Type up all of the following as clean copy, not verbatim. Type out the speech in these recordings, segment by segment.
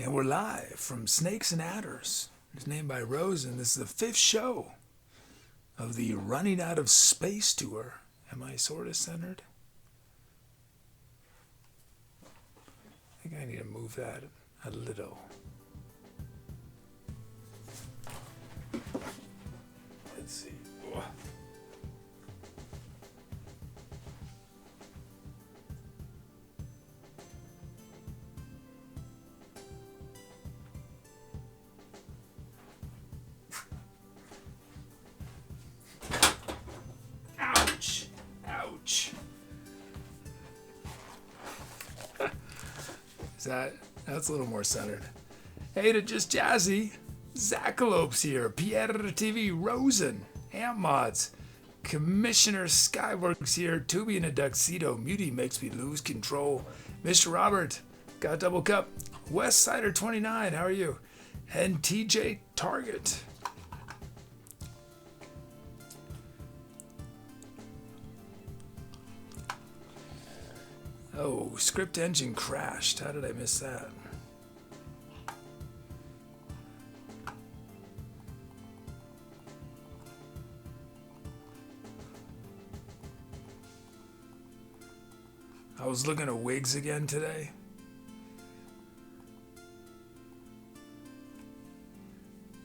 And we're live from Snakes and Adders. It's named by Rose, and this is the 5th show of the Running Out of Space tour. Am I sort of centered? I think I need to move that a little. Let's see. Oh. Ouch! Ouch! That's a little more centered. Hey to Just Jazzy, Zachalopes here, Pierre TV, Rosen, Amp Mods, Commissioner Skyworks here, Tubi in a Tuxedo, Muty makes me lose control, Mr. Robert, got double cup, West Sider 29, how are you? And TJ Target. Oh, script engine crashed. How did I miss that? I was looking at wigs again today.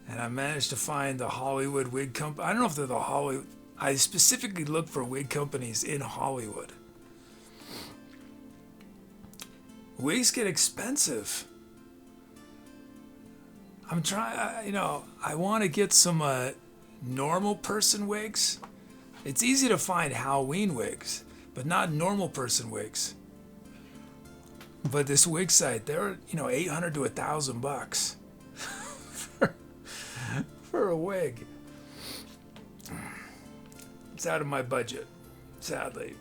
And I managed to find the Hollywood wig company. I don't know if they're the Hollywood. I specifically look for wig companies in Hollywood. Wigs get expensive. I'm trying, I want to get some normal person wigs. It's easy to find Halloween wigs, but not normal person wigs. But this wig site, they're, $800 to $1,000 for a wig. It's out of my budget, sadly.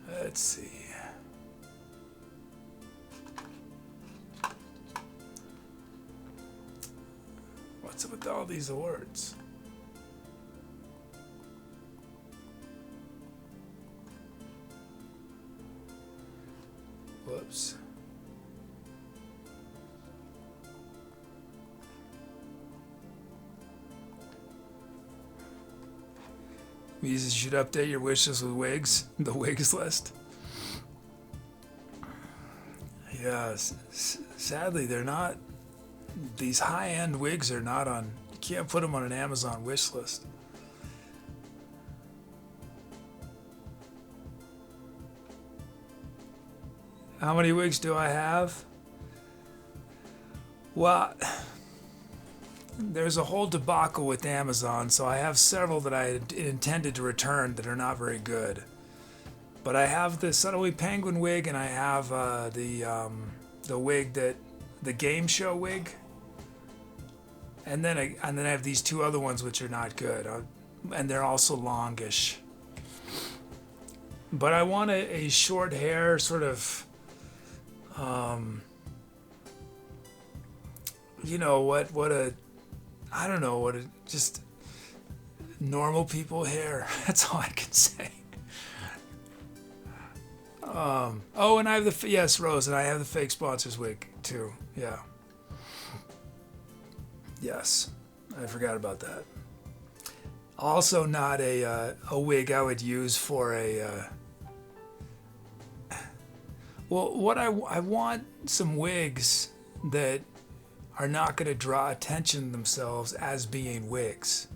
Let's see. What's up with all these awards? Whoops. You should update your wish list with wigs. The wigs list. Yes, sadly they're not. These high-end wigs are not on. You can't put them on an Amazon wish list. How many wigs do I have? Well, there's a whole debacle with Amazon, so I have several that I intended to return that are not very good. But I have the Subtly Penguin wig, and I have the wig the game show wig, and then I have these two other ones which are not good, and they're also longish. But I want a short hair sort of. I don't know, just normal people hair. That's all I can say. And I have yes, Rose, and I have the fake sponsors wig too. Yeah. Yes, I forgot about that. Also, not a wig I would use for a. Well, what I want some wigs that are not going to draw attention themselves as being wigs.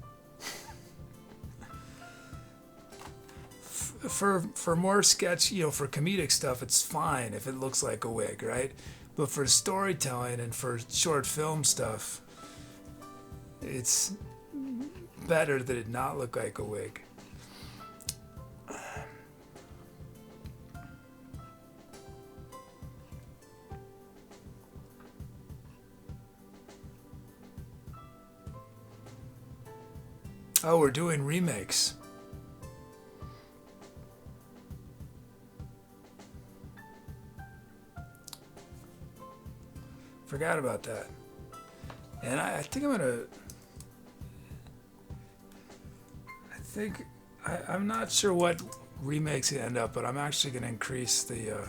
For more sketch, for comedic stuff, it's fine if it looks like a wig, right? But for storytelling and for short film stuff, it's better that it not look like a wig. Oh, we're doing remakes. Forgot about that. And I think I'm gonna. think I'm not sure what remakes end up, but I'm actually going to increase the.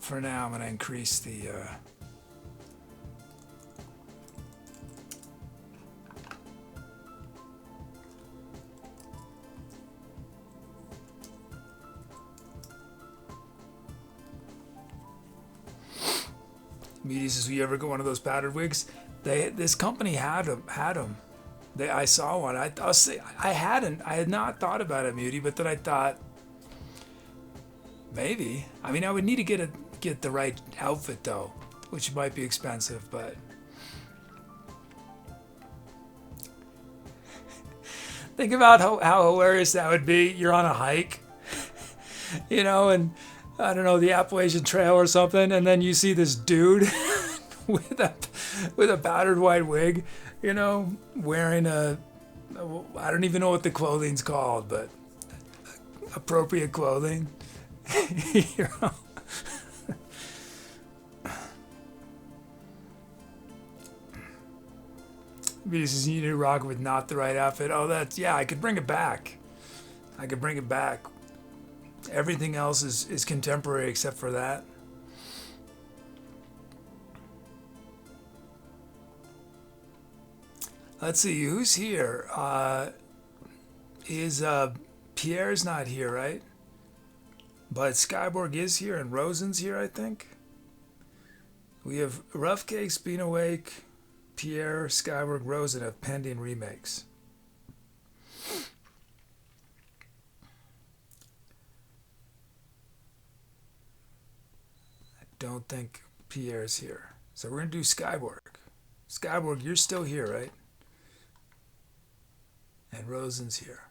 For now, I'm going to increase the. Meaty says, "You ever get one of those powdered wigs?" This company had them. I saw one. I had not thought about it, Muty, but then I thought maybe. I mean, I would need to get the right outfit though, which might be expensive, but think about how hilarious that would be. You're on a hike, and I don't know, the Appalachian Trail or something, and then you see this dude with a powdered white wig, wearing I don't even know what the clothing's called, but appropriate clothing. Because you need to rock with not the right outfit. Oh, I could bring it back. Everything else is contemporary except for that. Let's see, who's here? Pierre's not here, right? But Skyborg is here and Rosen's here, I think. We have Rough Cakes, Being Awake, Pierre, Skyborg, Rosen have pending remakes. I don't think Pierre's here. So we're going to do Skyborg. Skyborg, you're still here, right? And Rosen's here.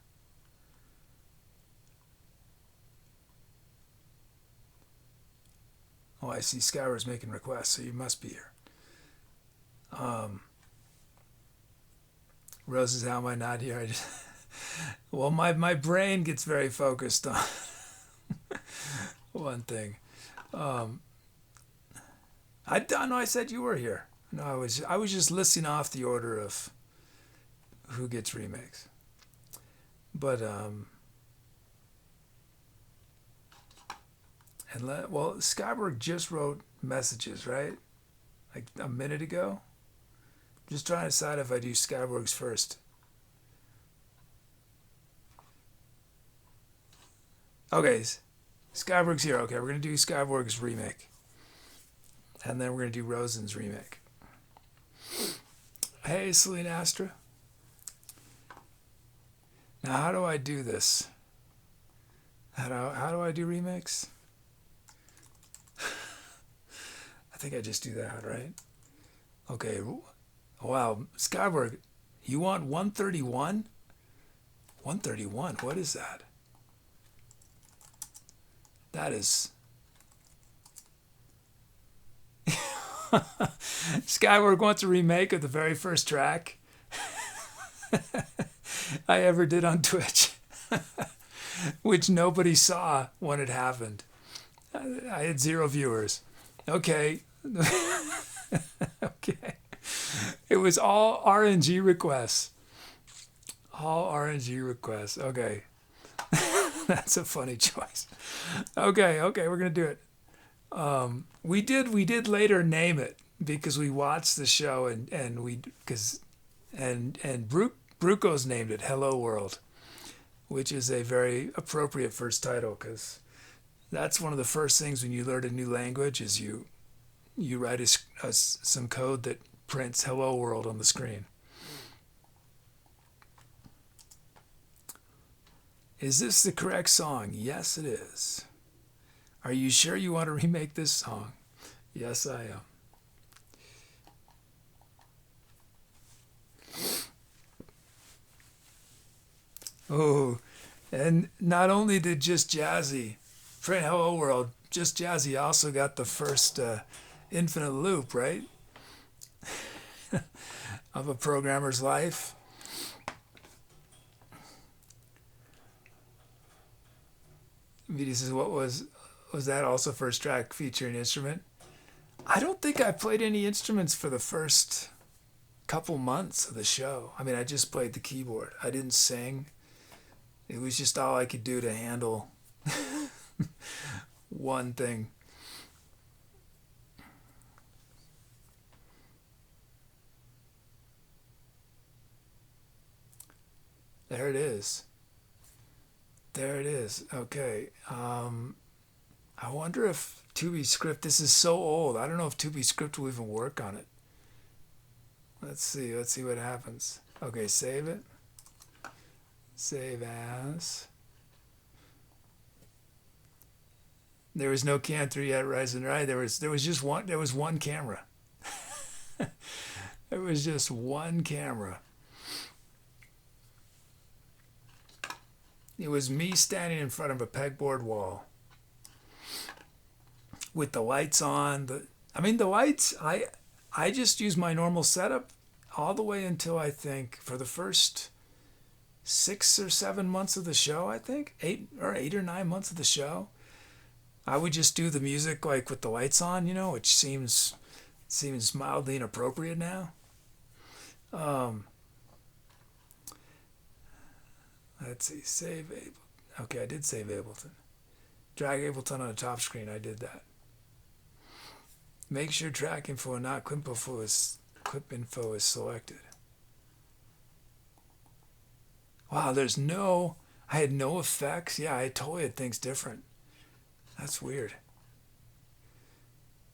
Oh, I see Skyborg's making requests, so you must be here. Rose is, how am I not here? Well, my brain gets very focused on one thing. I said you were here. No, I was just listing off the order of who gets remakes. But Skyborg just wrote messages, right? Like a minute ago. Just trying to decide if I do Skyborg's first. Okay, Skyborg's here. Okay, we're gonna do Skyborg's remake, and then we're gonna do Rosen's remake. Hey, Selena Astra. Now, how do I do this? How do I do remakes? I think I just do that, right? Okay. Wow, Skyborg, you want 131? 131, what is that? That is... Skyborg wants a remake of the very first track I ever did on Twitch, which nobody saw when it happened. I had 0 viewers. Okay. Okay. It was all RNG requests. All RNG requests. Okay. That's a funny choice. Okay, we're gonna do it. We did later name it because we watched the show and Bruco's named it Hello World, which is a very appropriate first title because that's one of the first things when you learn a new language is you write some code that prints Hello World on the screen. Is this the correct song? Yes, it is. Are you sure you want to remake this song? Yes, I am. Oh, and not only did Just Jazzy print Hello World, Just Jazzy also got the first infinite loop, right? Of a programmer's life. Vidi says, what was that also first track featuring instrument? I don't think I played any instruments for the first couple months of the show. I mean, I just played the keyboard. I didn't sing. It was just all I could do to handle one thing. There it is. There it is. Okay. I wonder if Tubi Script, this is so old. I don't know if Tubi Script will even work on it. Let's see. Let's see what happens. Okay, save it. Save as. There was no can through yet, Ryzen, right? There was just one. There was one camera. There was just one camera. It was me standing in front of a pegboard wall with the lights on. The lights. I just use my normal setup all the way until I think for the first 6 or 7 months of the show. I think 8 or 9 months of the show. I would just do the music like with the lights on, which seems mildly inappropriate now. Let's see, save Ableton. Okay, I did save Ableton. Drag Ableton on the top screen. I did that. Make sure track info and not clip info is selected. Wow, I had no effects. Yeah, I totally had things different. That's weird.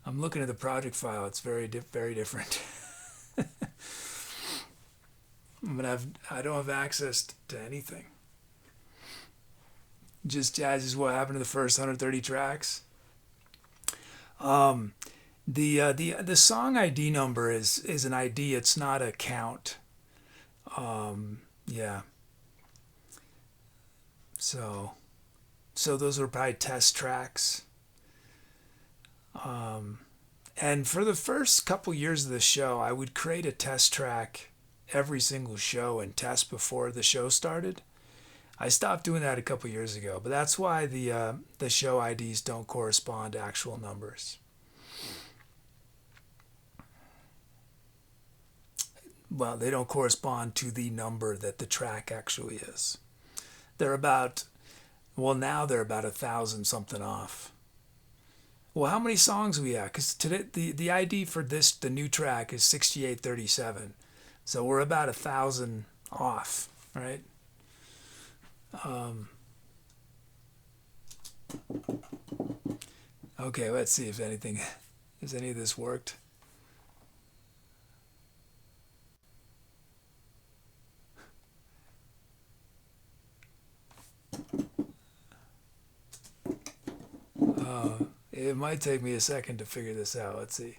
I'm looking at the project file. It's very different. I don't have access to anything. Just jazz is what happened to the first 130 tracks. The song ID number is an ID. It's not a count. Yeah. So those are probably test tracks. And for the first couple years of the show, I would create a test track every single show and test before the show started. I stopped doing that a couple years ago, but that's why the show IDs don't correspond to actual numbers. Well, they don't correspond to the number that the track actually is. Now they're about 1,000 something off. Well, how many songs are we at? Because today the ID for the new track is 6837. So we're about 1,000 off, right? Okay, let's see if any of this worked. It might take me a second to figure this out. Let's see.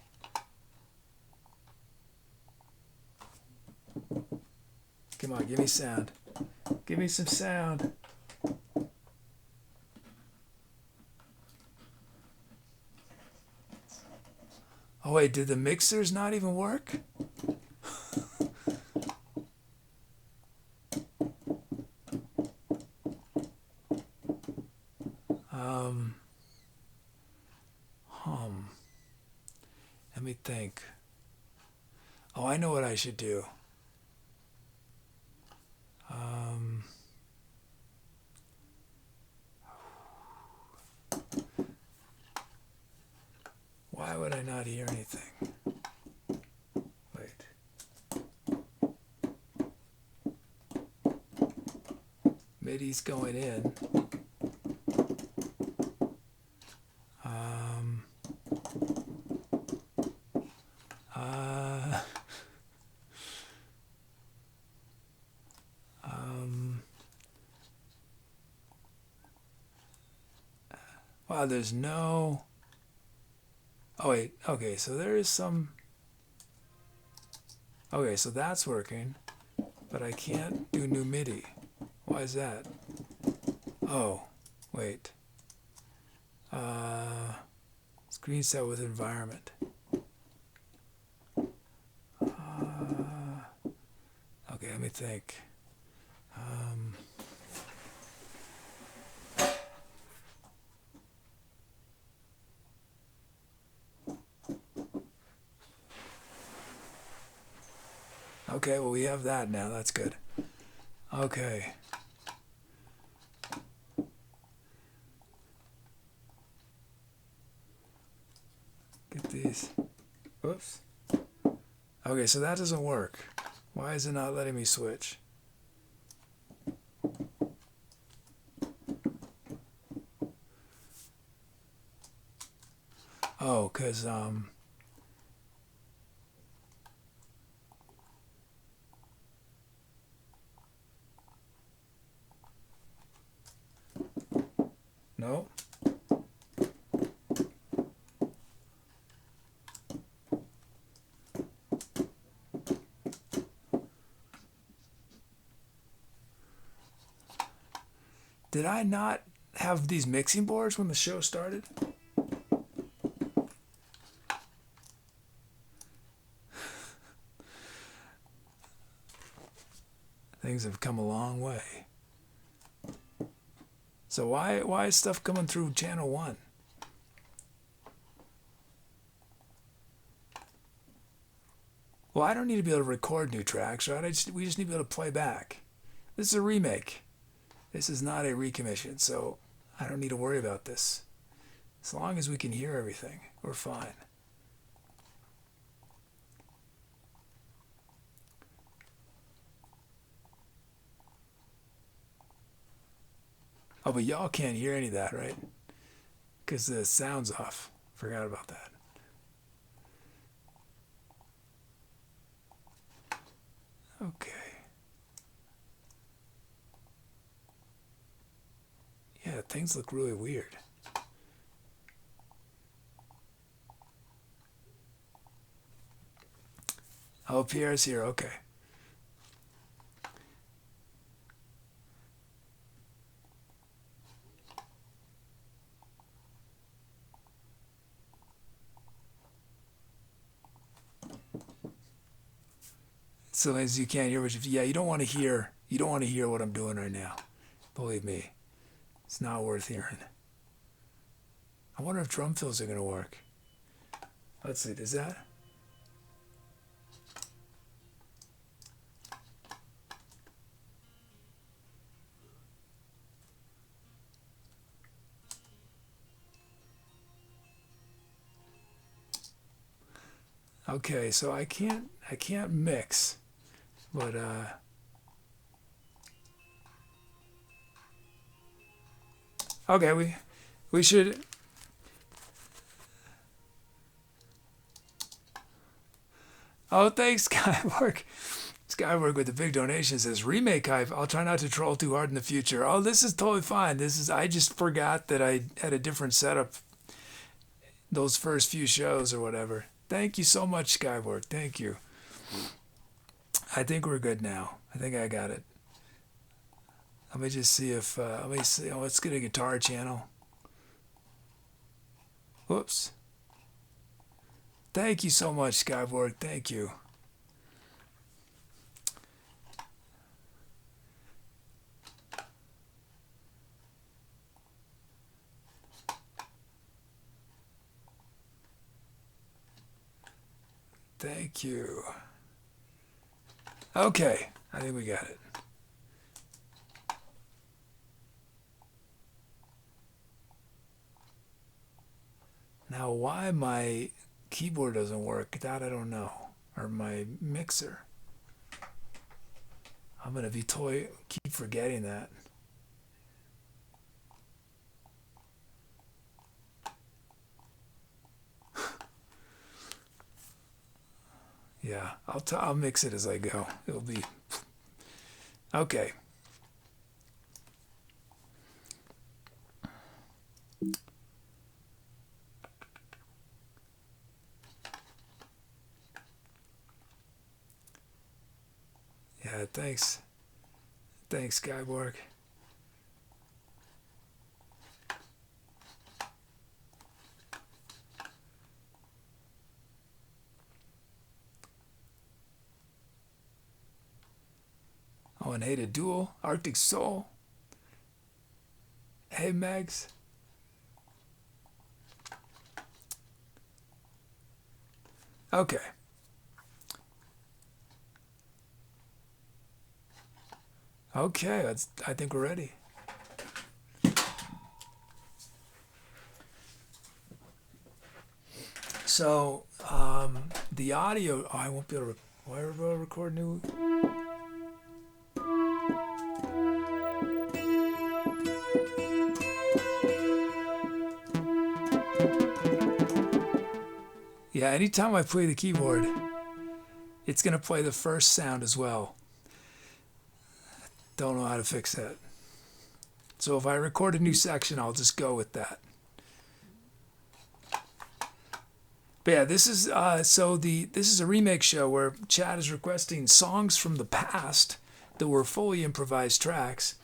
Come on, give me sound. Give me some sound. Oh wait, did the mixers not even work? Let me think. Oh, I know what I should do. Why would I not hear anything? Wait. MIDI's going in. Wow, there's no... Oh, wait. Okay, so there is some... Okay, so that's working, but I can't do new MIDI. Why is that? Oh, wait. Screen set with environment. Okay, let me think. Okay, well, we have that now. That's good. Okay. Get these. Whoops. Okay, so that doesn't work. Why is it not letting me switch? Oh, because, no. Did I not have these mixing boards when the show started? Things have come a long way. So why is stuff coming through channel 1? Well, I don't need to be able to record new tracks, right? We just need to be able to play back. This is a remake. This is not a recommission, so I don't need to worry about this. As long as we can hear everything, we're fine. Oh, but y'all can't hear any of that, right? Because the sound's off. Forgot about that. Okay. Yeah, things look really weird. Oh, Pierre's here. Okay. So as you can't hear, yeah, you don't want to hear what I'm doing right now. Believe me, it's not worth hearing. I wonder if drum fills are gonna work. Let's see, does that? Okay, so I can't mix, but okay, we should. Oh, thanks, Skywork. Skywork with the big donation says remake hype. I'll try not to troll too hard in the future. Oh, this is totally fine. I just forgot that I had a different setup those first few shows or whatever. Thank you so much, Skywork. Thank you. I think we're good now. I think I got it. Let me just see if let me see. Oh, let's get a guitar channel. Whoops. Thank you so much, Skywork. Thank you. Thank you. Okay, I think we got it. Now, why my keyboard doesn't work, that I don't know. Or my mixer. I'm going to keep forgetting that. Yeah, I'll mix it as I go. It'll be okay. Yeah, thanks. Thanks, Skyborg. Oh, and hey to Duel, Arctic Soul. Hey, Megs. Okay. Okay, I think we're ready. So, the audio, oh, I won't be able to, why are we able to record new? Yeah, anytime I play the keyboard, it's going to play the first sound as well. Don't know how to fix that. So if I record a new section, I'll just go with that. But yeah, this is this is a remake show where Chad is requesting songs from the past that were fully improvised tracks,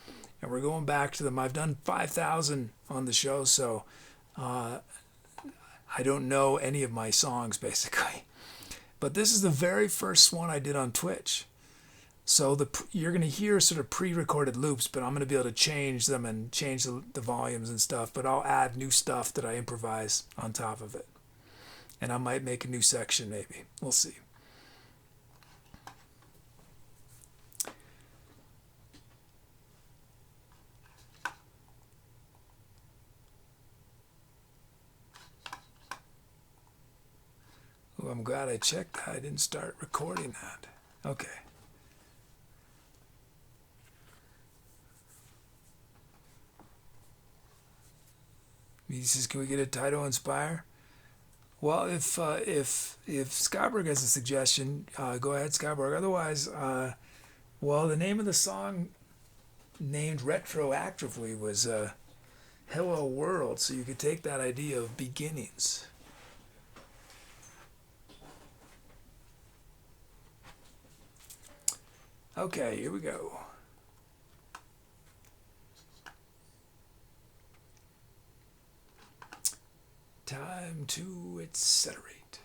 and we're going back to them. I've done 5,000 on the show, so I don't know any of my songs basically. But this is the very first one I did on Twitch. So you're going to hear sort of pre-recorded loops, but I'm going to be able to change them and change the volumes and stuff. But I'll add new stuff that I improvise on top of it. And I might make a new section maybe. We'll see. Oh, I'm glad I checked that. I didn't start recording that. Okay. He says, "Can we get a title Inspire?" Well, if Skyberg has a suggestion, go ahead, Skyberg. Otherwise, well, the name of the song named retroactively was "Hello World," so you could take that idea of beginnings. Okay, here we go. Time to accelerate.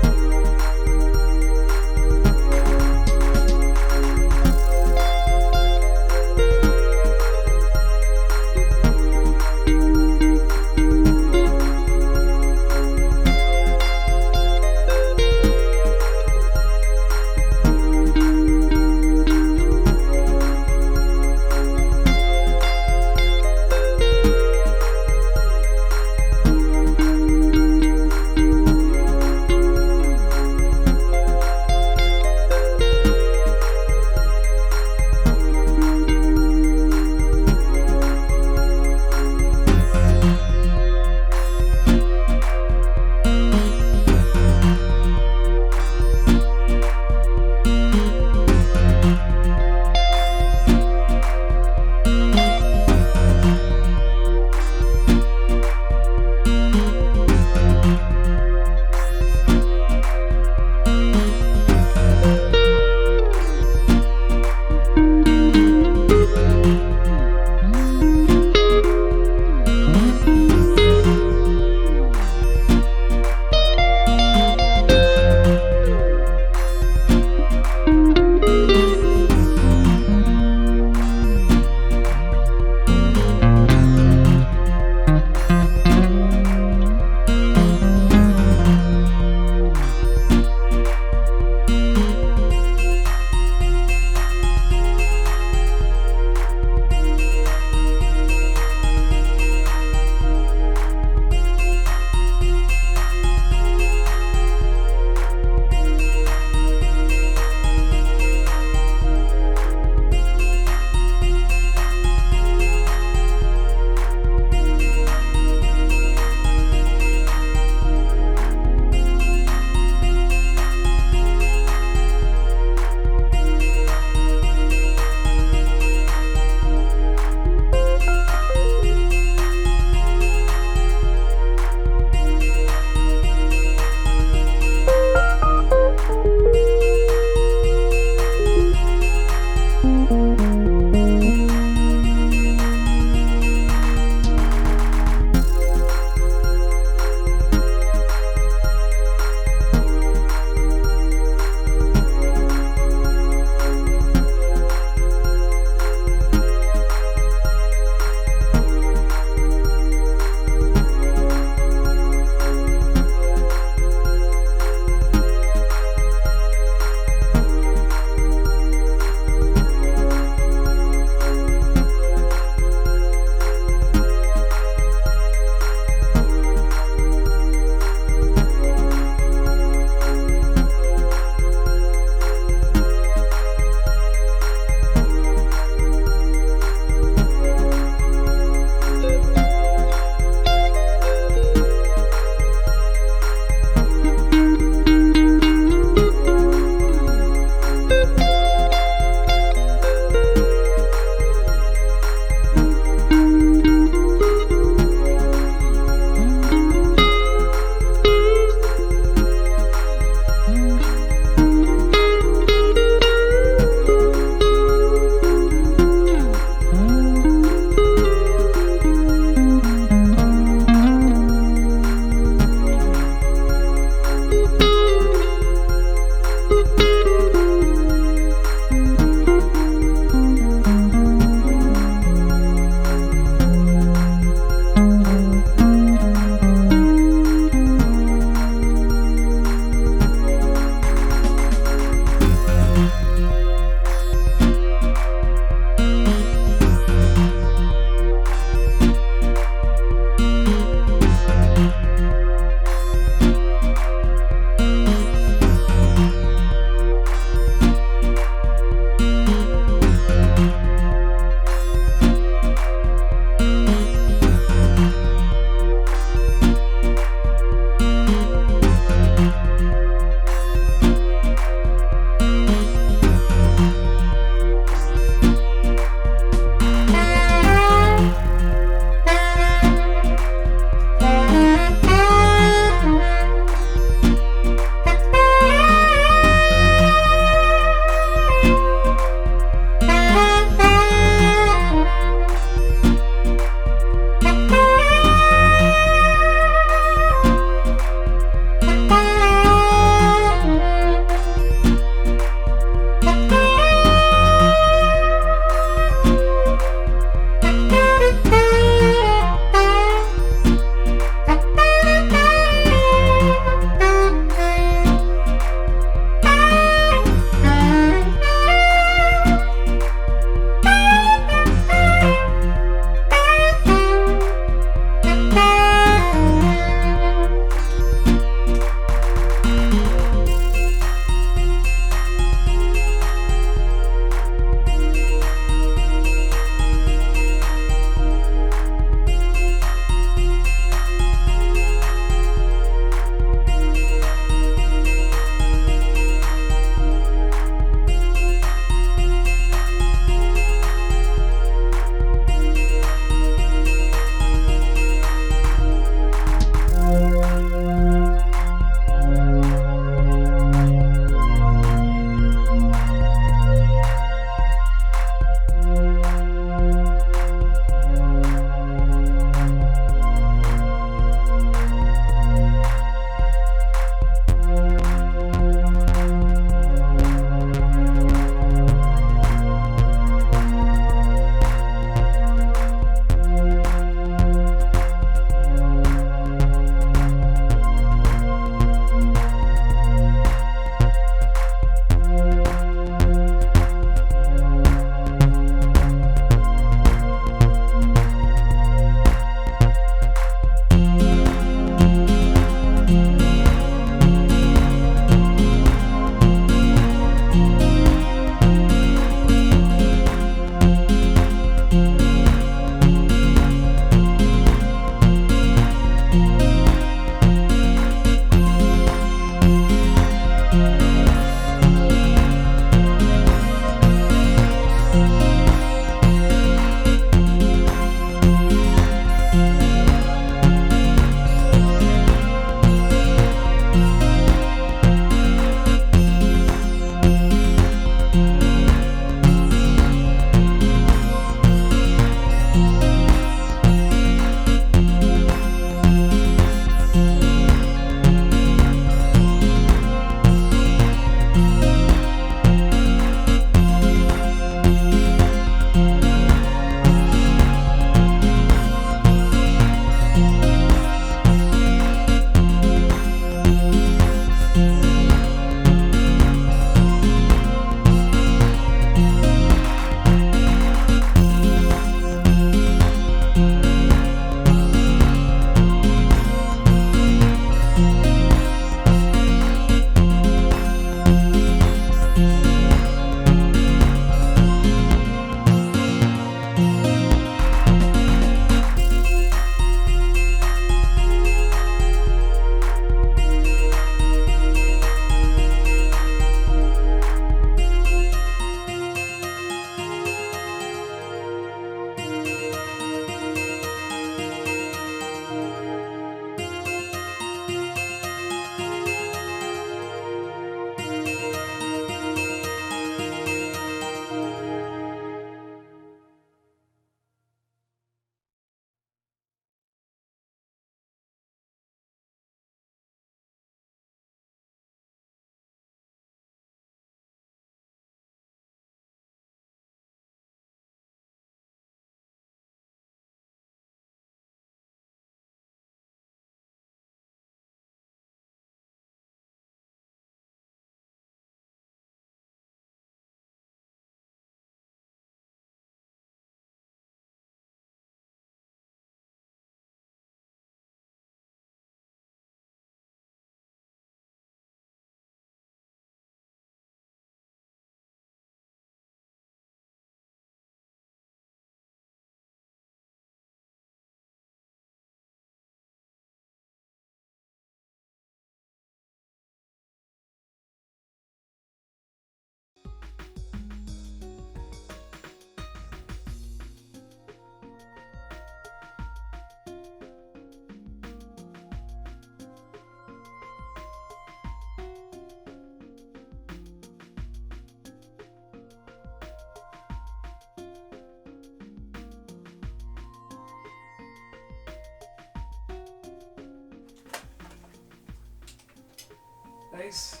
Thanks.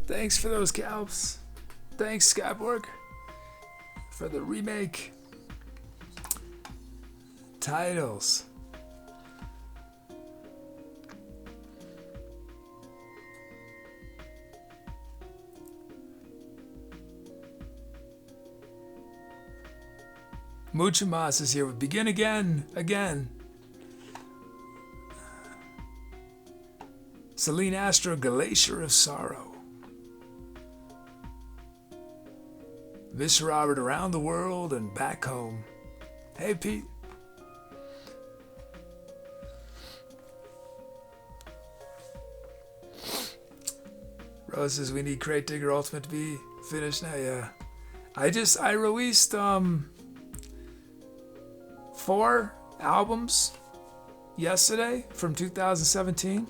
Thanks for those calves. Thanks, Skyborg, for the remake. Titles. Muchamas is here with Begin Again. Celine Astro, Glacier of Sorrow. MrRobert, Around the World and Back Home. Hey, Pete. Rose says we need Crate Digger Ultimate to be finished now. Yeah. I released 4 albums yesterday from 2017,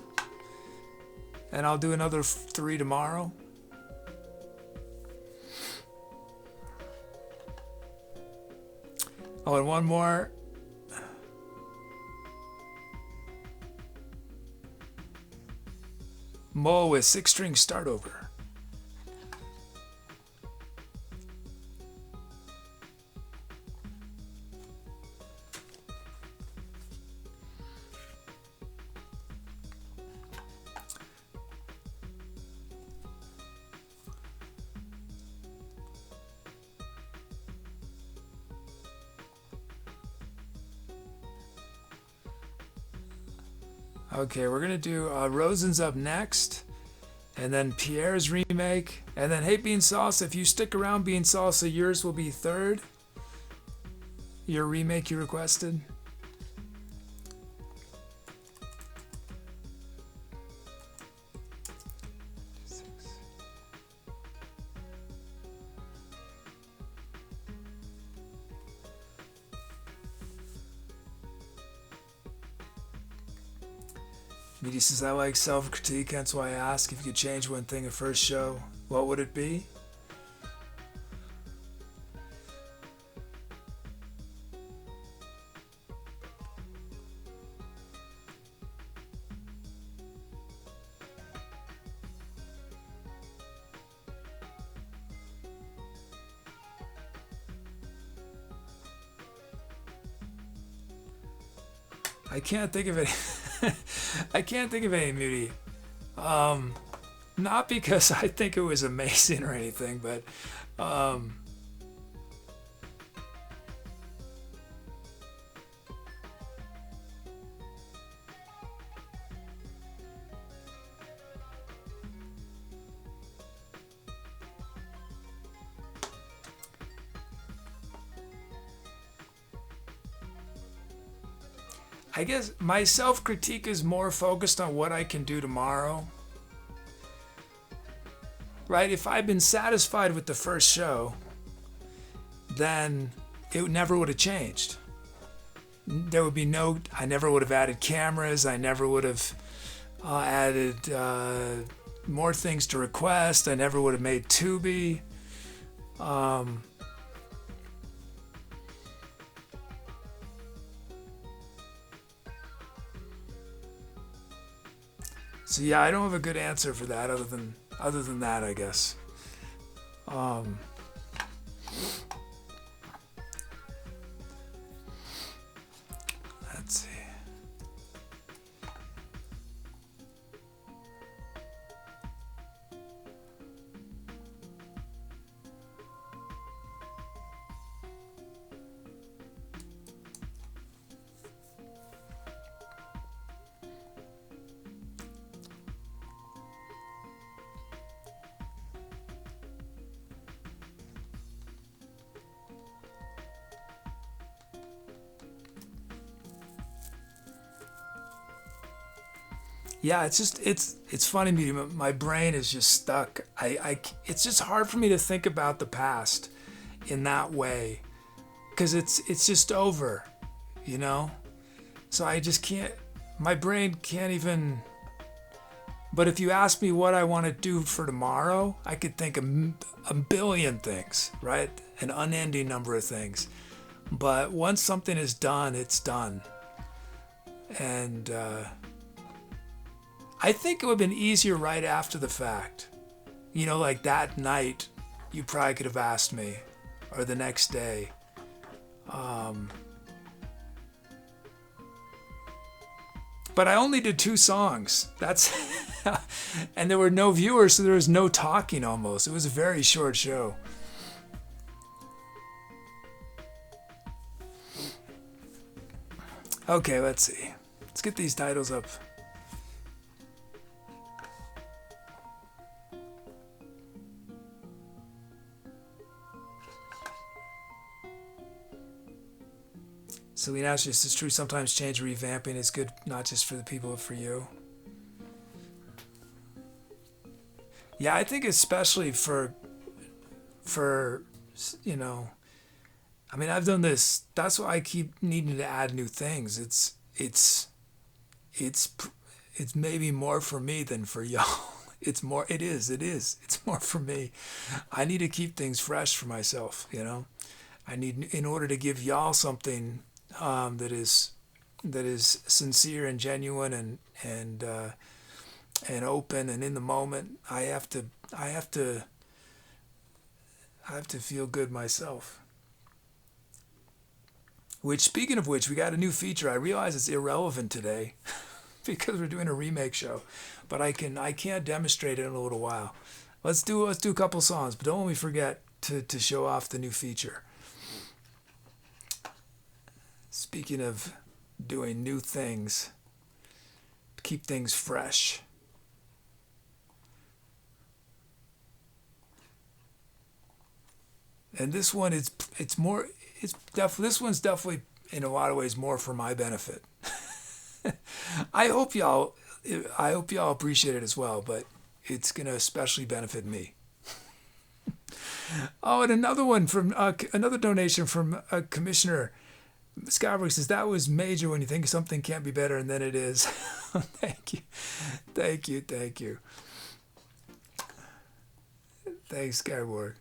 and I'll do another 3 tomorrow. Oh, and one more. Mo with 6-string Start Over. Okay, we're gonna do Rosen's up next, and then Pierre's remake, and then Hey Bean Salsa. If you stick around, Bean Salsa, yours will be 3rd. Your remake you requested. Meaty says, I like self-critique, hence why I ask if you could change one thing at first show, what would it be? I can't think of it. I can't think of any, Moody. Not because I think it was amazing or anything, but I guess my self-critique is more focused on what I can do tomorrow. Right? If I'd been satisfied with the first show, then it never would have changed. There would be I never would have added cameras. I never would have added more things to request. I never would have made Tubi. So yeah, I don't have a good answer for that other than that, I guess. Let's see. Yeah, it's funny, medium. My brain is just stuck. It's just hard for me to think about the past in that way, because it's just over, you know. So I just can't. My brain can't even. But if you ask me what I want to do for tomorrow, I could think a billion things, right? An unending number of things. But once something is done, it's done. And I think it would have been easier right after the fact. You know, like that night, you probably could have asked me, or the next day. But I only did 2 songs. That's and there were no viewers, so there was no talking almost. It was a very short show. Okay, let's see. Let's get these titles up. Celine asks, it's true sometimes change revamping is good, not just for the people, but for you. Yeah, I think especially for you know, I mean, I've done this. That's why I keep needing to add new things. It's maybe more for me than for y'all. It is. It's more for me. I need to keep things fresh for myself, you know. I need, in order to give y'all something that is sincere and genuine and open and in the moment. I have to feel good myself. Which, speaking of which, we got a new feature. I realize it's irrelevant today because we're doing a remake show, but I can't demonstrate it in a little while. Let's do a couple songs, but don't let me forget to show off the new feature. Speaking of doing new things, keep things fresh. And this one this one's definitely in a lot of ways more for my benefit. I hope y'all appreciate it as well, but it's gonna especially benefit me. Oh, and another one from another donation from Commissioner Skyberg says, that was major when you think something can't be better, and then it is. Thank you. Thanks, Skyberg.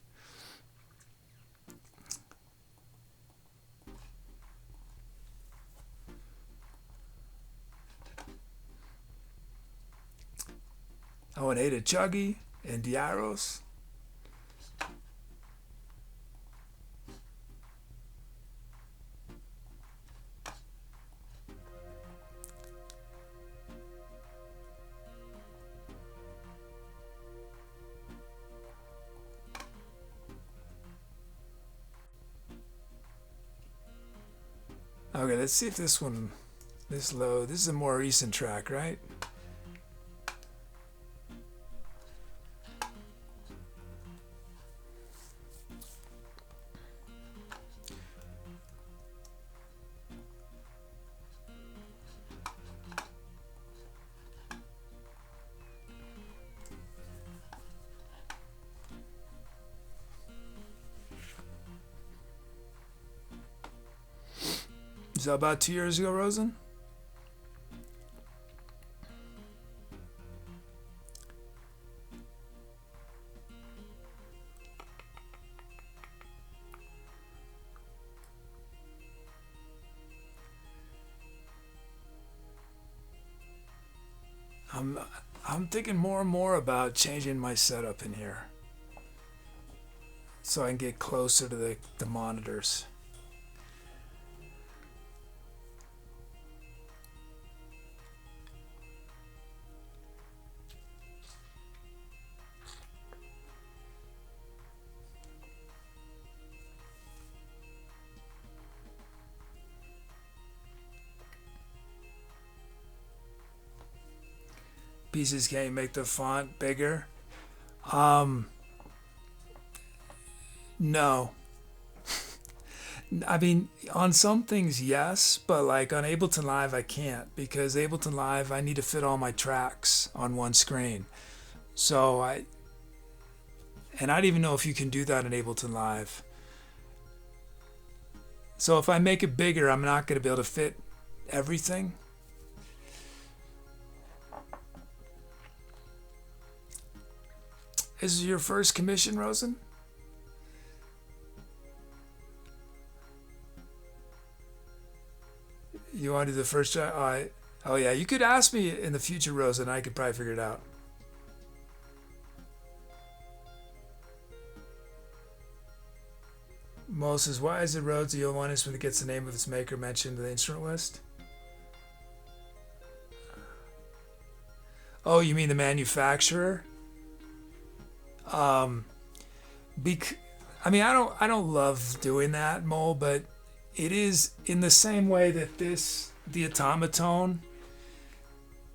Oh, and Ada Chuggy and Diaros. Okay, let's see if this one, this is a more recent track, right? Is that about 2 years ago, Rosen? I'm thinking more and more about changing my setup in here so I can get closer to the monitors. Pieces, can you make the font bigger? No. I mean, on some things, yes, but like on Ableton Live, I can't, because Ableton Live, I need to fit all my tracks on one screen. So I don't even know if you can do that in Ableton Live. So if I make it bigger, I'm not going to be able to fit everything. Is this your first commission, Rosen? You want to do the first try? Oh yeah, you could ask me in the future, Rosa, and I could probably figure it out. Moses, why is the Rhodes the only one instrument that gets the name of its maker mentioned in the instrument list? Oh, you mean the manufacturer? I mean, I don't love doing that, Mole, but it is in the same way that the automaton.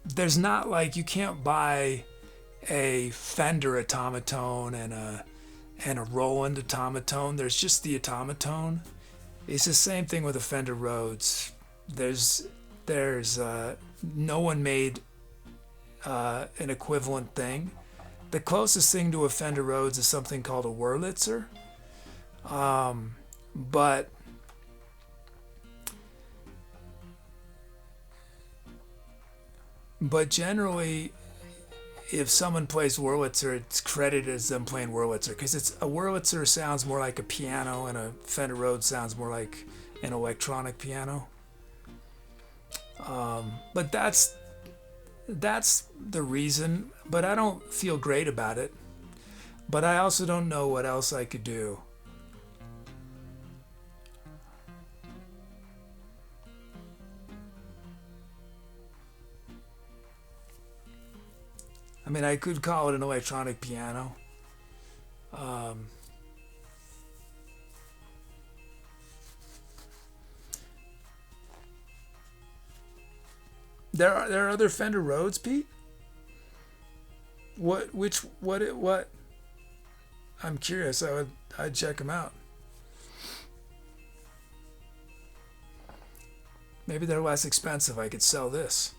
There's not like you can't buy a Fender automaton and a Roland automaton. There's just the automaton. It's the same thing with a Fender Rhodes. There's no one made an equivalent thing. The closest thing to a Fender Rhodes is something called a Wurlitzer. But generally, if someone plays Wurlitzer, it's credited as them playing Wurlitzer because a Wurlitzer sounds more like a piano and a Fender Rhodes sounds more like an electronic piano. But that's the reason. But I don't feel great about it. But I also don't know what else I could do. I mean, I could call it an electronic piano. There are other Fender Rhodes, Pete? What? I'm curious. I'd check them out. Maybe they're less expensive. I could sell this.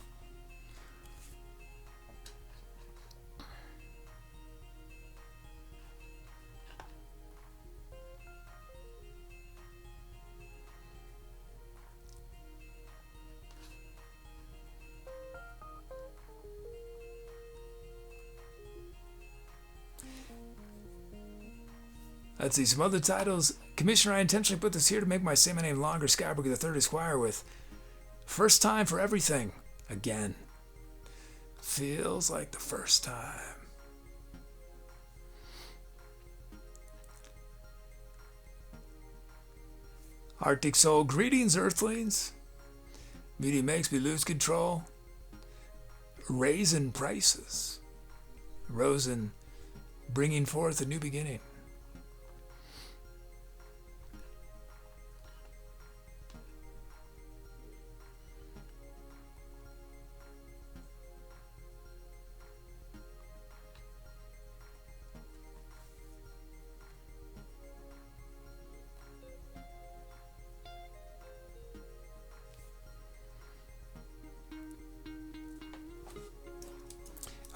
Let's see, some other titles. Commissioner, I intentionally put this here to make my say my name longer. Skyberg the Third Esquire with First Time for Everything. Again. Feels like the first time. Arctic Soul, greetings, Earthlings. Media makes me lose control. Raising prices. Rosen, bringing forth a new beginning.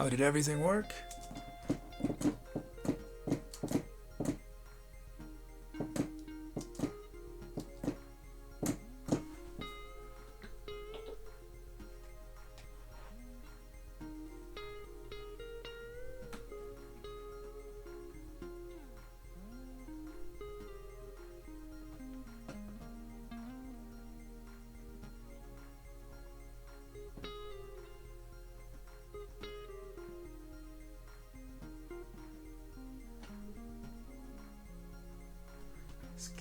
Oh, did everything work?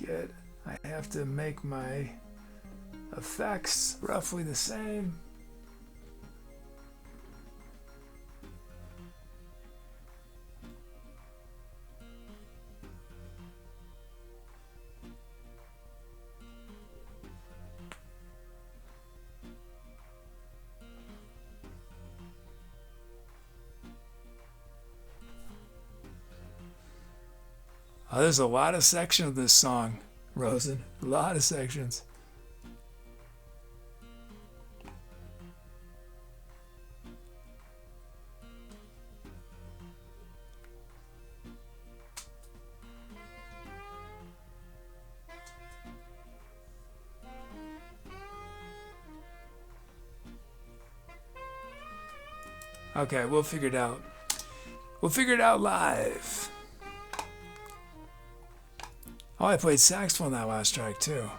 Good. I have to make my effects roughly the same. Oh, there's a lot of sections of this song, Rosen. A lot of sections. Okay, we'll figure it out. We'll figure it out live. Oh, I played saxophone that last track too.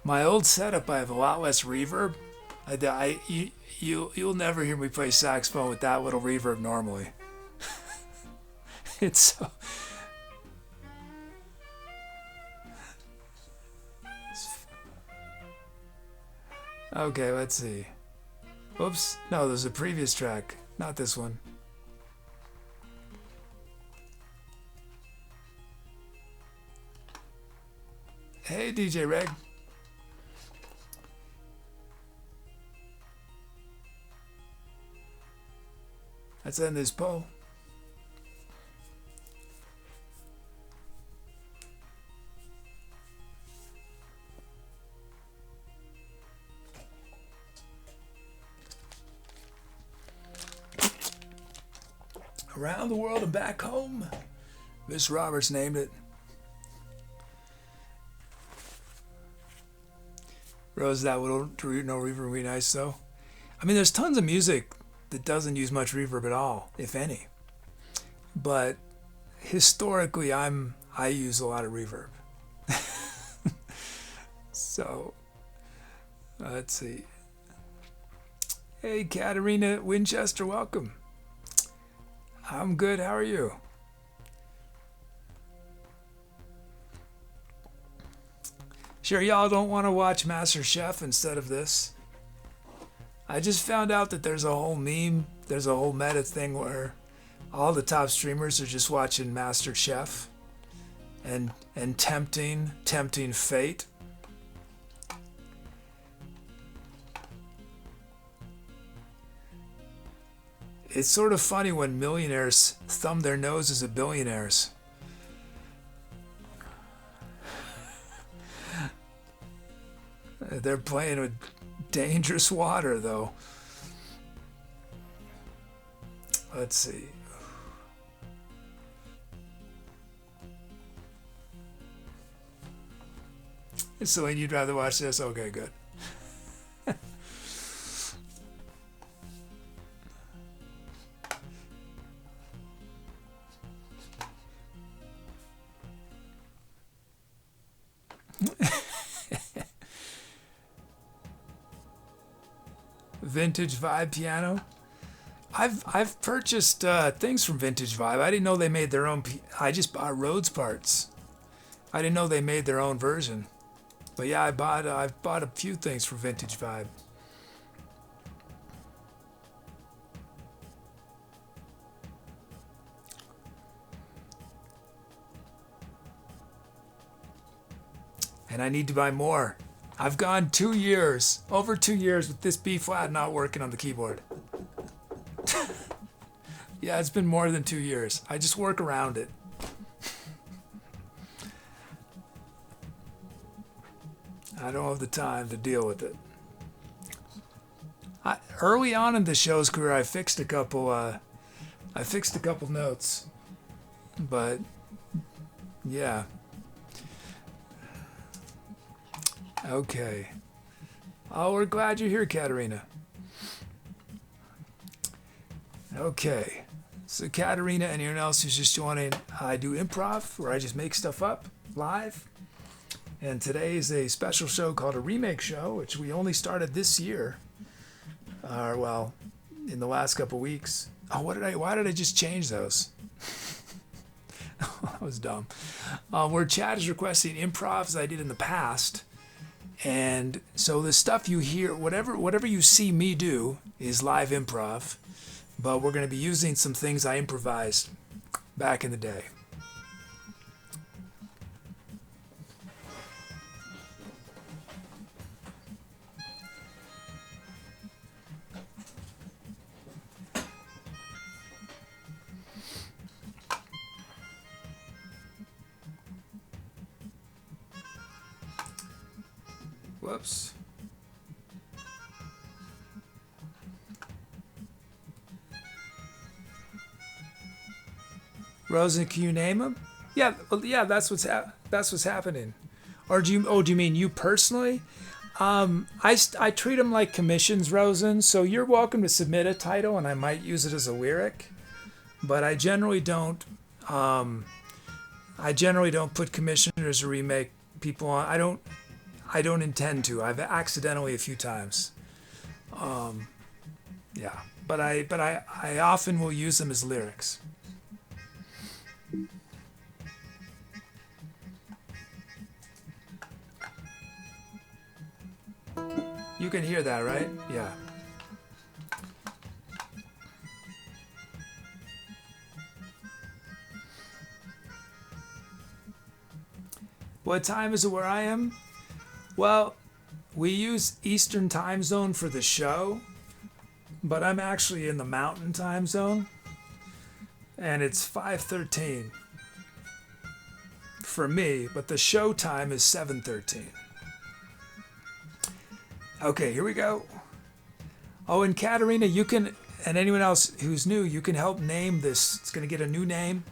My old setup, I have a lot less reverb. You'll never hear me play saxophone with that little reverb normally. It's so... Okay, let's see. Oops. No, there's a previous track. Not this one. Hey, DJ Reg. Let's end this poll. Around the world and back home. Miss Roberts named it. Rose, that little no reverb would be nice though. I mean, there's tons of music that doesn't use much reverb at all, if any. But historically, I use a lot of reverb. So let's see. Hey, Katarina Winchester, welcome. I'm good. How are you? Sure, y'all don't want to watch MasterChef instead of this. I just found out that there's a whole meme, there's a whole meta thing where all the top streamers are just watching MasterChef and tempting fate. It's sort of funny when millionaires thumb their noses at billionaires. They're playing with dangerous water, though. Let's see. Celine, you'd rather watch this? Okay, good. Vintage Vibe piano. I've purchased things from Vintage Vibe. I didn't know they made their own. I just bought Rhodes parts. I didn't know they made their own version. But yeah, I've bought a few things from Vintage Vibe. And I need to buy more. I've gone over 2 years with this B flat not working on the keyboard. Yeah, it's been more than 2 years. I just work around it. I don't have the time to deal with it. Early on in the show's career, I fixed a couple notes, but yeah. Okay. Oh, we're glad you're here, Katarina. Okay. So Katarina, anyone else who's just joining, I do improv, where I just make stuff up live. And today is a special show called a remake show, which we only started this year. Well, in the last couple weeks. Oh, why did I just change those? That was dumb. Where Chad is requesting improvs I did in the past. And so the stuff you hear, whatever you see me do is live improv, but we're going to be using some things I improvised back in the day. Whoops. Rosen, can you name them? Yeah, well, yeah, that's what's happening. Or do you mean you personally? I treat them like commissions, Rosen. So you're welcome to submit a title, and I might use it as a lyric, but I generally don't. I generally don't put commissioners or remake people on. I don't intend to. I've accidentally a few times. Yeah, but I often will use them as lyrics. You can hear that, right? Yeah. What time is it where I am? Well, we use Eastern time zone for the show, but I'm actually in the Mountain time zone, and it's 5:13 for me, but the show time is 7:13. Okay, here we go. Oh, and Katarina, you can, and anyone else who's new, you can help name this. It's going to get a new name.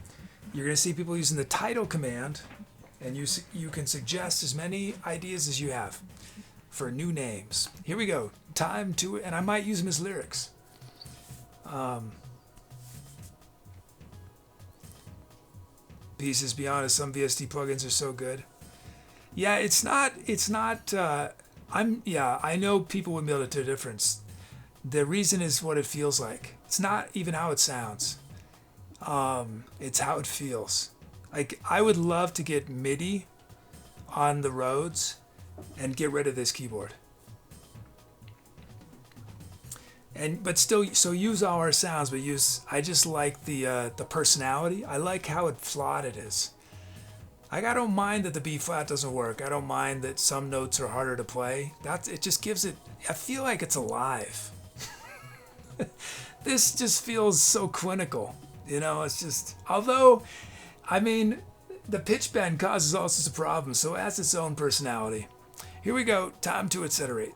You're going to see people using the title command, and you can suggest as many ideas as you have for new names. Here we go. Time to, and I might use them as lyrics. Pieces Beyond, some VST plugins are so good. Yeah, it's not. I know people would be able to tell the difference. The reason is what it feels like. It's not even how it sounds. It's how it feels. Like, I would love to get MIDI on the Rhodes and get rid of this keyboard. But still, so use all our sounds, but I just like the personality. I like how flawed it is. Like, I don't mind that the B flat doesn't work. I don't mind that some notes are harder to play. It just gives it, I feel like it's alive. This just feels so clinical. It's just, although, I mean, the pitch bend causes all sorts of problems, so it has its own personality. Here we go, time to iterate.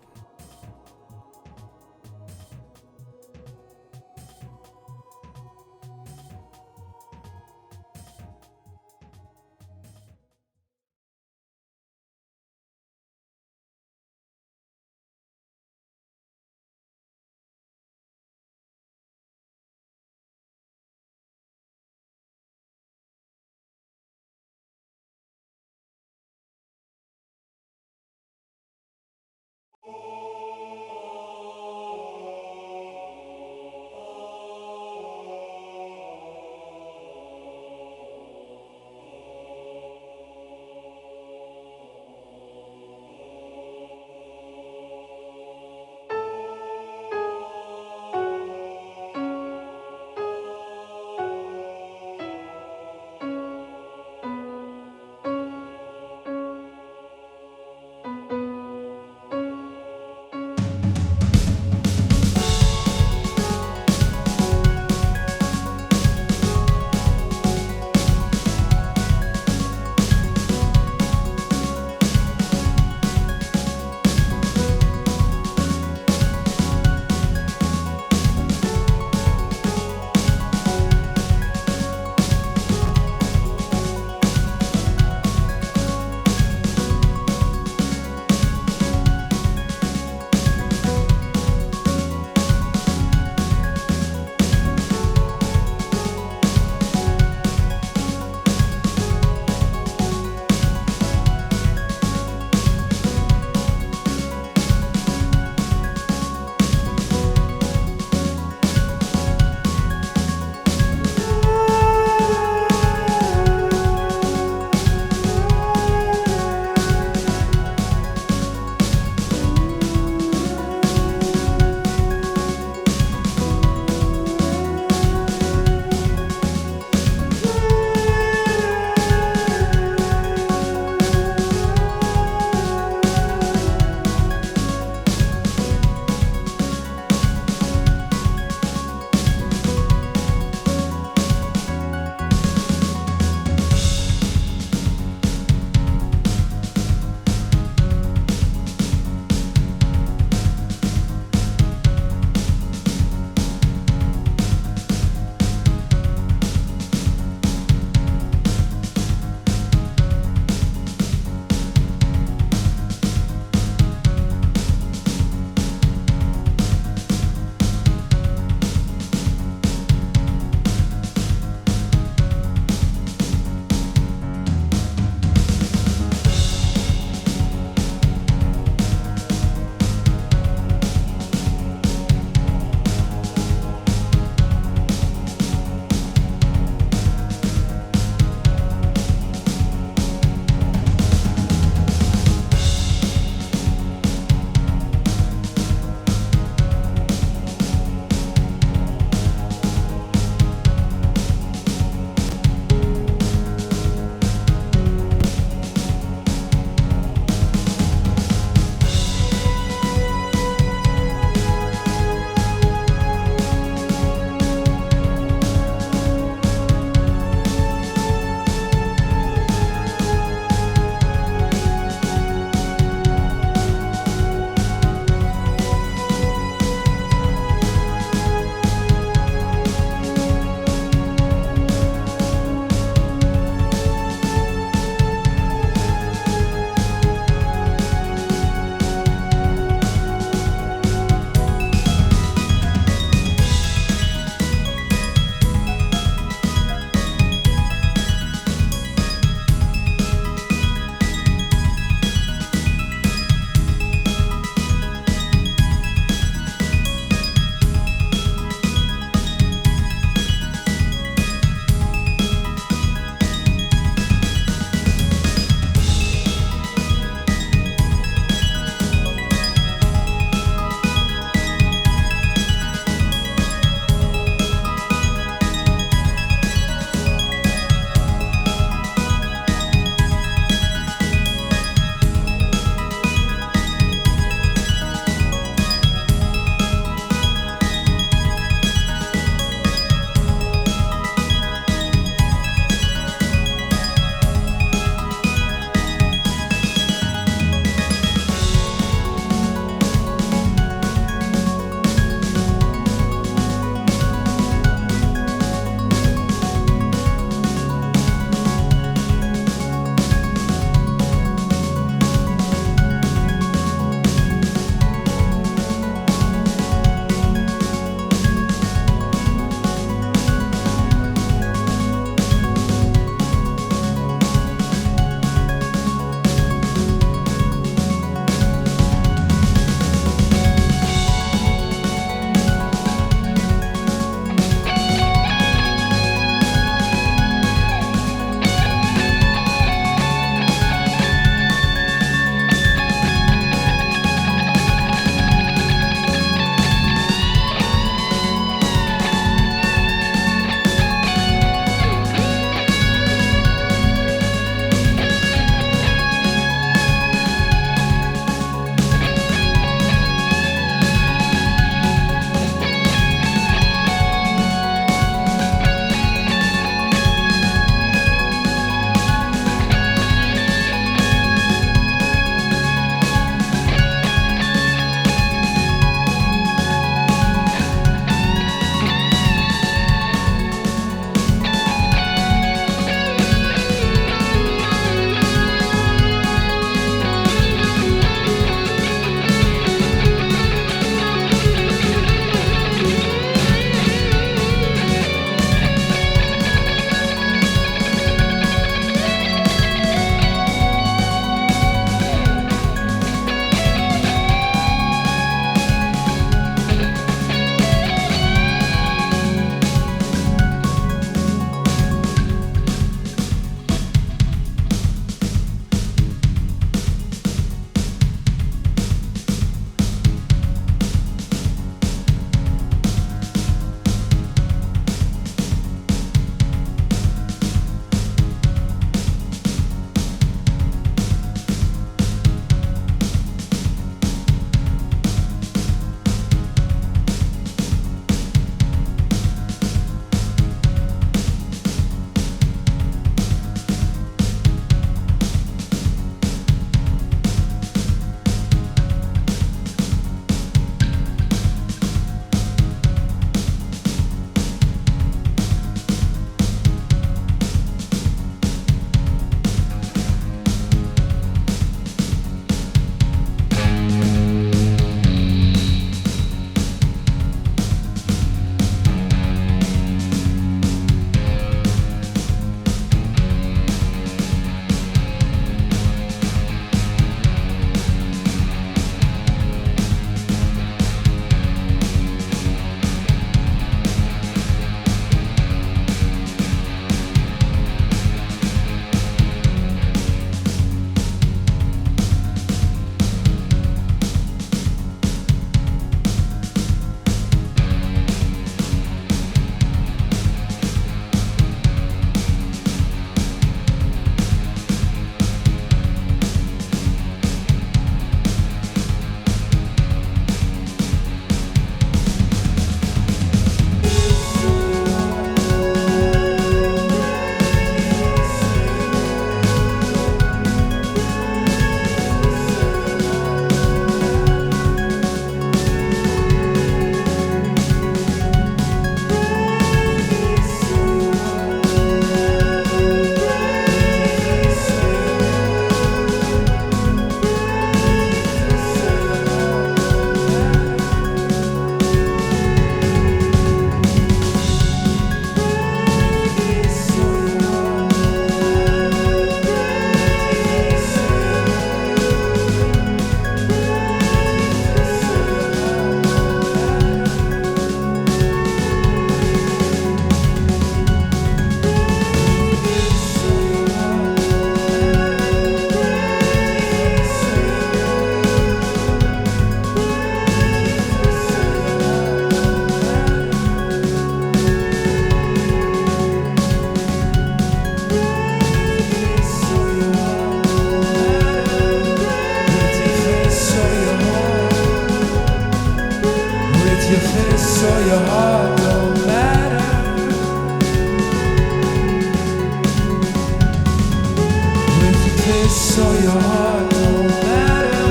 fist or your heart don't matter.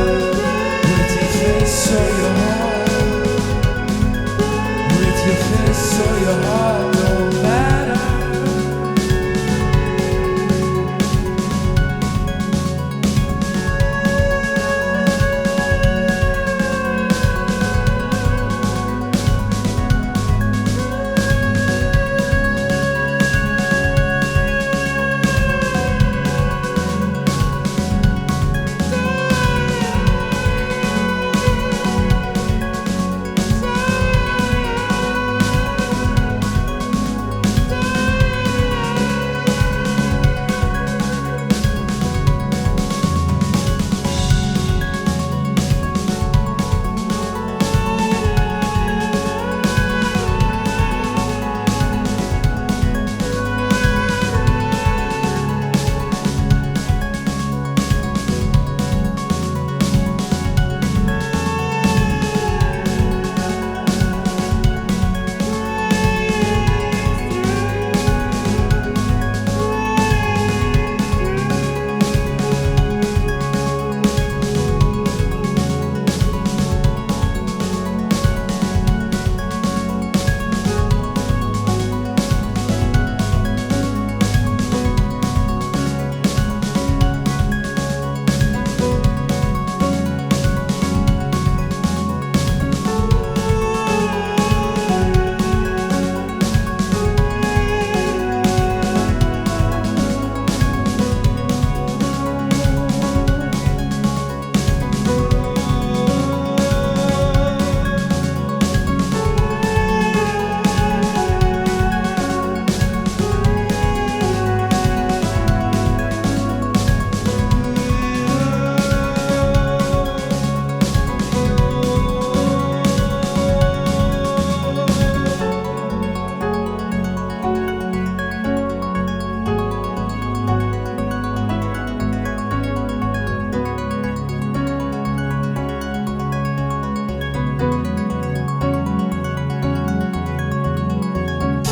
With your fist or your heart. With your fist or your heart don't matter.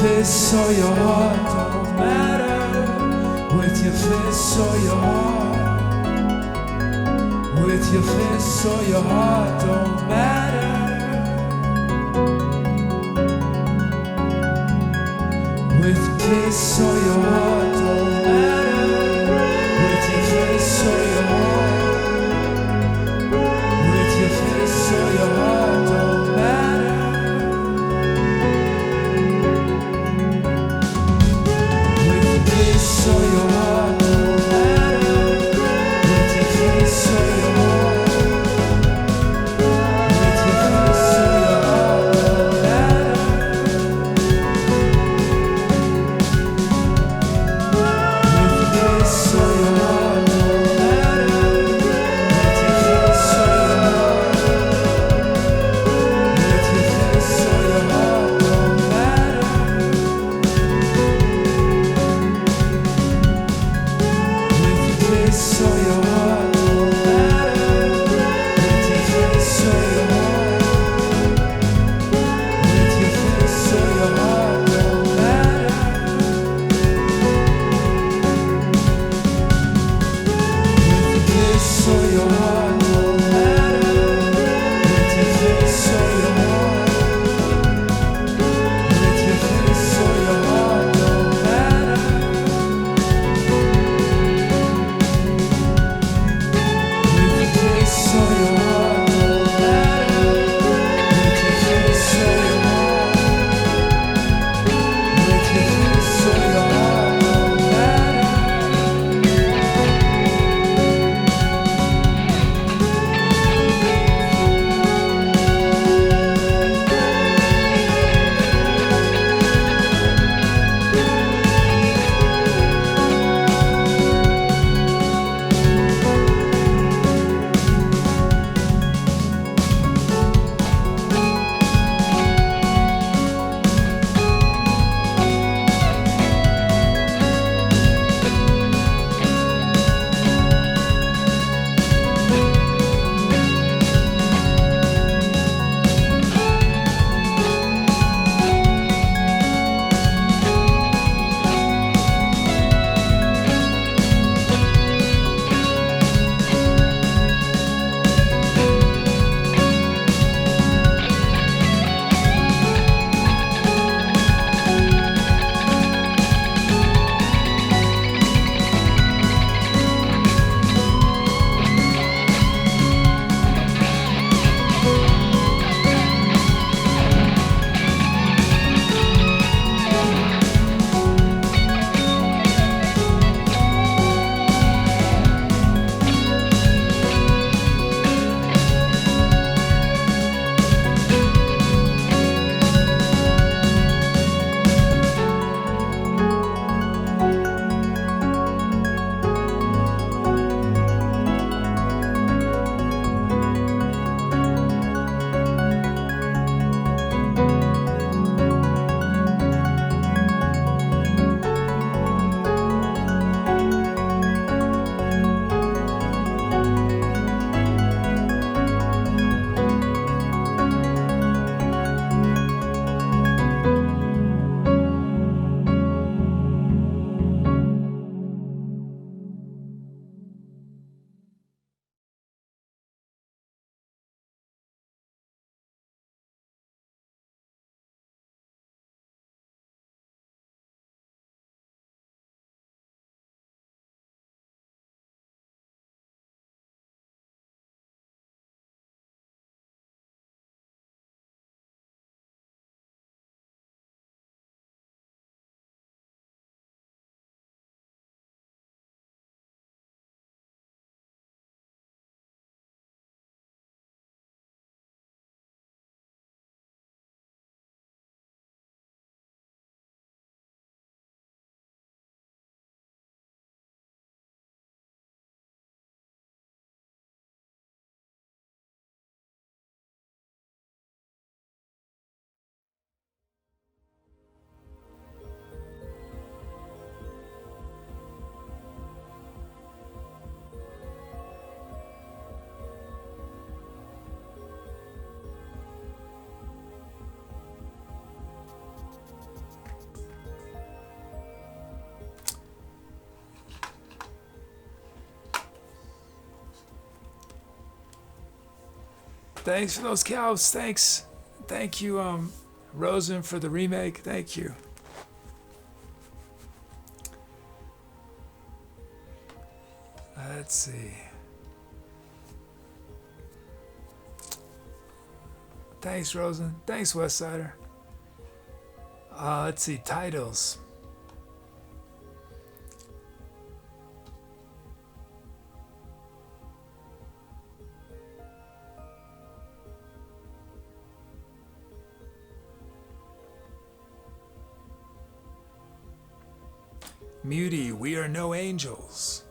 Fists or your heart don't matter. With your fists or your heart. With your fists or your heart don't matter. With fists or your heart don't matter. With your fists or your heart. With your fists or your heart don't matter. So your heart don't matter. With your face or your heart. With your face or your heart don't matter. With your face or your heart don't matter. With your face or your heart. With your face or your heart don't matter. So your heart don't matter. With your face or your heart. With your face or your heart don't matter. With your face or your heart don't matter. With your face or your heart. With your face or your heart don't matter. So your heart don't matter. With your face or your heart. With your face or your heart don't matter. Thanks for those cows. Thanks. Thank you, Rosen, for the remake. Thank you. Let's see. Thanks, Rosen. Thanks, Westsider. Let's see. Titles. Muty, we are no angels.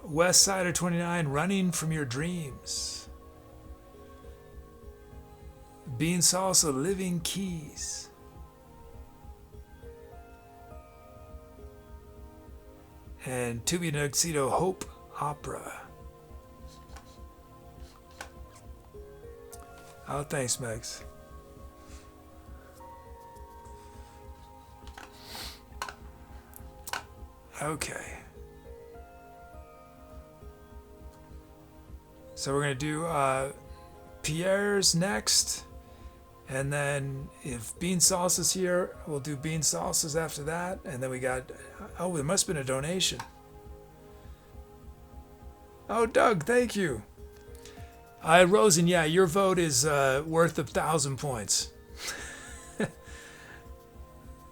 Westsider 29, running from your dreams. Bean Salsa, living keys. And Tubi Nuxedo, Hope Opera. Oh, thanks, Megs. Okay. So we're going to do Pierre's next. And then if Bean Salsa's here, we'll do Bean Salsa's after that. And then we got, oh, there must have been a donation. Oh, Doug, thank you. Rosen, yeah, your vote is worth 1,000 points.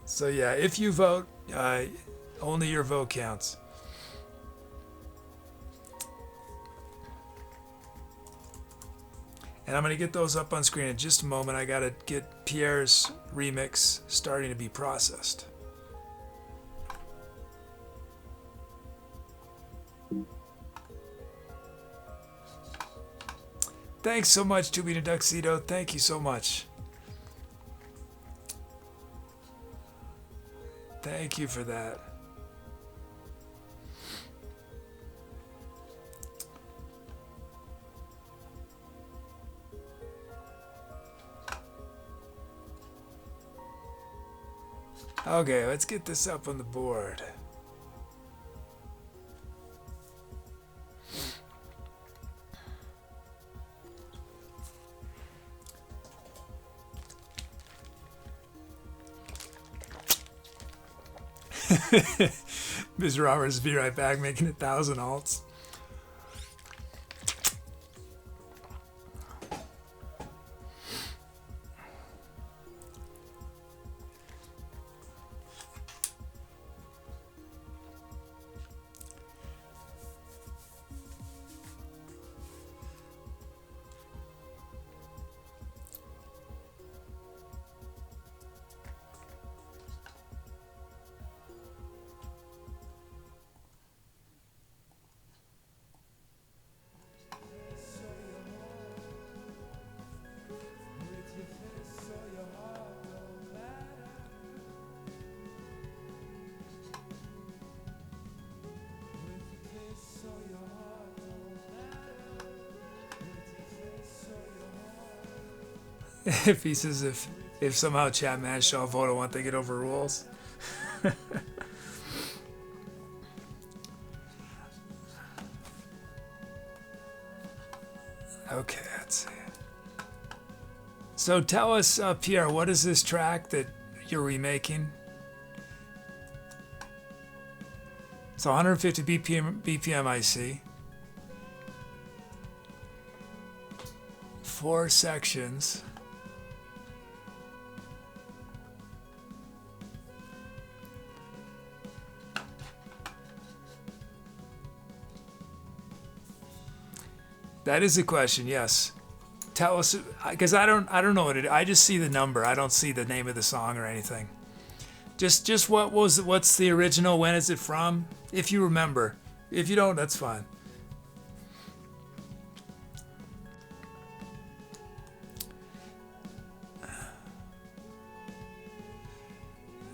So yeah, if you vote, only your vote counts. And I'm going to get those up on screen in just a moment. I got to get Pierre's remix starting to be processed. Thanks so much, Tubina Duxedo. Thank you so much. Thank you for that. Okay, let's get this up on the board. Mr. Roberts, be right back, making 1,000 alts. If he says if somehow chat managed to vote, I want to get overrules. Okay, let's see. So tell us, Pierre, what is this track that you're remaking? It's 150 BPM I see. 4 sections. That is a question, yes. Tell us, because I don't know what it is. I just see the number. I don't see the name of the song or anything. Just what's the original? When is it from? If you remember. If you don't, that's fine.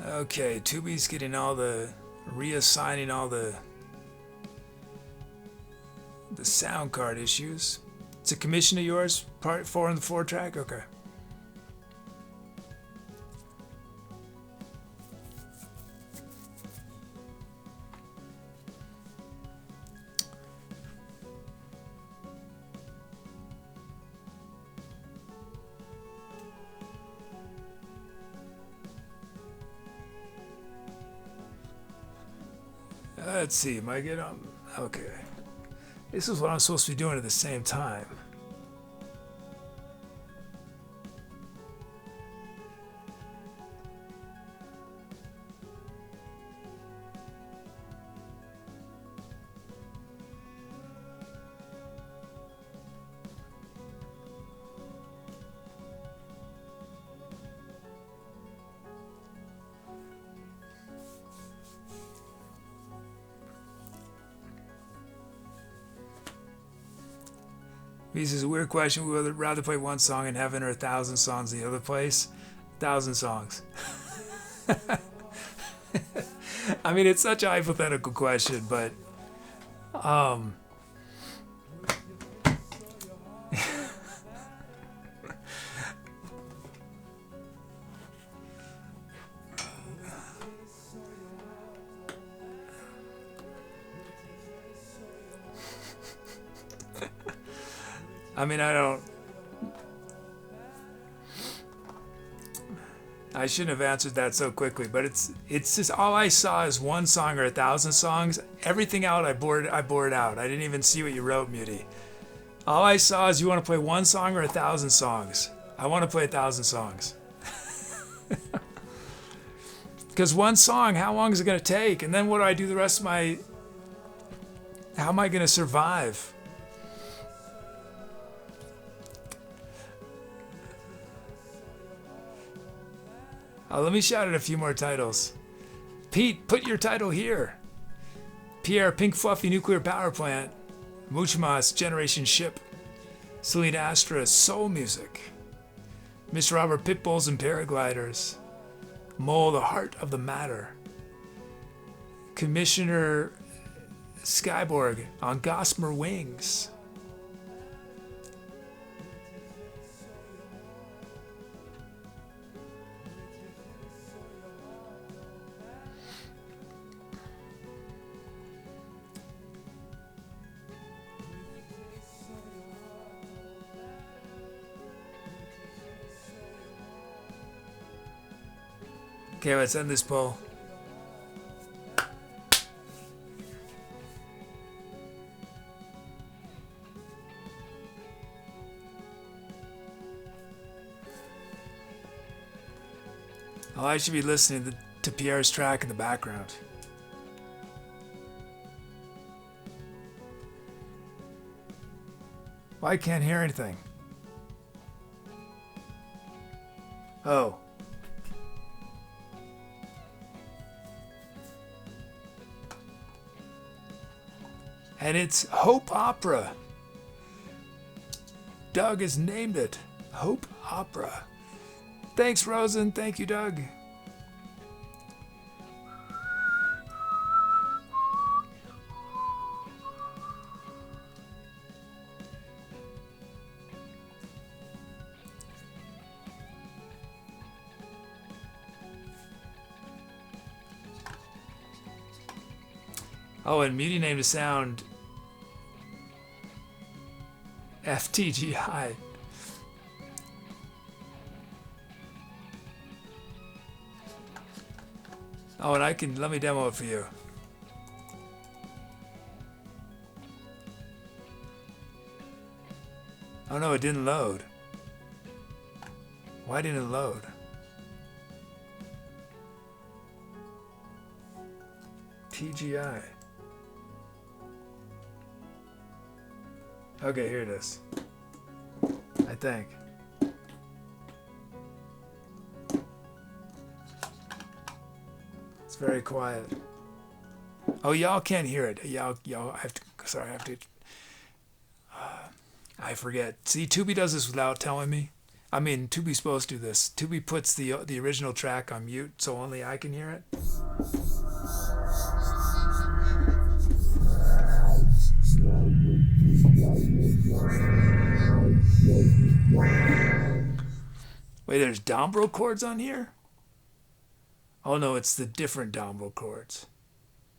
Okay, Tubi's getting reassigning all the sound card issues. It's a commission of yours, part 4 on the 4 track? Okay. Let's see, am I getting on? Okay. This is what I'm supposed to be doing at the same time. This is a weird question. Would you rather play one song in heaven or 1,000 songs in the other place? 1,000 songs. I mean, it's such a hypothetical question, but I mean, I shouldn't have answered that so quickly, but it's just all I saw is one song or 1,000 songs. Everything out I bored out. I didn't even see what you wrote, Muty. All I saw is you want to play one song or 1,000 songs. I want to play 1,000 songs. Because one song, how long is it going to take? And then what do I do the rest of my... How am I going to survive? Let me shout out a few more titles. Pete, put your title here. Pierre, Pink Fluffy Nuclear Power Plant. Muchmas, Generation Ship. Celine Astra, Soul Music. Mr. Robert, Pitbulls and Paragliders. Mole, The Heart of the Matter. Commissioner Skyborg on Gossamer Wings. Okay, let's end this poll. Oh, I should be listening to Pierre's track in the background. Well, I can't hear anything. Oh. And it's Hope Opera. Doug has named it Hope Opera. Thanks, Rosen. Thank you, Doug. Oh, and Muty named a sound FTGI. Oh, and let me demo it for you. Oh no, it didn't load. Why didn't it load? TGI. Okay, here it is. I think. It's very quiet. Oh, y'all can't hear it. Y'all, I have to. Sorry, I have to. I forget. See, Tubi does this without telling me. I mean, Tubi's supposed to do this. Tubi puts the original track on mute, so only I can hear it. Wait, there's Dombrel chords on here? Oh no, it's the different Dombrel chords.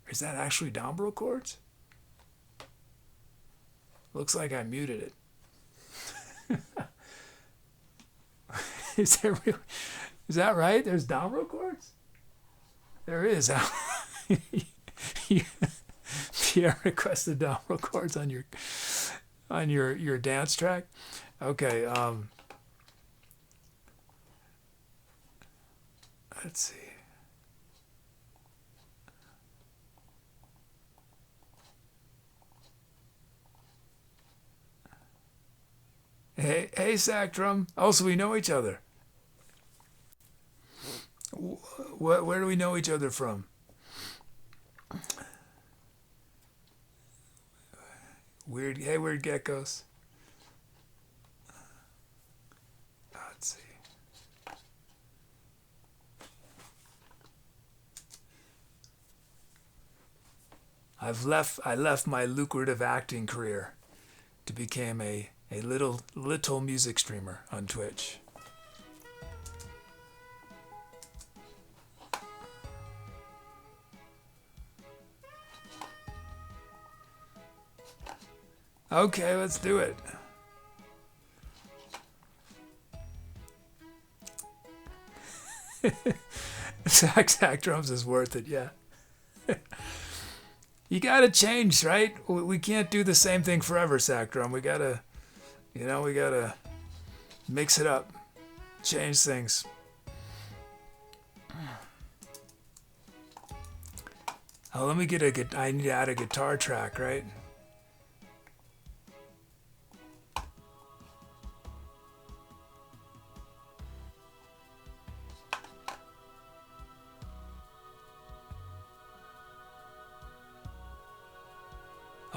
Is that actually Dombrel chords? Looks like I muted it. Is that right? There's Dombrel chords? There is. Pierre requested Dombrel chords on your dance track. Okay. Let's see. Hey, Sack Drum. Oh, so we know each other. Where do we know each other from? Weird geckos. Let's see. I left my lucrative acting career to become a little music streamer on Twitch. Okay, let's do it. Sack drums is worth it, yeah. You gotta change, right? We can't do the same thing forever, Sack Drum. We gotta mix it up, change things. Oh, let me I need to add a guitar track, right?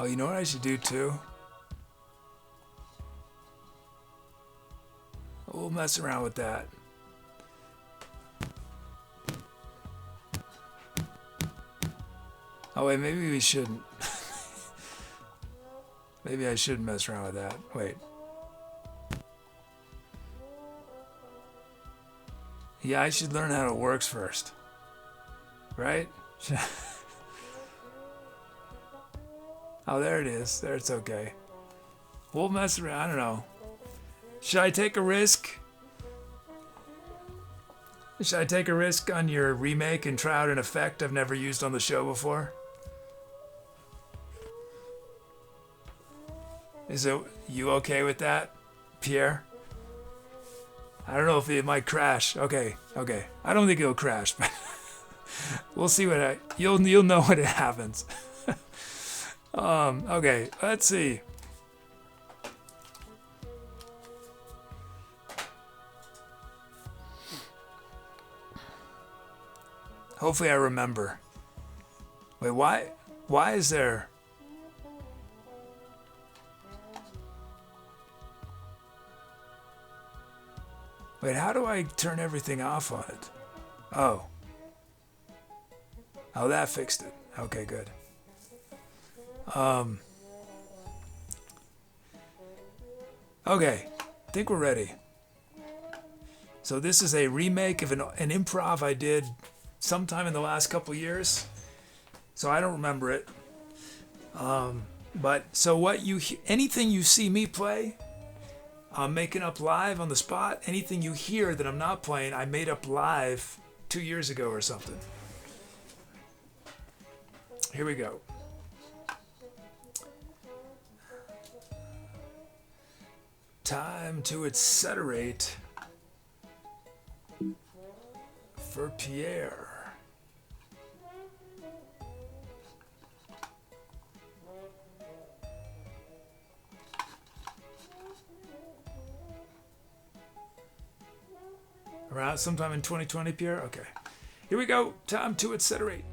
Oh, you know what I should do too? We'll mess around with that. Oh wait, maybe we shouldn't. Maybe I shouldn't mess around with that. Wait. Yeah, I should learn how it works first. Right? Oh, there it is. There, it's okay. We'll mess around. I don't know. Should I take a risk? Should I take a risk on your remake and try out an effect I've never used on the show before? Is you okay with that, Pierre? I don't know if it might crash. Okay. I don't think it'll crash, but we'll see you'll know when it happens. Okay, let's see. Hopefully I remember. Wait, why is there... Wait, how do I turn everything off on it? Oh. Oh, that fixed it. Okay, good. Okay, I think we're ready. So this is a remake of an improv I did sometime in the last couple years. So I don't remember it. But so anything you see me play, I'm making up live on the spot. Anything you hear that I'm not playing, I made up live 2 years ago or something. Here we go. Time to accelerate for Pierre. Around sometime in 2020, Pierre? Okay. Here we go. Time to accelerate.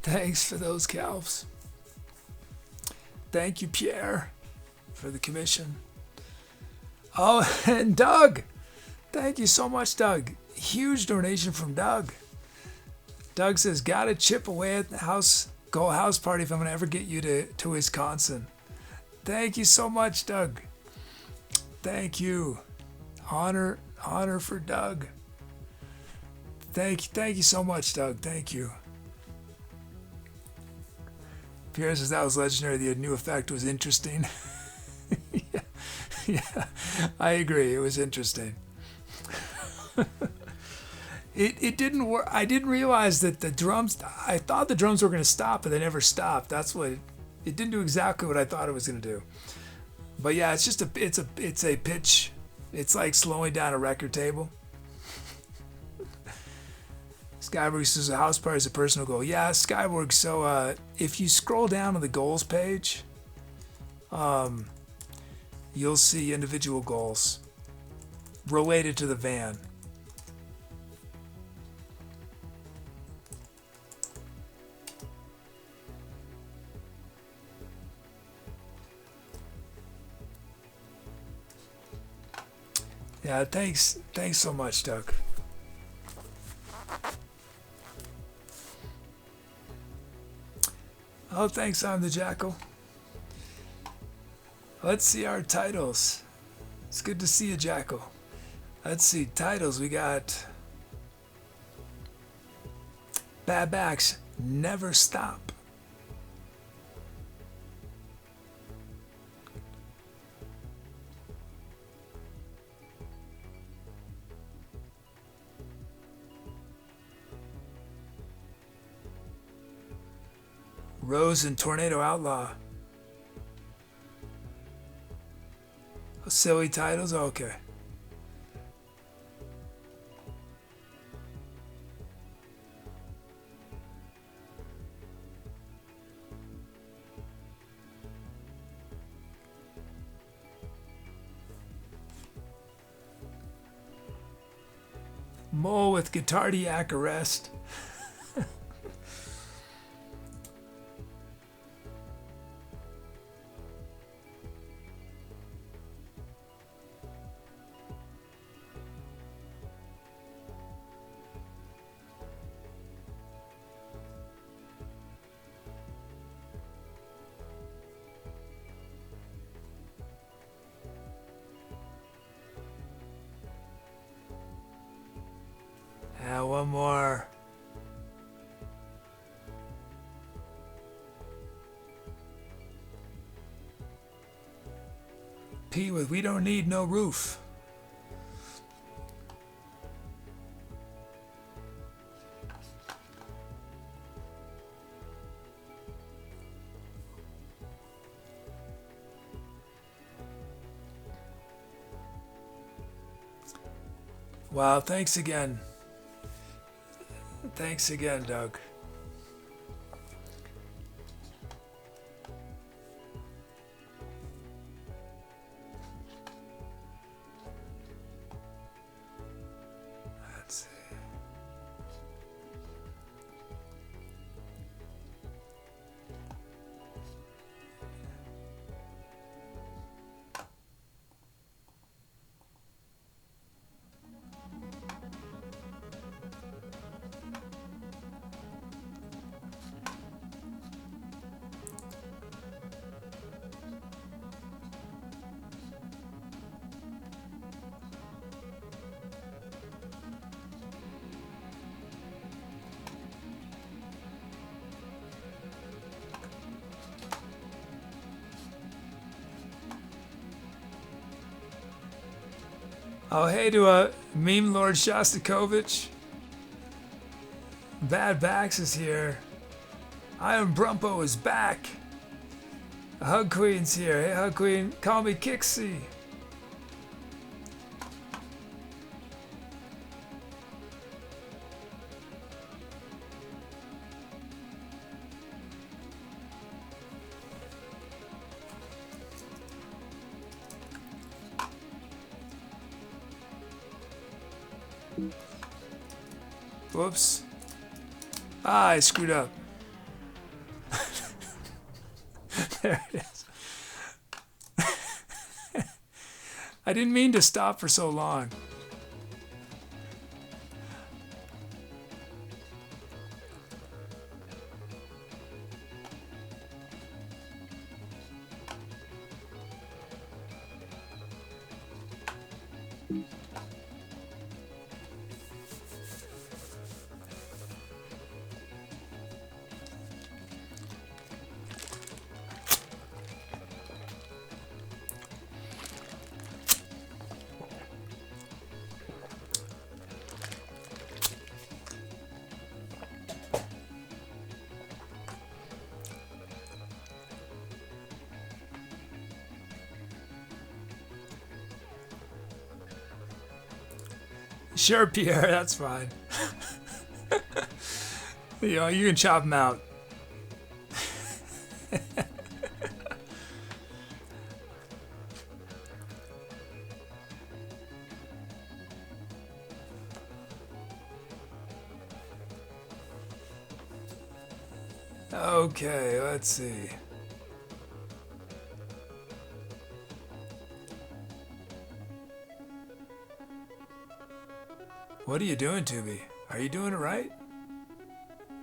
Thanks for those calves. Thank you, Pierre, for the commission. Oh, and Doug. Thank you so much, Doug. Huge donation from Doug. Doug says, gotta chip away at the house, go house party if I'm gonna ever get you to Wisconsin. Thank you so much, Doug. Thank you. Honor for Doug. Thank you so much, Doug. Thank you. Pierre says that was legendary. The new effect was interesting. yeah, I agree. It was interesting. It didn't work. I didn't realize that the drums. I thought the drums were going to stop, but they never stopped. That's what it didn't do exactly what I thought it was going to do. But yeah, it's just it's a pitch. It's like slowing down a record table. Skyborg says a house party is a personal goal. Yeah, Skyborg. So if you scroll down on the goals page, you'll see individual goals related to the van. Yeah, thanks so much, Doug. Oh, thanks, I'm the Jackal. Let's see our titles. It's good to see you, Jackal. Let's see, titles. We got Bad Backs, Never Stop. Rose and Tornado Outlaw. Oh, silly titles? Okay. Mole with Guitardiac Arrest. One more. P with We Don't Need No Roof. Wow, thanks again. Thanks again, Doug. Let's see. Oh, hey to Meme Lord Shostakovich. Bad Backs is here. I Am Brumpo is back. Hug Queen's here. Hey, Hug Queen, call me Kixie. Whoops. Ah, I screwed up. There it is. I didn't mean to stop for so long. Sure, Pierre, that's fine. You know, you can chop them out. Okay, let's see. What are you doing, Tubi? Are you doing it right?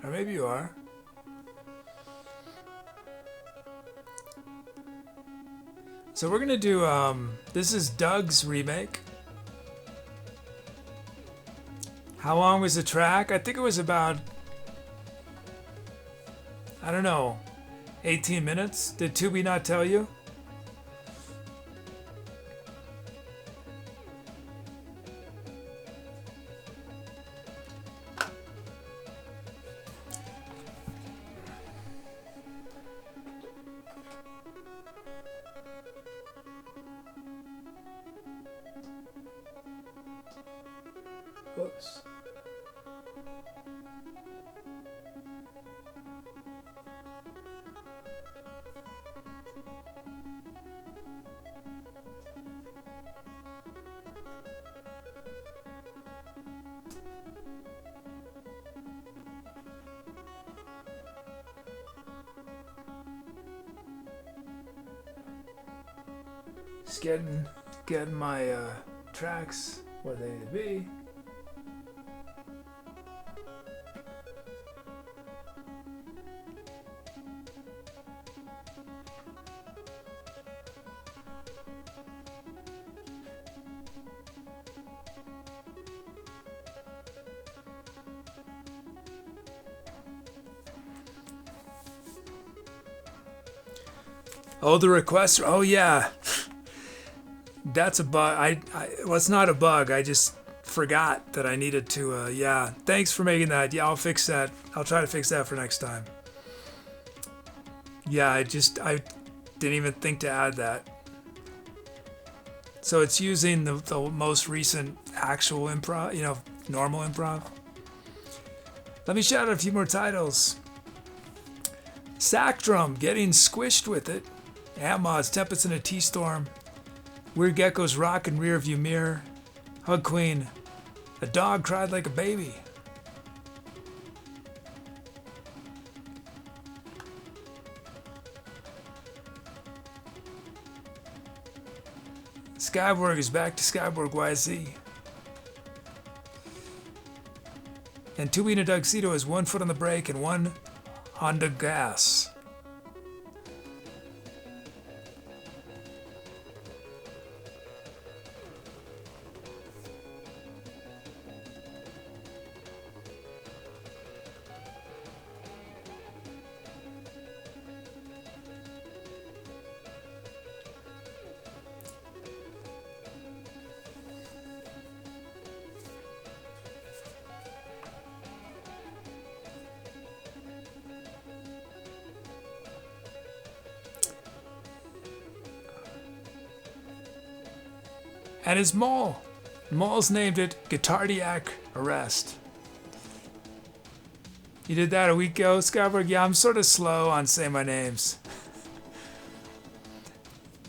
Or maybe you are. So we're gonna do, this is Doug's remake. How long was the track? I think it was about, I don't know, 18 minutes? Did Tubi not tell you? Whoops. Just getting my tracks where they need to be. Oh, the request. Oh, yeah. That's a bug. Well, it's not a bug. I just forgot that I needed to, yeah. Thanks for making that. Yeah, I'll fix that. I'll try to fix that for next time. Yeah, I didn't even think to add that. So it's using the most recent actual improv, you know, normal improv. Let me shout out a few more titles. Sack Drum, Getting Squished With It. Mods, Tempest in a T-Storm. Weird Gecko's Rock and Rear View Mirror. Hug Queen, A Dog Cried Like a Baby. Skyborg is back to Skyborg YZ. And Tubi and Tuxedo is 1 foot on the brake and 1 on the gas. And his Mole. Mole's named it Guitardiac Arrest. You did that a week ago, Skyberg? Yeah, I'm sort of slow on saying my names.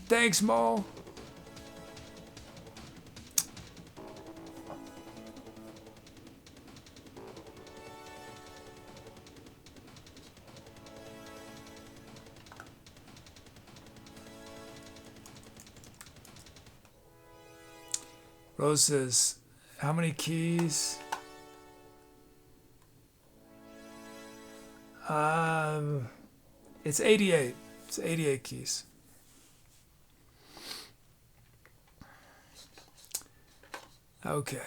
Thanks, Mole. Rose says, how many keys? It's 88. It's 88 keys. Okay.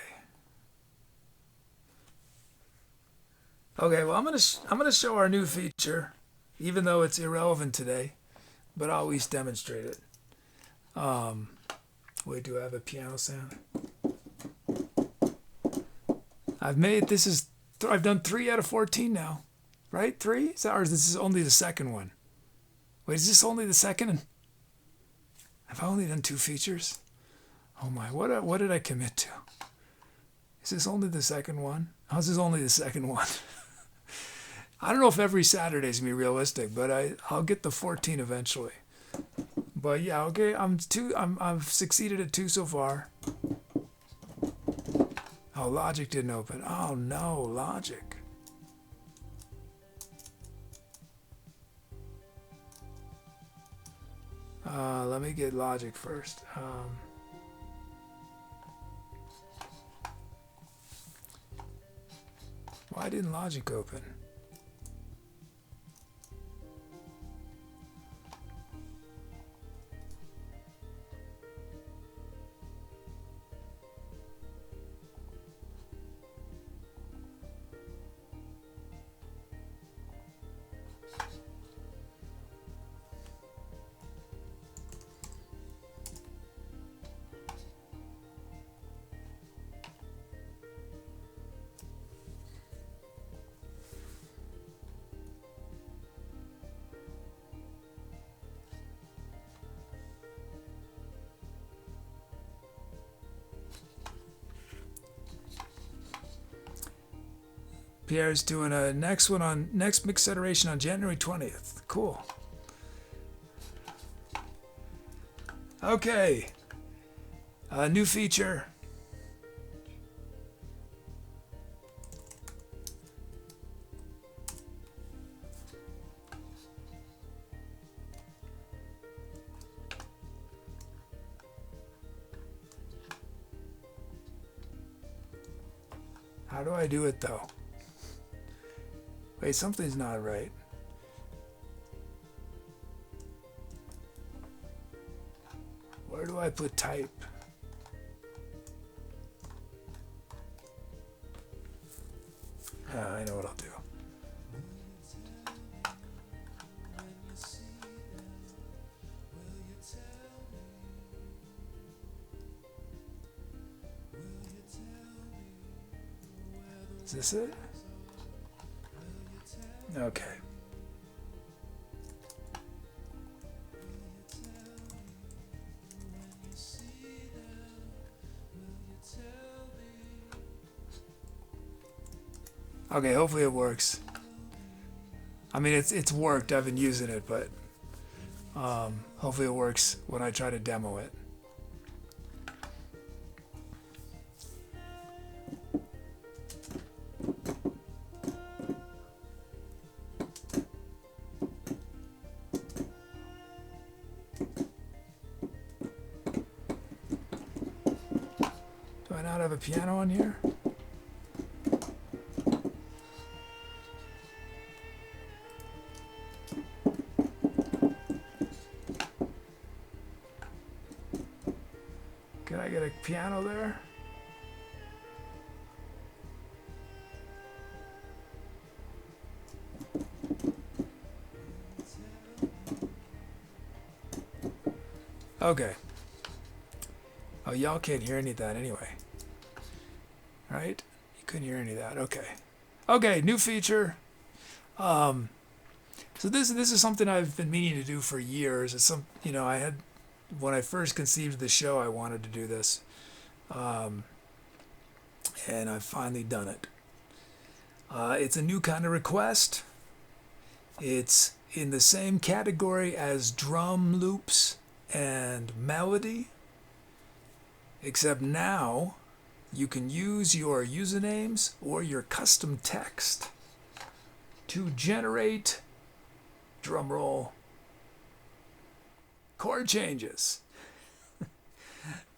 Okay, well I'm gonna show our new feature, even though it's irrelevant today, but I'll at least demonstrate it. Wait, do I have a piano sound? I've done 3 out of 14 now, right? 3? Or is this only the second one? Wait, is this only the second? Have I only done 2 features? Oh my, what did I commit to? Is this only the second one? Oh, this is only the second one. I don't know if every Saturday is going to be realistic, but I'll get the 14 eventually. But yeah, okay, I've succeeded at 2 so far. Oh, Logic didn't open. Oh no, Logic. Let me get Logic first. Why didn't Logic open? Pierre's doing a next mix iteration on January 20th. Cool. Okay. New feature. How do I do it though? Wait, something's not right. Where do I put type? I know what I'll do. Is this it? Okay. Okay, hopefully it works. I mean, it's worked. I've been using it, but hopefully it works when I try to demo it. Do I not have a piano on here? Can I get a piano there? Okay. Oh, y'all can't hear any of that anyway. Right? You couldn't hear any of that. Okay. Okay, new feature. So this is something I've been meaning to do for years. It's I had, when I first conceived the show, I wanted to do this. And I've finally done it. It's a new kind of request. It's in the same category as drum loops and melody, except now you can use your usernames or your custom text to generate, drum roll, chord changes.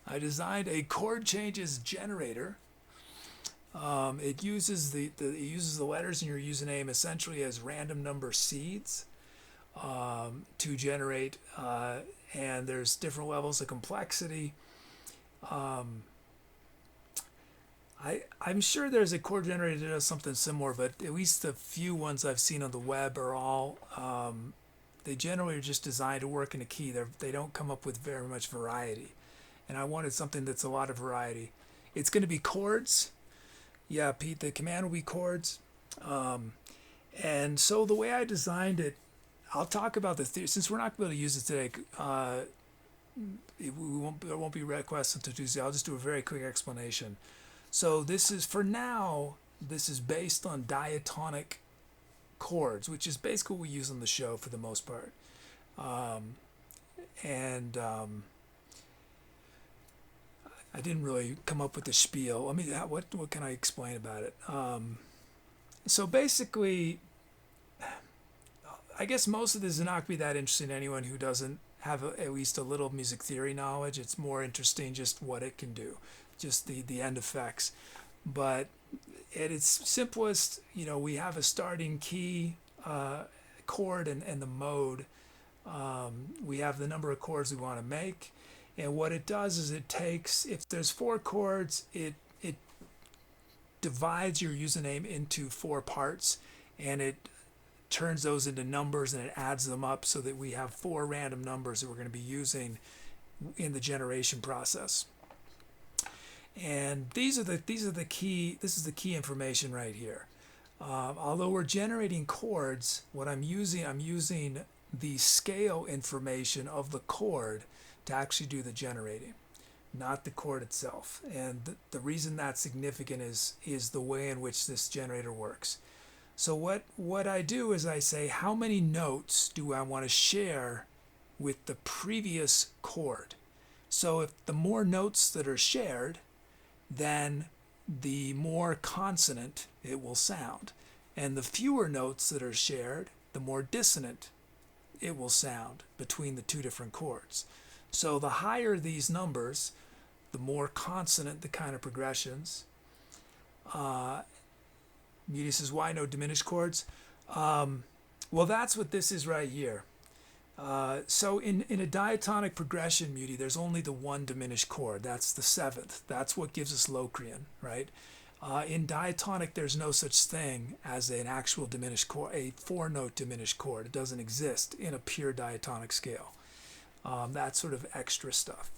I designed a chord changes generator. It uses the letters in your username essentially as random number seeds to generate, and there's different levels of complexity. I'm sure there's a chord generator that does something similar, but at least the few ones I've seen on the web are all they generally are just designed to work in a key. They don't come up with very much variety, and I wanted something that's a lot of variety. It's going to be chords. Yeah, Pete, the command will be chords. And so the way I designed it, I'll talk about the theory. Since we're not going to be able to use it today, there won't be requests until Tuesday. I'll just do a very quick explanation. So this is, for now, this is based on diatonic chords, which is basically what we use on the show for the most part. I didn't really come up with the spiel. I mean, what can I explain about it? So basically, I guess most of this is not going to be that interesting to anyone who doesn't have at least a little music theory knowledge. It's more interesting just what it can do, just the end effects. But at its simplest, we have a starting key, chord, and the mode. We have the number of chords we want to make. And what it does is it takes, if there's 4 chords, it divides your username into 4 parts, and it turns those into numbers, and it adds them up so that we have 4 random numbers that we're going to be using in the generation process. And this is the key information right here. Although we're generating chords, what I'm using the scale information of the chord to actually do the generating, not the chord itself. And the reason that's significant is the way in which this generator works. So what I do is I say, how many notes do I want to share with the previous chord? So if the more notes that are shared, then the more consonant it will sound. And the fewer notes that are shared, the more dissonant it will sound between the 2 different chords. So the higher these numbers, the more consonant the kind of progressions. Muti says, why no diminished chords? Well, that's what this is right here. So in a diatonic progression, Muti, there's only the one diminished chord. That's the 7th. That's what gives us Locrian, right? In diatonic, there's no such thing as an actual diminished chord, a 4-note diminished chord. It doesn't exist in a pure diatonic scale. That's sort of extra stuff.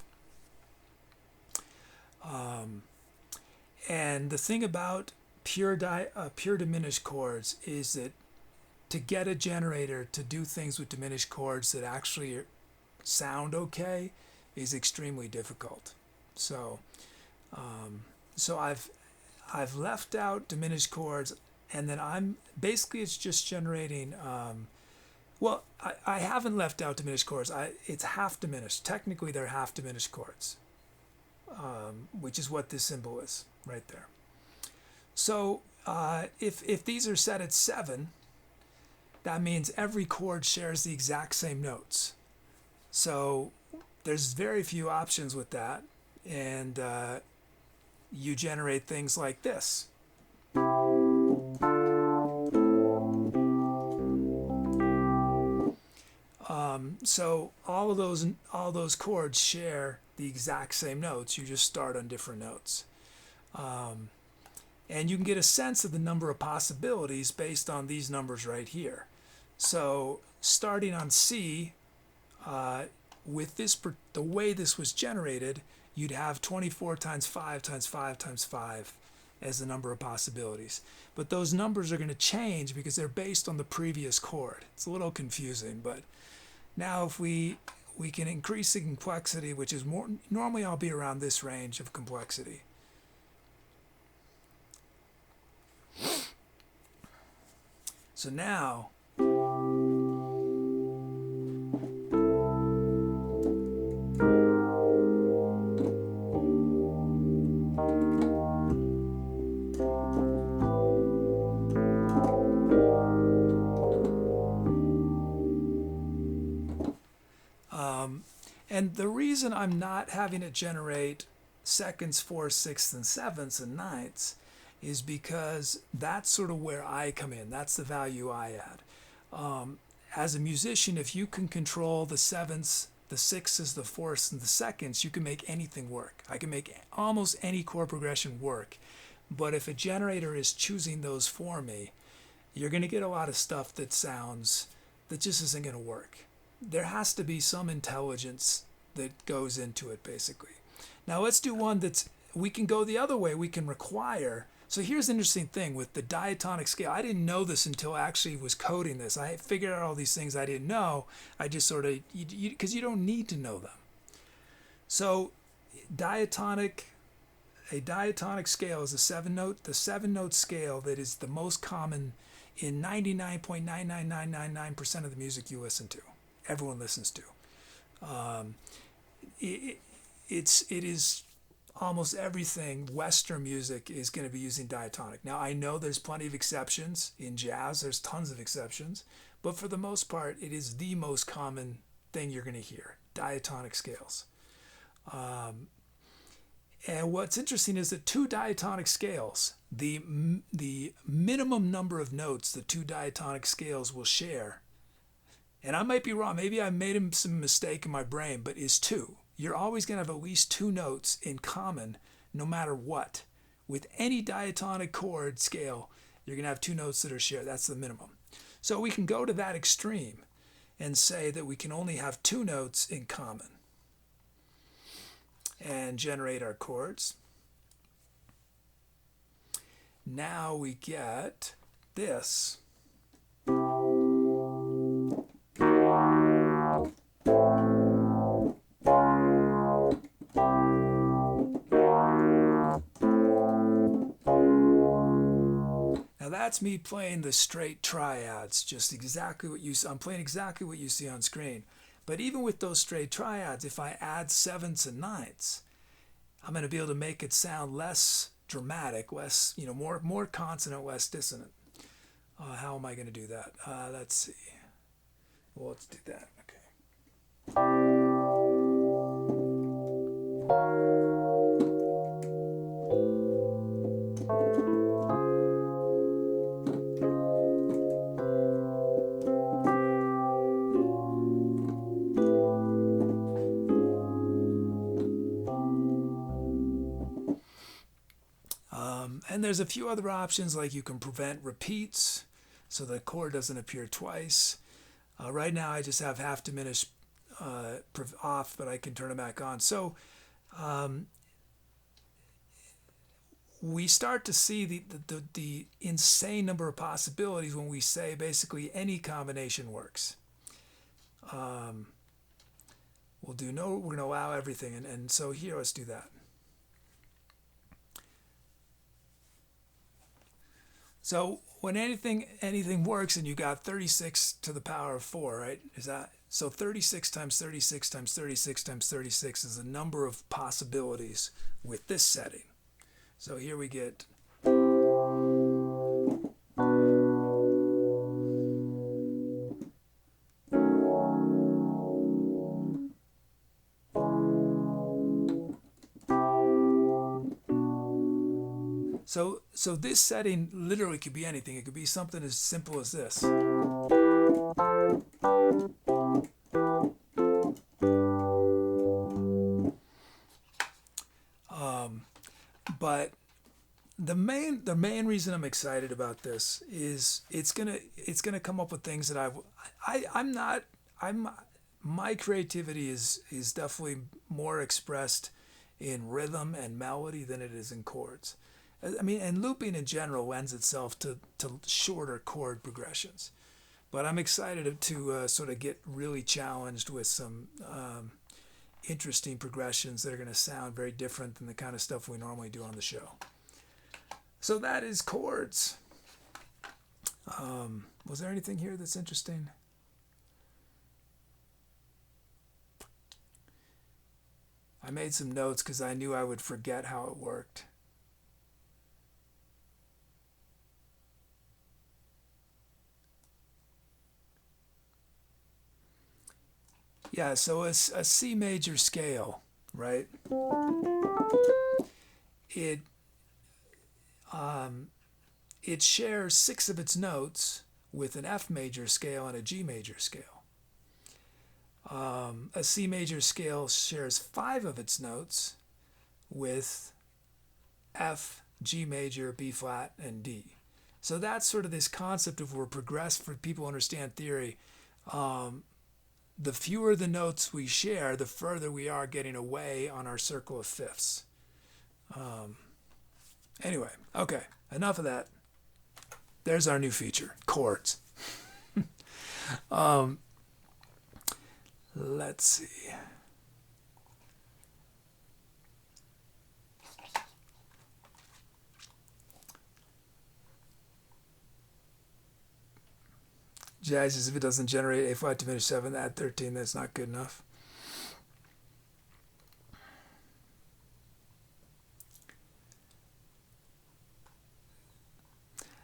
And the thing about pure diminished chords is that to get a generator to do things with diminished chords that actually sound okay is extremely difficult. So, I've left out diminished chords, and then it's just generating. Well, I haven't left out diminished chords. It's half diminished. Technically, they're half diminished chords, which is what this symbol is right there. So if these are set at 7, that means every chord shares the exact same notes. So there's very few options with that, and you generate things like this. So all those chords share the exact same notes. You just start on different notes. And you can get a sense of the number of possibilities based on these numbers right here. So starting on C, with the way this was generated, you'd have 24 times 5 times 5 times 5 as the number of possibilities. But those numbers are going to change because they're based on the previous chord. It's a little confusing, but now if we can increase the complexity, which is more, normally I'll be around this range of complexity. So now, And the reason I'm not having it generate seconds, fourths, sixths, and sevenths and ninths is because that's sort of where I come in. That's the value I add. As a musician, if you can control the sevenths, the sixths, the fourths, and the seconds, you can make anything work. I can make almost any chord progression work. But if a generator is choosing those for me, you're going to get a lot of stuff that just isn't going to work. There has to be some intelligence that goes into it, basically. Now let's do one we can go the other way. We can require. So here's an interesting thing with the diatonic scale. I didn't know this until I actually was coding this. I figured out all these things I didn't know. I just sort of, because you don't need to know them. So a diatonic scale is the 7-note scale that is the most common in 99.99999% of the music you listen to. Everyone listens to. It is almost everything Western music is going to be using diatonic. Now I know there's plenty of exceptions in jazz. There's tons of exceptions, but for the most part, it is the most common thing you're going to hear. Diatonic scales. And what's interesting is that two diatonic scales, the minimum number of notes the two diatonic scales will share, and I might be wrong, maybe I made some mistake in my brain, but is 2. You're always going to have at least 2 notes in common no matter what. With any diatonic chord scale, you're going to have 2 notes that are shared. That's the minimum. So we can go to that extreme and say that we can only have 2 notes in common and generate our chords. Now we get this. Now that's me playing the straight triads, just exactly what I'm playing exactly what you see on screen. But even with those straight triads, if I add sevenths and ninths, I'm going to be able to make it sound less dramatic, less, more consonant, less dissonant. How am I going to do that? Let's see. Well, let's do that. Okay. And there's a few other options, like you can prevent repeats so the chord doesn't appear twice. Right now I just have half diminished off, but I can turn it back on. So we start to see the insane number of possibilities when we say basically any combination works. We're going to allow everything. And so here, let's do that. So when anything works, and you got 36 to the power of 4, right? So 36 times 36 times 36 times 36 is the number of possibilities with this setting. So here we get. So this setting literally could be anything. It could be something as simple as this. But the main reason I'm excited about this is it's gonna come up with things that my creativity is definitely more expressed in rhythm and melody than it is in chords. I mean, and looping in general lends itself to shorter chord progressions. But I'm excited to sort of get really challenged with some interesting progressions that are going to sound very different than the kind of stuff we normally do on the show. So that is chords. Was there anything here that's interesting? I made some notes because I knew I would forget how it worked. Yeah, so a C major scale, right? It it shares 6 of its notes with an F major scale and a G major scale. A C major scale shares 5 of its notes with F, G major, B flat, and D. So that's sort of this concept of we're progressed for people who understand theory. The fewer the notes we share, the further we are getting away on our circle of fifths. Anyway, okay, enough of that. There's our new feature, chords. Let's see. Jazz says if it doesn't generate a flat diminished 7, add 13, that's not good enough.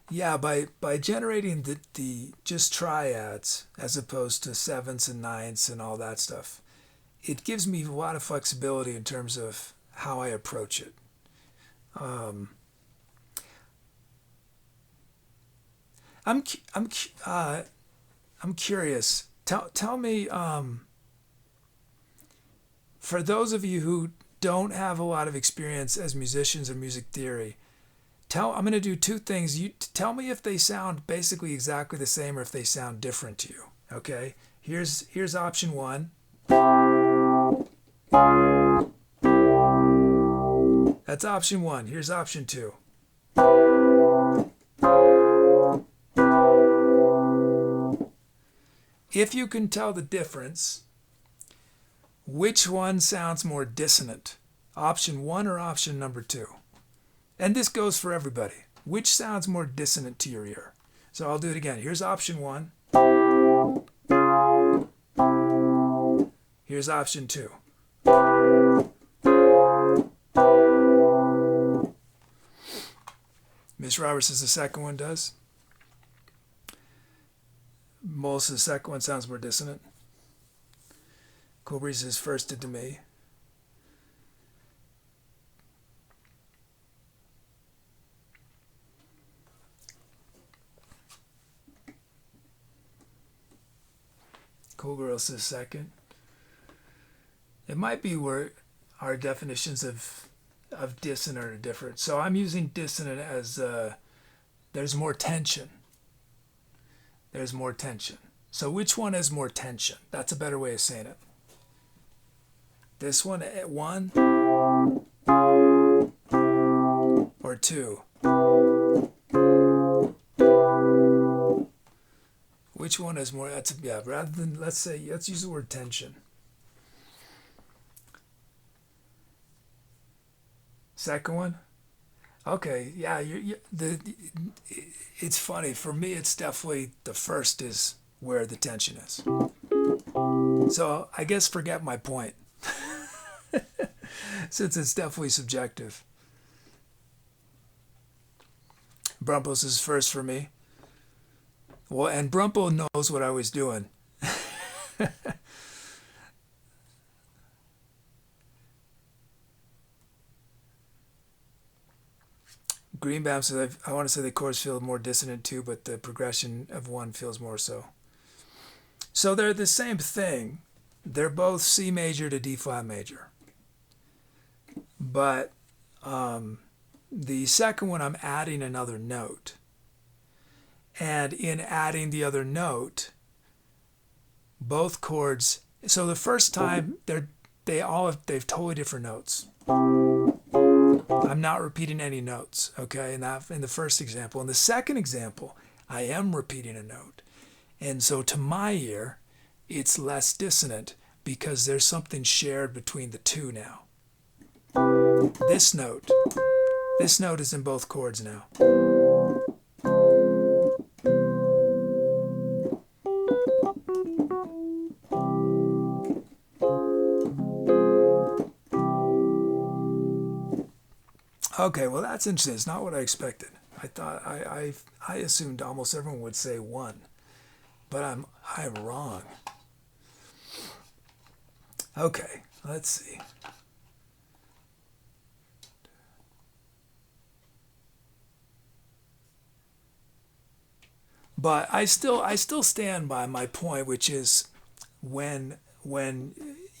Yeah, by generating the just triads as opposed to sevenths and ninths and all that stuff, it gives me a lot of flexibility in terms of how I approach it. I'm curious. Tell me, for those of you who don't have a lot of experience as musicians or music theory, I'm going to do 2 things. You tell me if they sound basically exactly the same or if they sound different to you. Okay? Here's option 1. That's option 1. Here's option 2. If you can tell the difference, which one sounds more dissonant? Option 1 or option number 2? And this goes for everybody. Which sounds more dissonant to your ear? So I'll do it again. Here's option 1. Here's option 2. Miss Roberts says the second one does. Mole says the second one sounds more dissonant. Cool Breeze says first did to me. Cool Girl says second. It might be where our definitions of dissonant are different. So I'm using dissonant as there's more tension. There's more tension. So which one has more tension? That's a better way of saying it. This one at 1 or 2? Which one is more? Rather than let's use the word tension. Second one. Okay, yeah. It's funny for me. It's definitely the first is where the tension is. So I guess forget my point, since it's definitely subjective. Brumpos is first for me. Well, and Brumpo knows what I was doing. Greenbaum says, I want to say the chords feel more dissonant too, but the progression of one feels more so. So they're the same thing. They're both C major to D flat major. But the second one, I'm adding another note. And in adding the other note, both chords. So the first time they've totally different notes. I'm not repeating any notes, okay? In the first example. In the second example, I am repeating a note. And so to my ear, it's less dissonant because there's something shared between the two now. This note is in both chords now. Okay, well that's interesting. It's not what I expected. I thought I assumed almost everyone would say 1, but I'm wrong. Okay, let's see. But I still stand by my point, which is when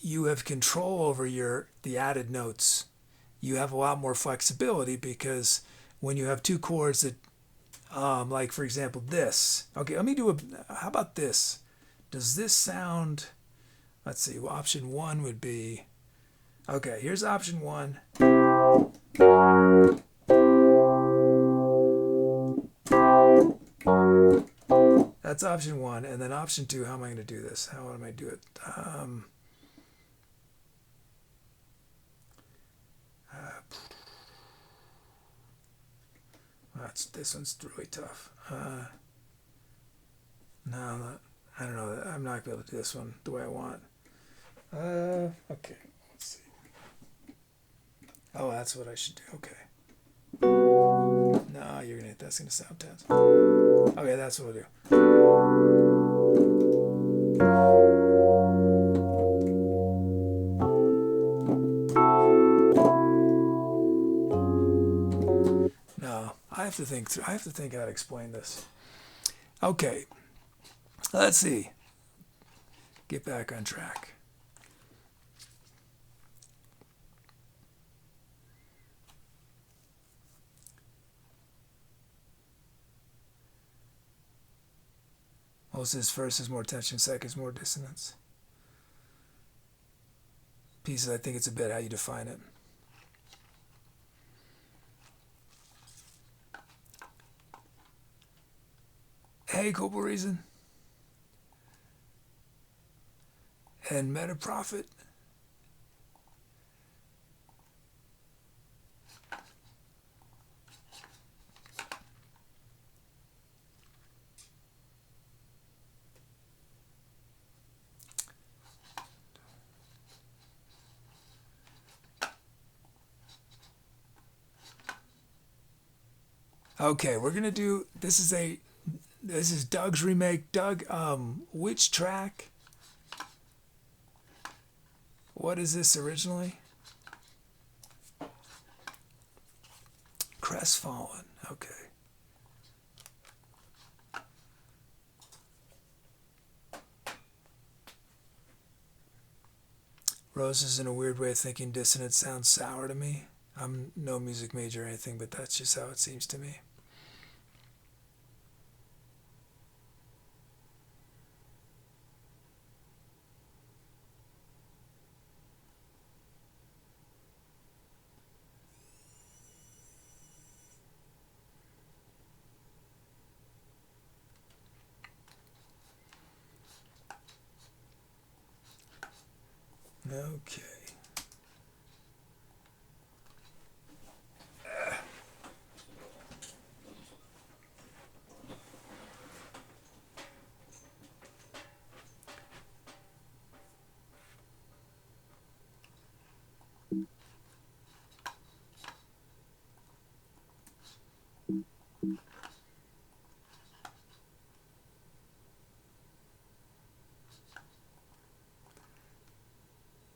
you have control over the added notes, you have a lot more flexibility, because when you have two chords that like for example this. Okay, let me do a. How about this? Does this sound? Let's see. Well, option one would be. Okay, here's option one. That's option one, and then option two. How am I going to do this? How am I do it? This one's really tough. No, I'm not. I don't know. I'm not going to be able to do this one the way I want. Okay. Let's see. Oh, that's what I should do. Okay. No, that's gonna sound tense. Okay, that's what we'll do. No, I have to think through. I have to think how to explain this. Okay, let's see. Get back on track. Most is first is more tension, second is more dissonance. Pieces, I think it's a bit how you define it. Hey, Copal Reason. And Meta Profit. Okay, we're gonna do. This is Doug's remake. Doug, which track? What is this originally? Crestfallen. Okay. Rose is in a weird way of thinking dissonance sounds sour to me. I'm no music major or anything, but that's just how it seems to me. Okay.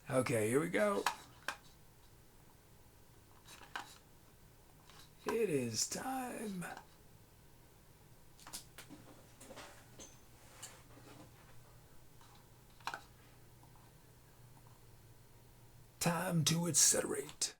Okay, here we go. It is time. Time to accelerate.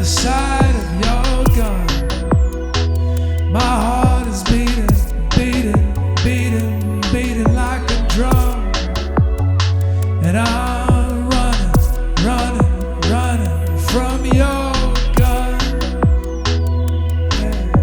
the sight of your gun. My heart is beating, beating, beating, beating like a drum. And I'm running, running, running from your gun. Yeah.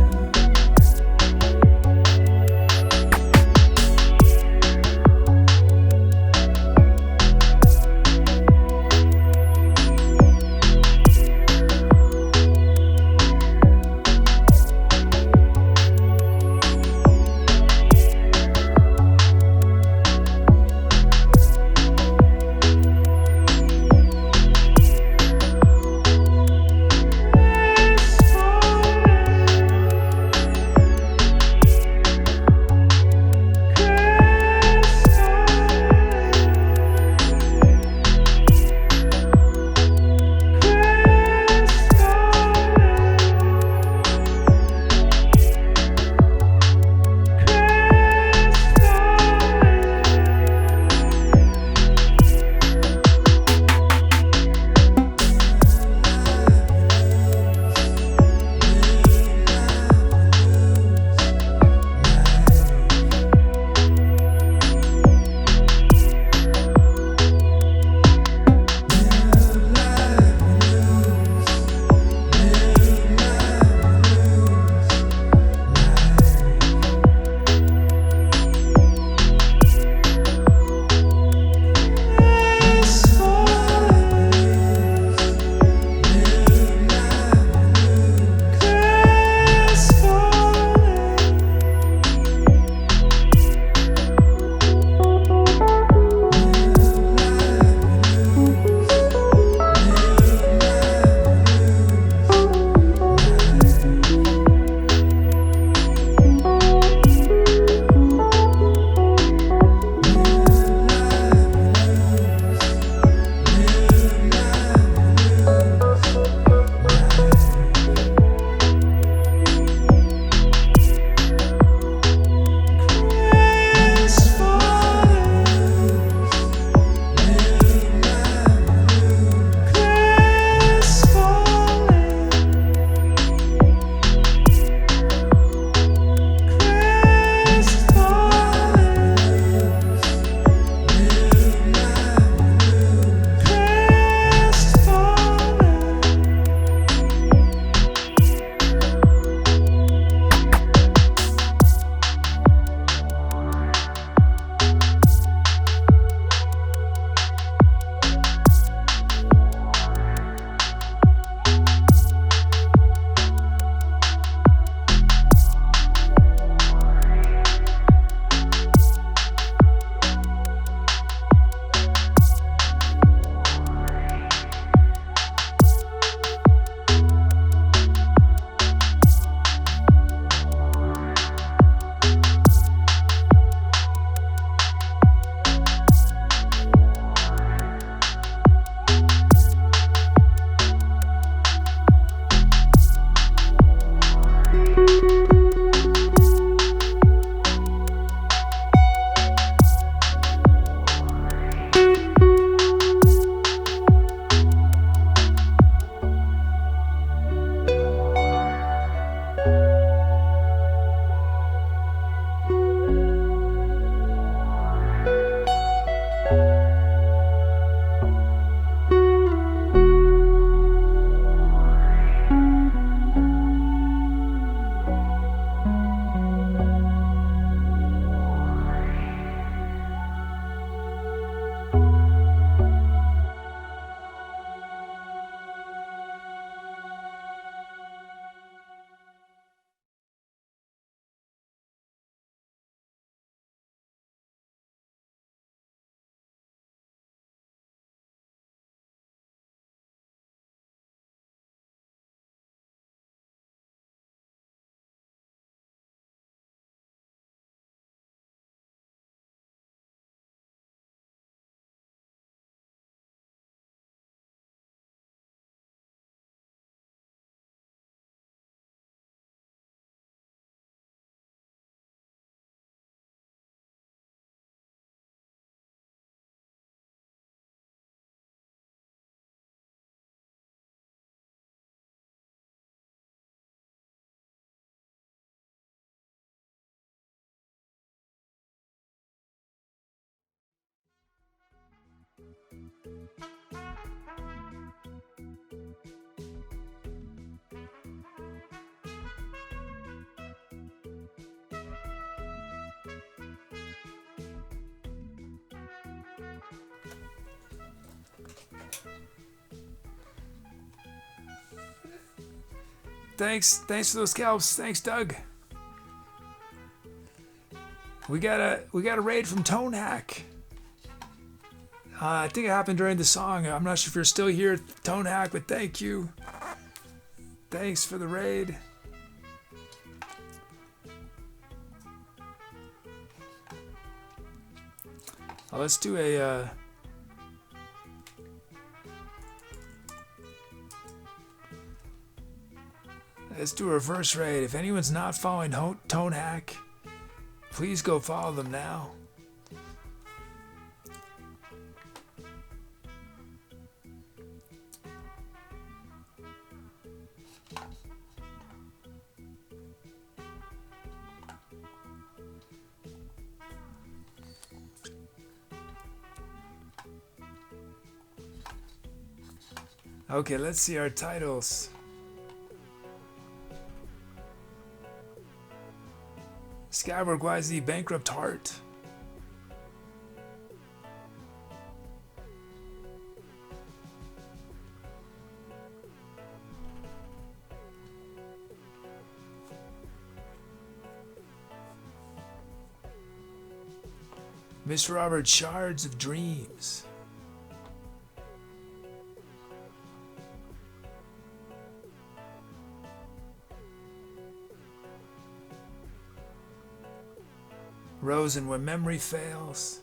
Thanks for those scalps. Thanks, Doug. We got a raid from Tone Hack. I think it happened during the song. I'm not sure if you're still here, Tone Hack, but thank you. Thanks for the raid. Let's do a reverse raid. If anyone's not following Tone Hack, please go follow them now. Okay, let's see our titles. Skyward, why is the bankrupt heart? Mr. Robert, Shards of Dreams. Rosen, when memory fails.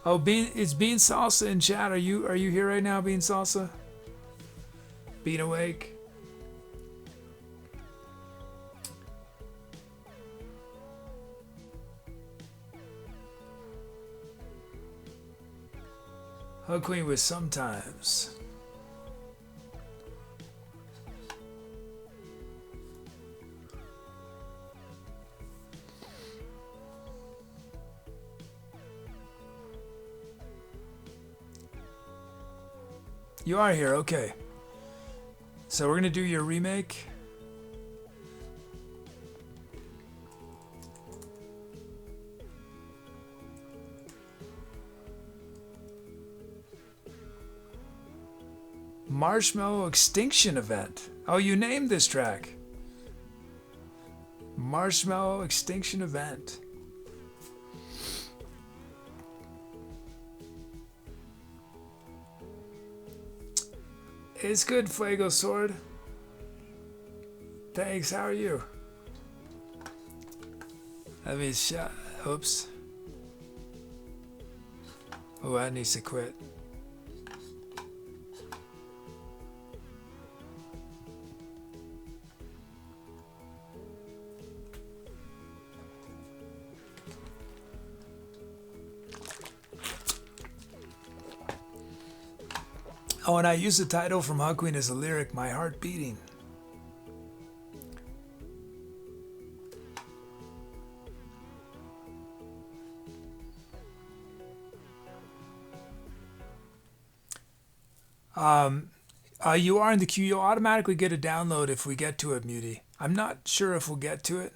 Oh, it's Bean Salsa in chat. Are you here right now, Bean Salsa? Bean Awake. Hug Queen with Sometimes. You are here, okay. So we're gonna do your remake. Marshmallow Extinction Event. Oh, you named this track. Marshmallow Extinction Event. It's good, Fuego Sword. Thanks, how are you? Let me shut. Oops. Oh, that needs to quit. Oh, and I use the title from Hug Queen as a lyric, My Heart Beating. You are in the queue. You'll automatically get a download if we get to it, Muty. I'm not sure if we'll get to it.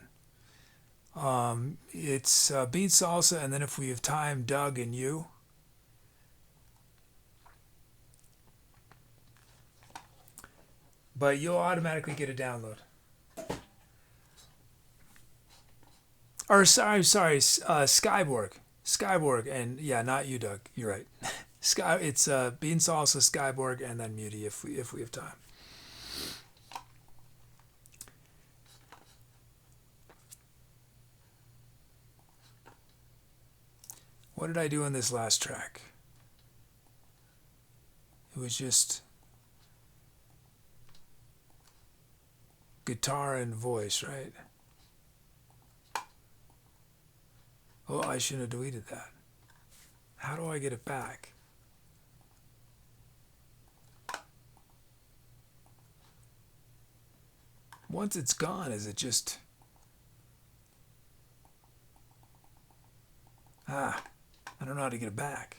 It's Bean Salsa, and then if we have time, Doug and you. But you'll automatically get a download. Or sorry, Skyborg, and yeah, not you, Doug. You're right. It's Bean Salsa, Skyborg, and then Muty if we have time. What did I do on this last track? It was just guitar and voice, right? Oh, I shouldn't have deleted that. How do I get it back? Once it's gone, is it just... I don't know how to get it back.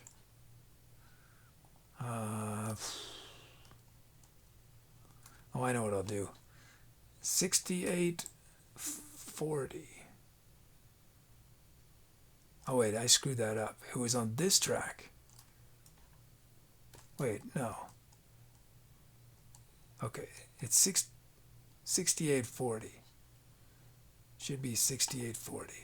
Oh, I know what I'll do. 6840. Oh, wait, I screwed that up. It was on this track. Wait, no. Okay, it's 6840. Should be 6840.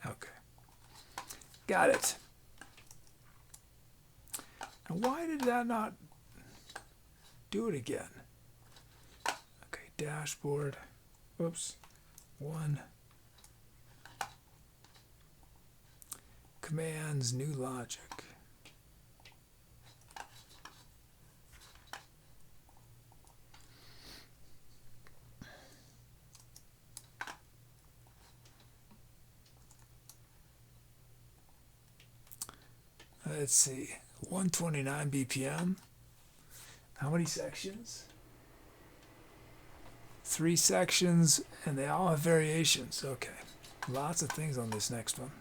Okay, got it. And why did that not do it again? Okay, dashboard. Oops. 1. Commands, new logic. Let's see, 129 BPM. How many sections? 3 sections, and they all have variations. Okay, lots of things on this next one.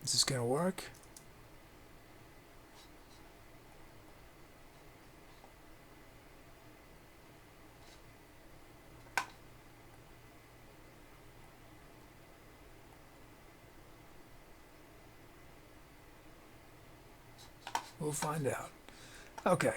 Is this gonna work? We'll find out. Okay.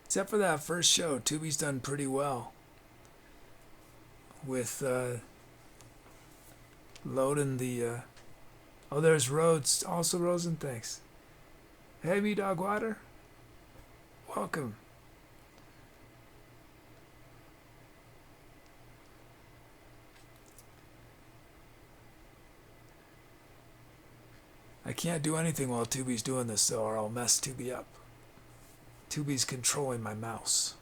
Except for that first show, Tubi's done pretty well with loading the... Oh, there's Rhodes. Also Rosen, thanks. Hey, me dog water. Welcome. I can't do anything while Tubi's doing this, though, or I'll mess Tubi up. Tubi's controlling my mouse.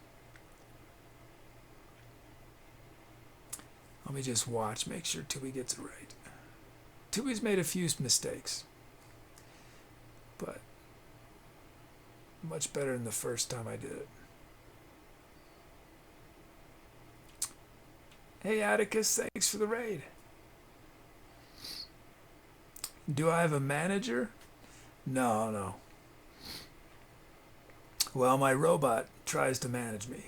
Let me just watch, make sure Tubi gets it right. Tubi's made a few mistakes, but much better than the first time I did it. Hey Atticus, thanks for the raid. Do I have a manager? No. Well, my robot tries to manage me.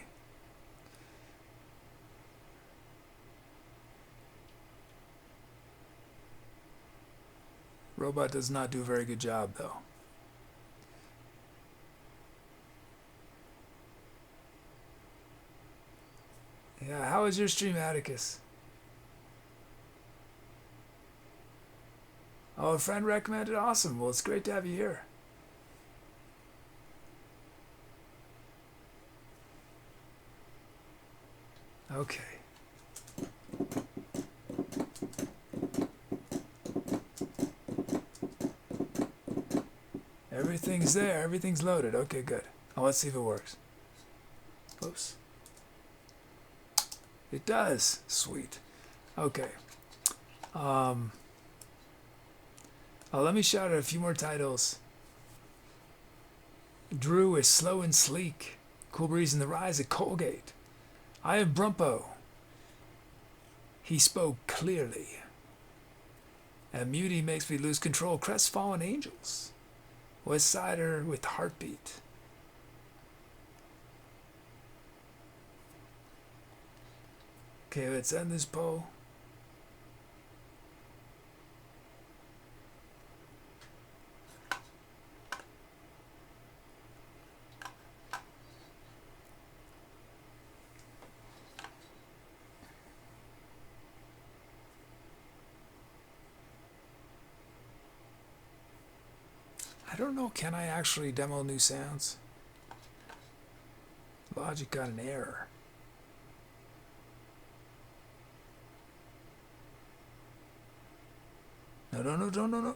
Robot does not do a very good job, though. Yeah, how was your stream, Atticus? Oh, a friend recommended. Awesome. Well, it's great to have you here. Okay. Everything's there. Everything's loaded. Okay, good. Now let's see if it works. Oops. It does. Sweet. Okay. Oh, let me shout out a few more titles. Drew is slow and sleek. Cool breeze in the rise at Colgate. I have Brumpo. He spoke clearly. And Muty makes me lose control. Crestfallen Angels. West Sider with Heartbeat. Okay, let's end this poll. don't know, can I actually demo new sounds? Logic got an error. No.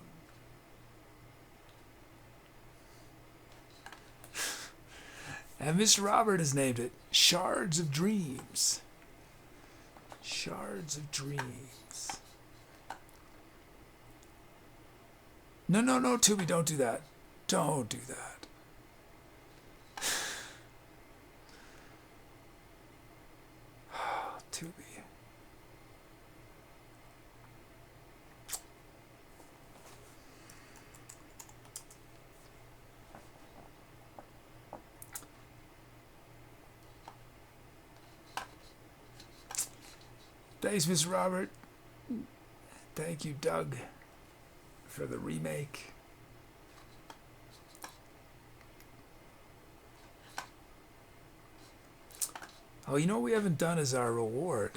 And Mr. Robert has named it Shards of Dreams. Shards of Dreams. No, Tubi, don't do that. Don't do that. Tubi. Thanks, Mr. Robert. Thank you, Doug, for the remake. Oh, you know what we haven't done is our reward.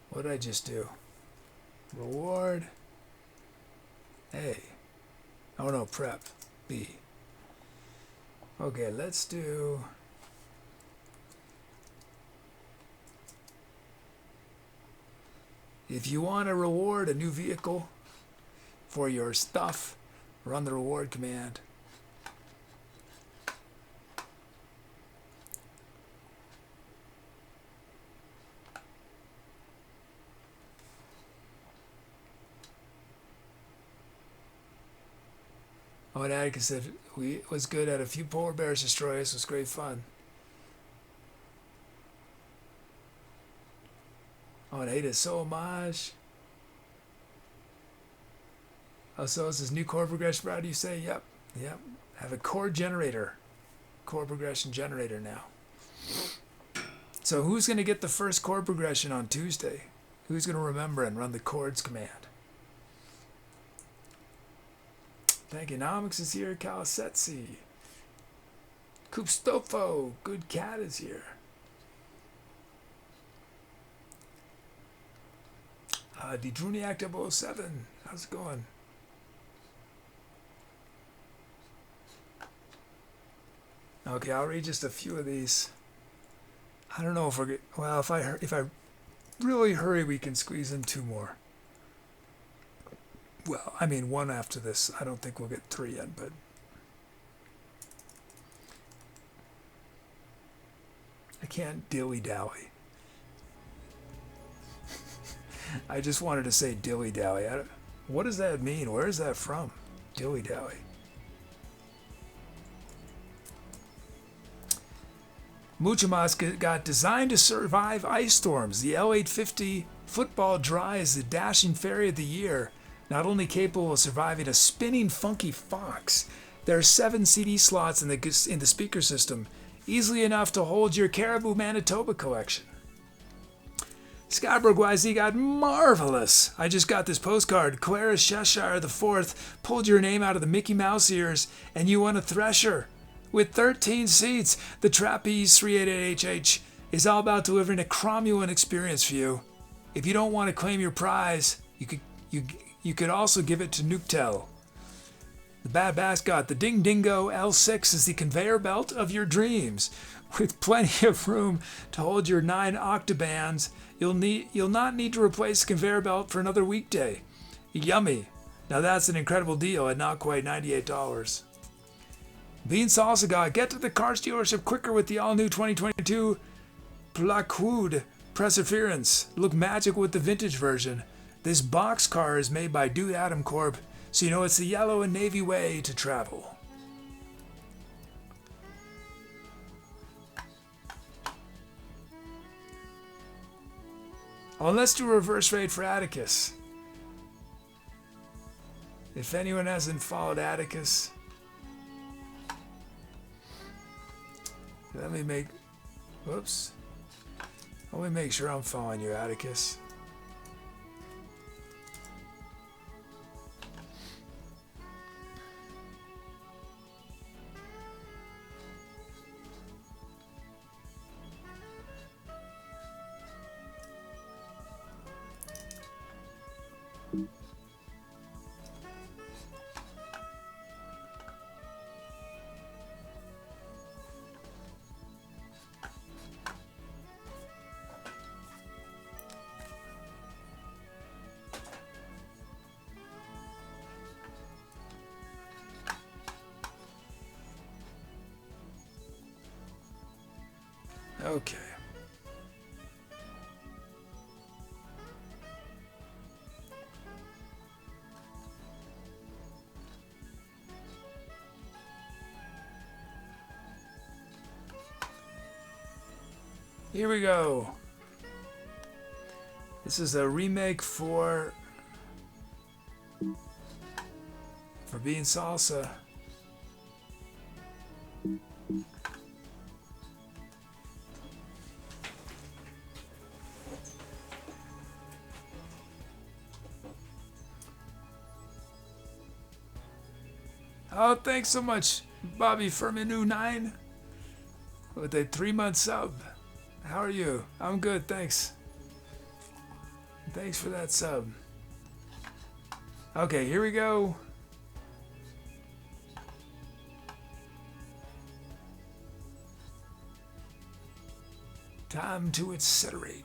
What did I just do? Reward. A. Oh no, prep. B. Okay, let's do... If you want to reward a new vehicle for your stuff, run the reward command. Oh, and Atticus said, it was good. Had a few polar bears destroy us. It was great fun. Oh, and Ada, so homage. Oh, so is this new chord progression route you say? Yep. Have a chord generator. Chord progression generator now. So who's going to get the first chord progression on Tuesday? Who's going to remember and run the chords command? Thankonomics is here. Calisetsi. Coopstofo. Good Cat is here. Didruniac 007. How's it going? Okay, I'll read just a few of these. I don't know if we're... Well, if I really hurry, we can squeeze in two more. Well, I mean, one after this. I don't think we'll get three yet, but... I can't dilly-dally. I just wanted to say dilly-dally. What does that mean? Where is that from? Dilly-dally. Muchamas got designed to survive ice storms. The L850 football dry is the dashing fairy of the year. Not only capable of surviving a spinning funky fox, there are 7 CD slots in the speaker system, easily enough to hold your Caribou Manitoba collection. Scarborough YZ got marvelous. I just got this postcard. Clara Cheshire IV pulled your name out of the Mickey Mouse ears, and you won a Thresher. With 13 seats, the Trapeze 388HH is all about delivering a cromulent experience for you. If you don't want to claim your prize, you could also give it to Nuktel. The Bad Bass got the Ding Dingo L6 is the conveyor belt of your dreams. With plenty of room to hold your 9 octabands, you'll not need to replace the conveyor belt for another weekday. Yummy. Now that's an incredible deal at not quite $98. Bean Salsa got get to the car dealership quicker with the all-new 2022 Plaqueude Perseverance. Look magic with the vintage version. This box car is made by Dude Adam Corp, so you know it's the yellow and navy way to travel. Oh, let's do a reverse raid for Atticus. If anyone hasn't followed Atticus, let me make sure I'm following you, Atticus. Okay. Here we go. This is a remake for Being Salsa. Oh, thanks so much, Bobby Firminu9, with a 3-month sub. How are you? I'm good, thanks. Thanks for that sub. Okay, here we go. Time to accelerate.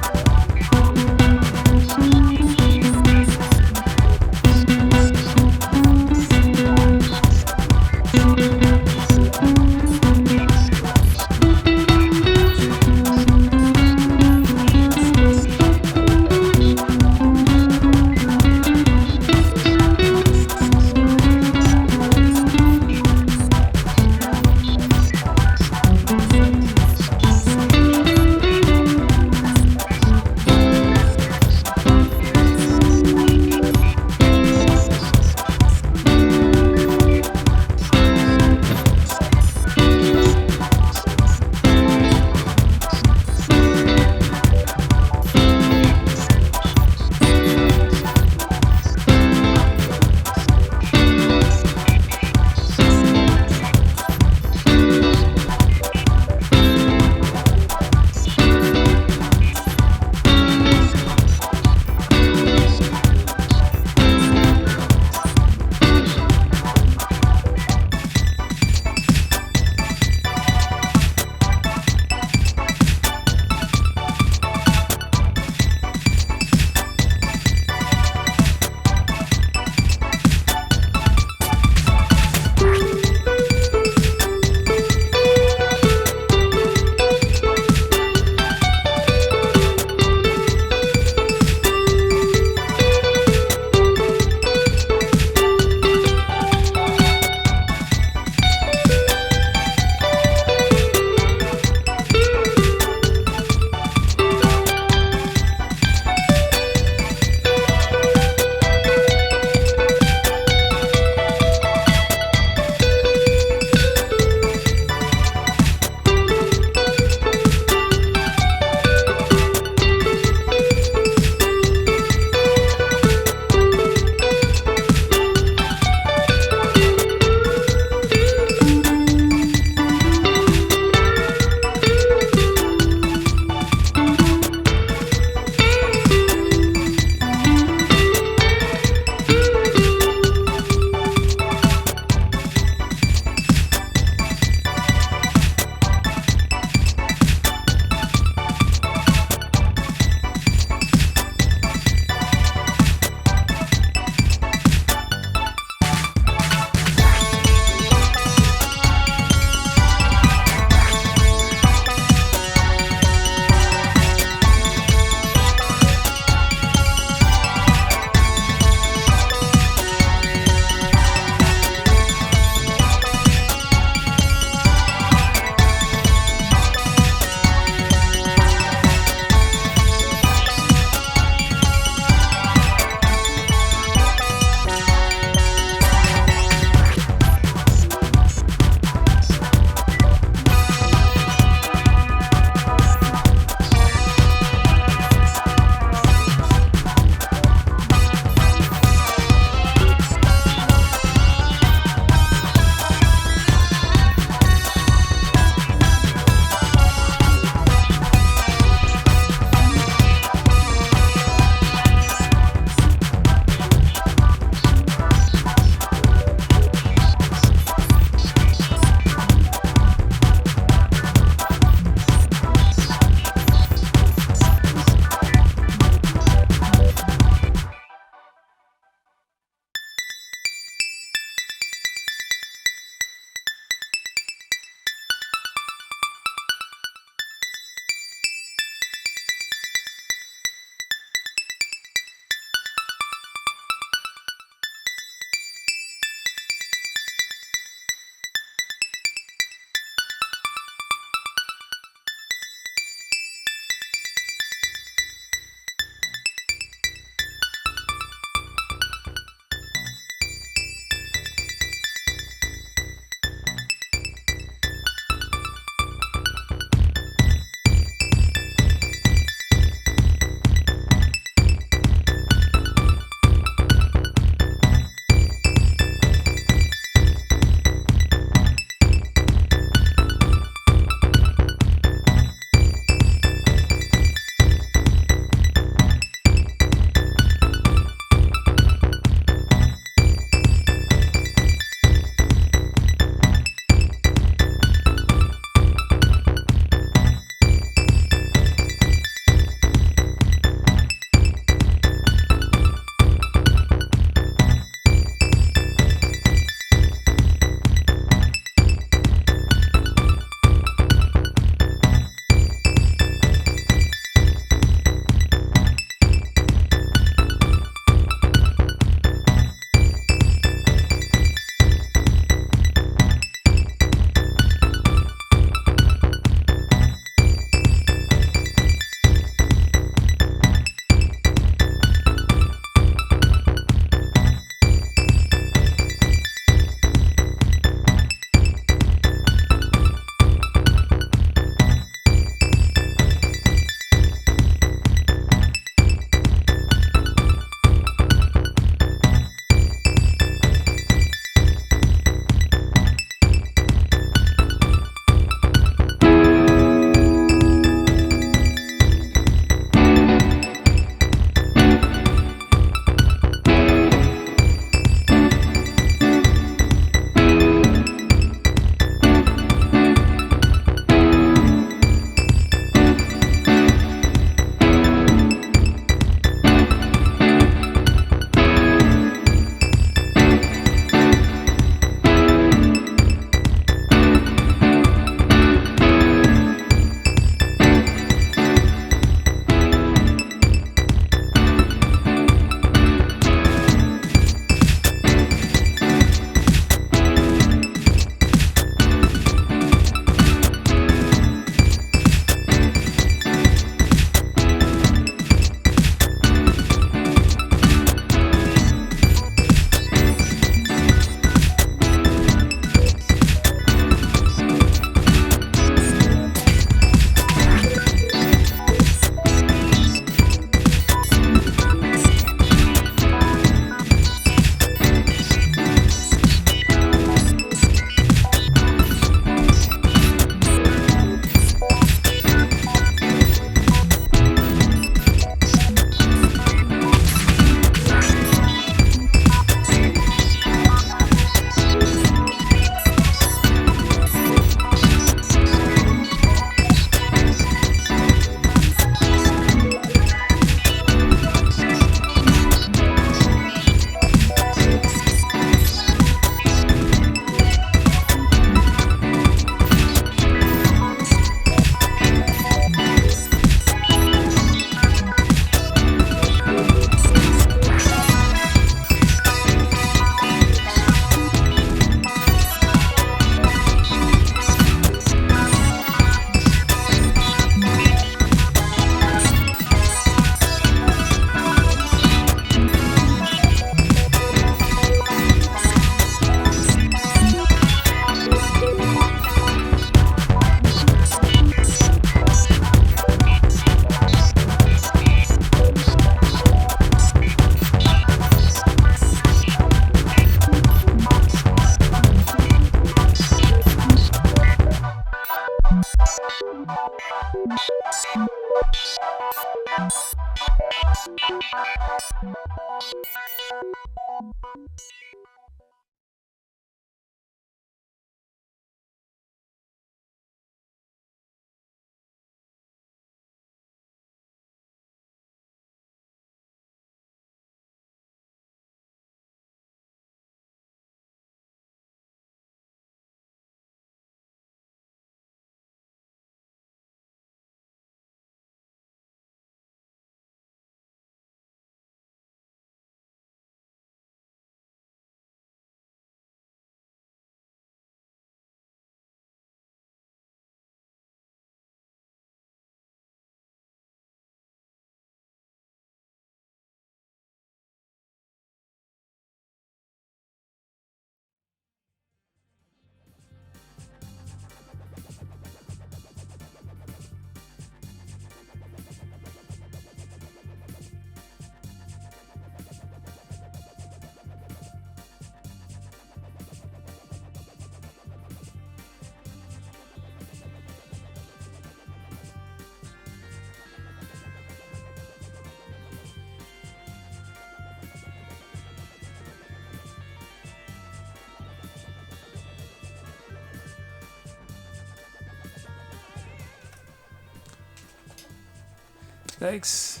Thanks.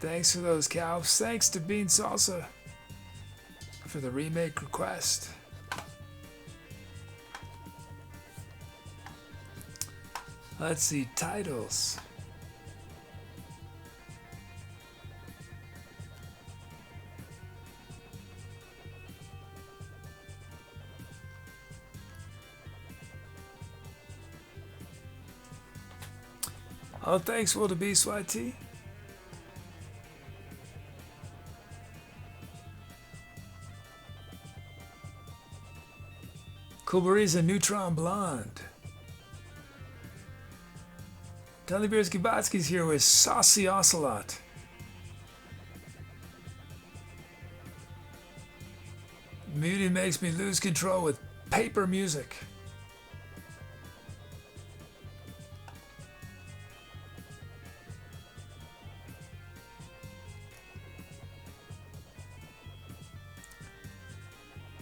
Thanks for those cows. Thanks to Bean Salsa for the remake request. Let's see, titles. Oh, thanks, Will to be YT. Kulbariza Neutron Blonde. Tony Beersky Botsky's here with Saucy Ocelot. Muting makes me lose control with paper music.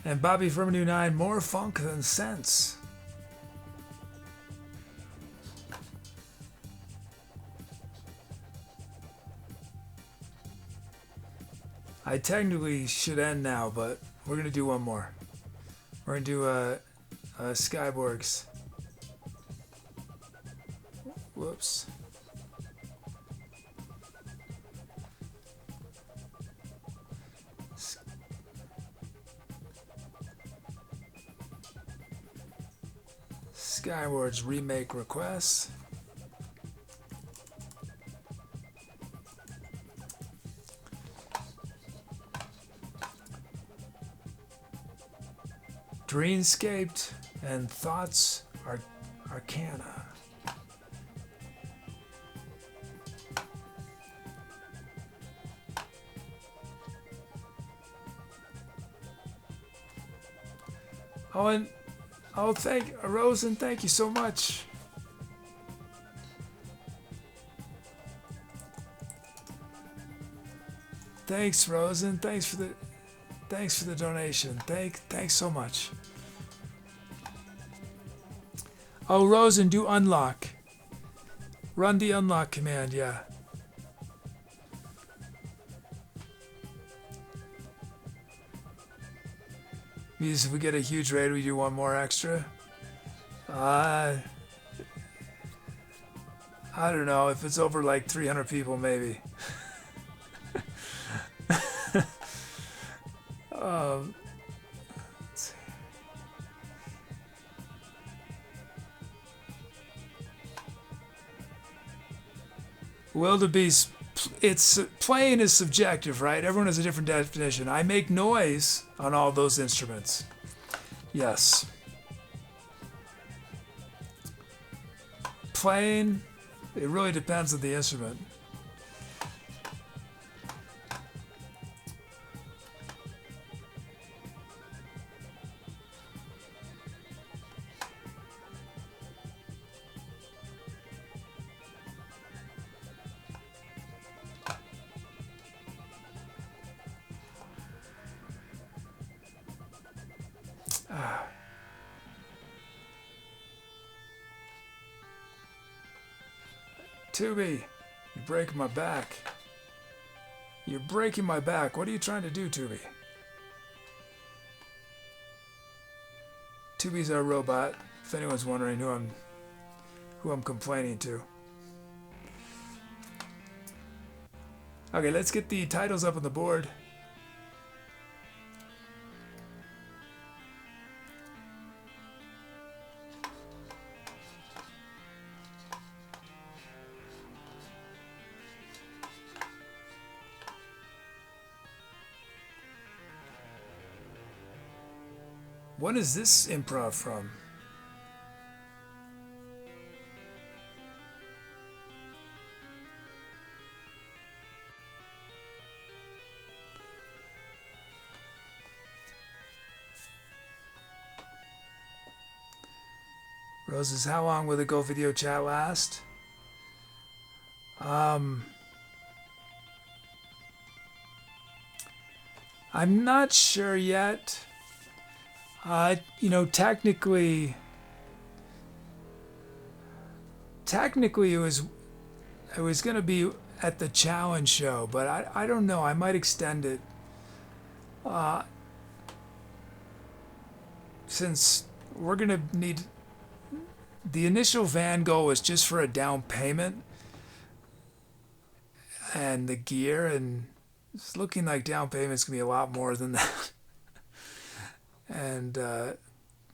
And Bobby Firminu 9, more funk than sense. I technically should end now, but we're gonna do one more. We're gonna do Skyborgs. Whoops. Skyward's remake requests. Dreamscaped and Thoughts Arcana. Oh, and thank Rosen, thank you so much. Thanks, Rosen. Thanks for the donation. Thanks so much. Oh, Rosen, do unlock. Run the unlock command, yeah. Means if we get a huge raid, we do one more extra. I don't know. If it's over like 300 people, maybe. Let's see. Wildebeest, it's playing is subjective, right? Everyone has a different definition. I make noise on all those instruments. Yes. Playing, it really depends on the instrument. Tubi, you're breaking my back. You're breaking my back. What are you trying to do, Tubi? Tubi's our robot, if anyone's wondering who I'm complaining to. Okay, let's get the titles up on the board. What is this improv from? Roses, how long will the Go video chat last? I'm not sure yet. You know, technically technically it was going to be at the challenge show, but I don't know. I might extend it. Since we're going to need... The initial van goal was just for a down payment and the gear, and it's looking like down payment's going to be a lot more than that. And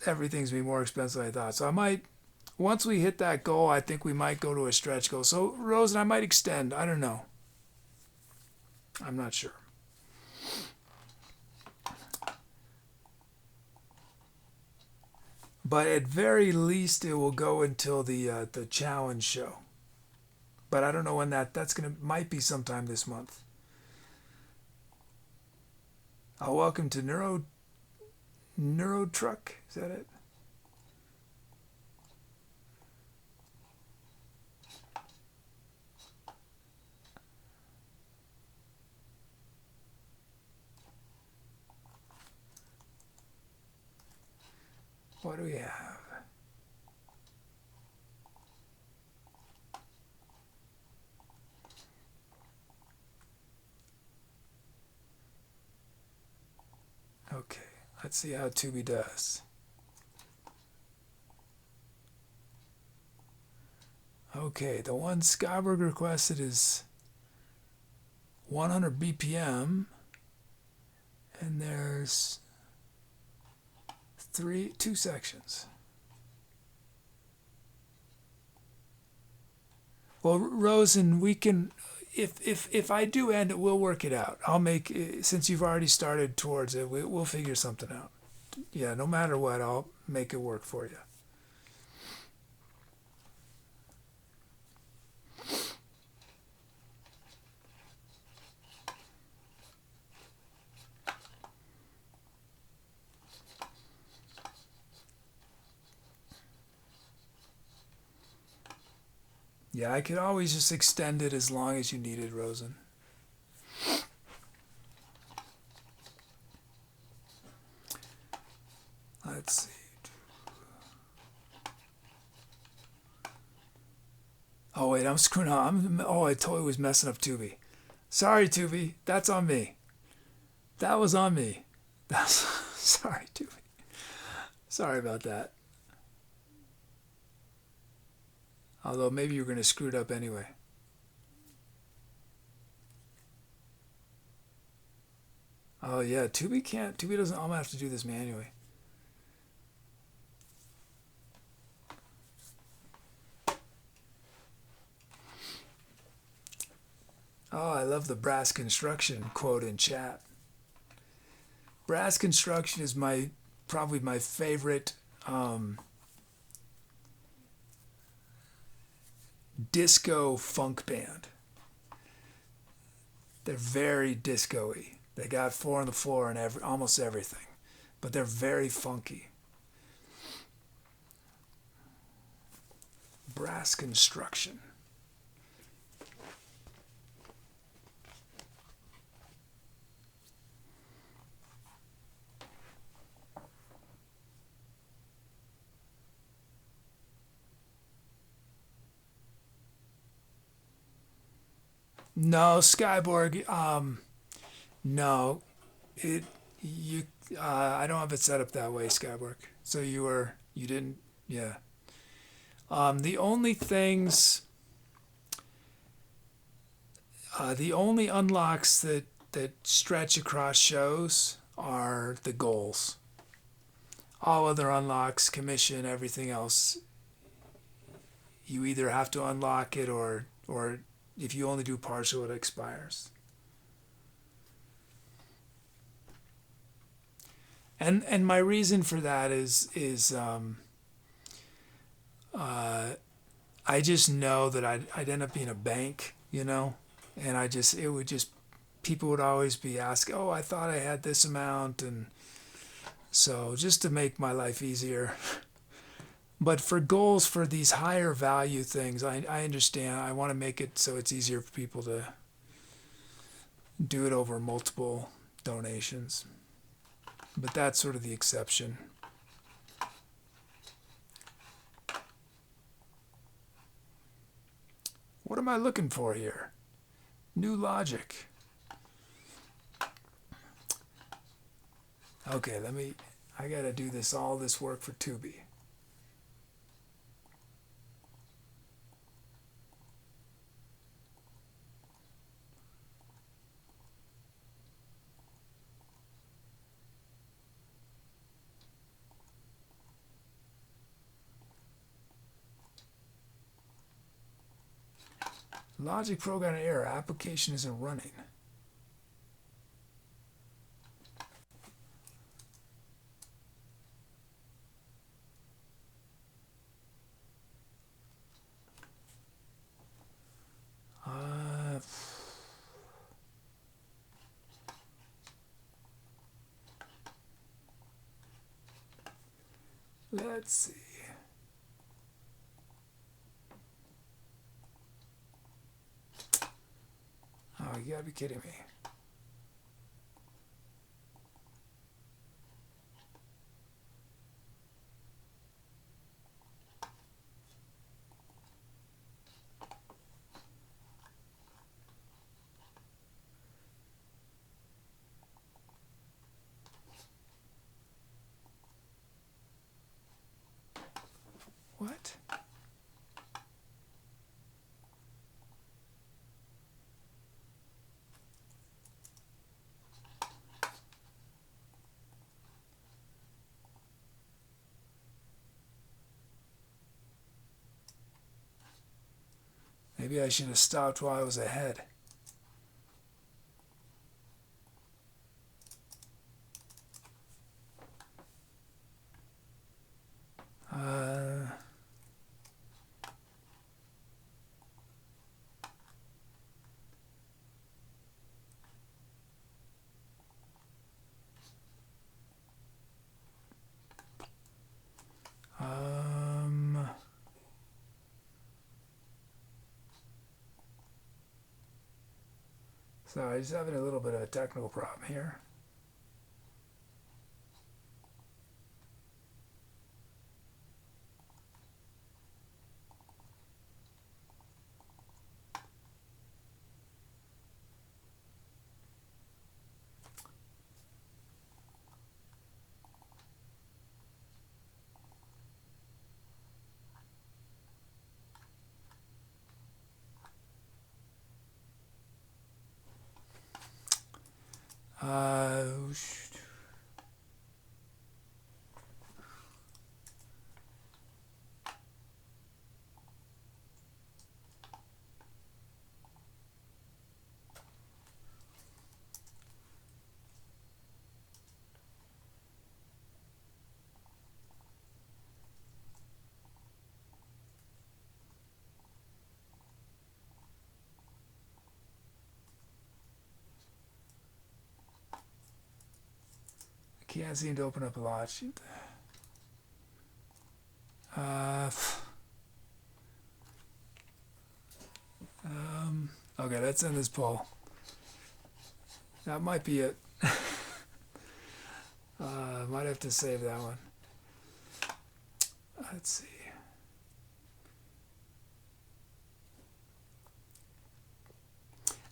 everything's going to be more expensive than I thought. So I might... Once we hit that goal, I think we might go to a stretch goal. So, Rosen, I might extend. I don't know. I'm not sure. But at very least, it will go until the challenge show. But I don't know when that's gonna... Might be sometime this month. Welcome to Neuro Truck. Is that it? What do we have? Okay, let's see how Tubi does. Okay, the one Skyberg requested is 100 BPM, and there's two sections. Well, Rosen, we can, if I do end it, we'll work it out. I'll make, since you've already started towards it, we'll figure something out. Yeah, no matter what, I'll make it work for you. Yeah, I could always just extend it as long as you needed, Rosen. Let's see. Oh, wait, I'm screwing up. I totally was messing up Tubi. Sorry, Tubi. That's on me. That was on me. Sorry, Tubi. Sorry about that. Although maybe you're going to screw it up anyway. Oh yeah, Tubi can't. Tubi doesn't. I'm gonna have to do this manually. Oh, I love the brass construction quote in chat. Brass construction is probably my favorite disco funk band. They're very disco-y. They got 4 on the floor and almost everything, but they're very funky. Brass construction. No, Skyborg. No, I don't have it set up that way, Skyborg. So you didn't, yeah. The only things, the only unlocks that stretch across shows are the goals. All other unlocks, commission, everything else, you either have to unlock it or if you only do partial, it expires. And my reason for that is I just know that I'd end up being a bank, and people would always be asking, oh, I thought I had this amount, and so just to make my life easier. But for goals, for these higher value things, I understand. I want to make it so it's easier for people to do it over multiple donations. But that's sort of the exception. What am I looking for here? New logic. Okay, I gotta do all this work for Tubi. Logic program error. Application isn't running. Let's see. Oh, you gotta be kidding me. What? Maybe I should have stopped while I was ahead. So I'm just having a little bit of a technical problem here. Can't seem to open up a lot. Okay, let's end this poll. That might be it. Might have to save that one. Let's see.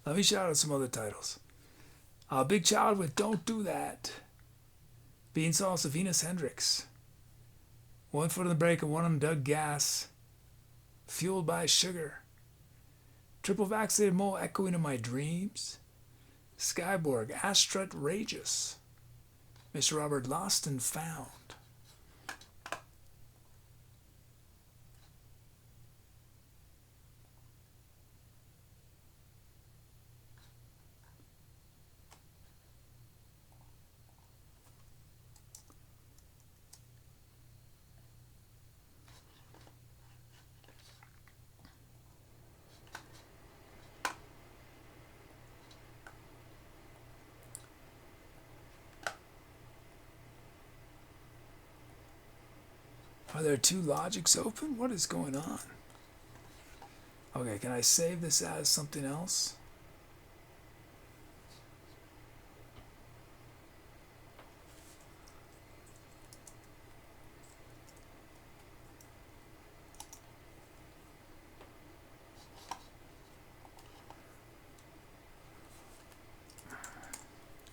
Let me shout out some other titles. Big Child with Don't Do That. Bean Sauce of Venus Hendricks. One Foot on the Brake and One on Doug Gas. Fueled by Sugar. Triple Vaccinated Mole Echoing in My Dreams. Skyborg Astrut Rageous. Mr. Robert Lost and Found. Are there two logics open? What is going on? Okay, can I save this as something else?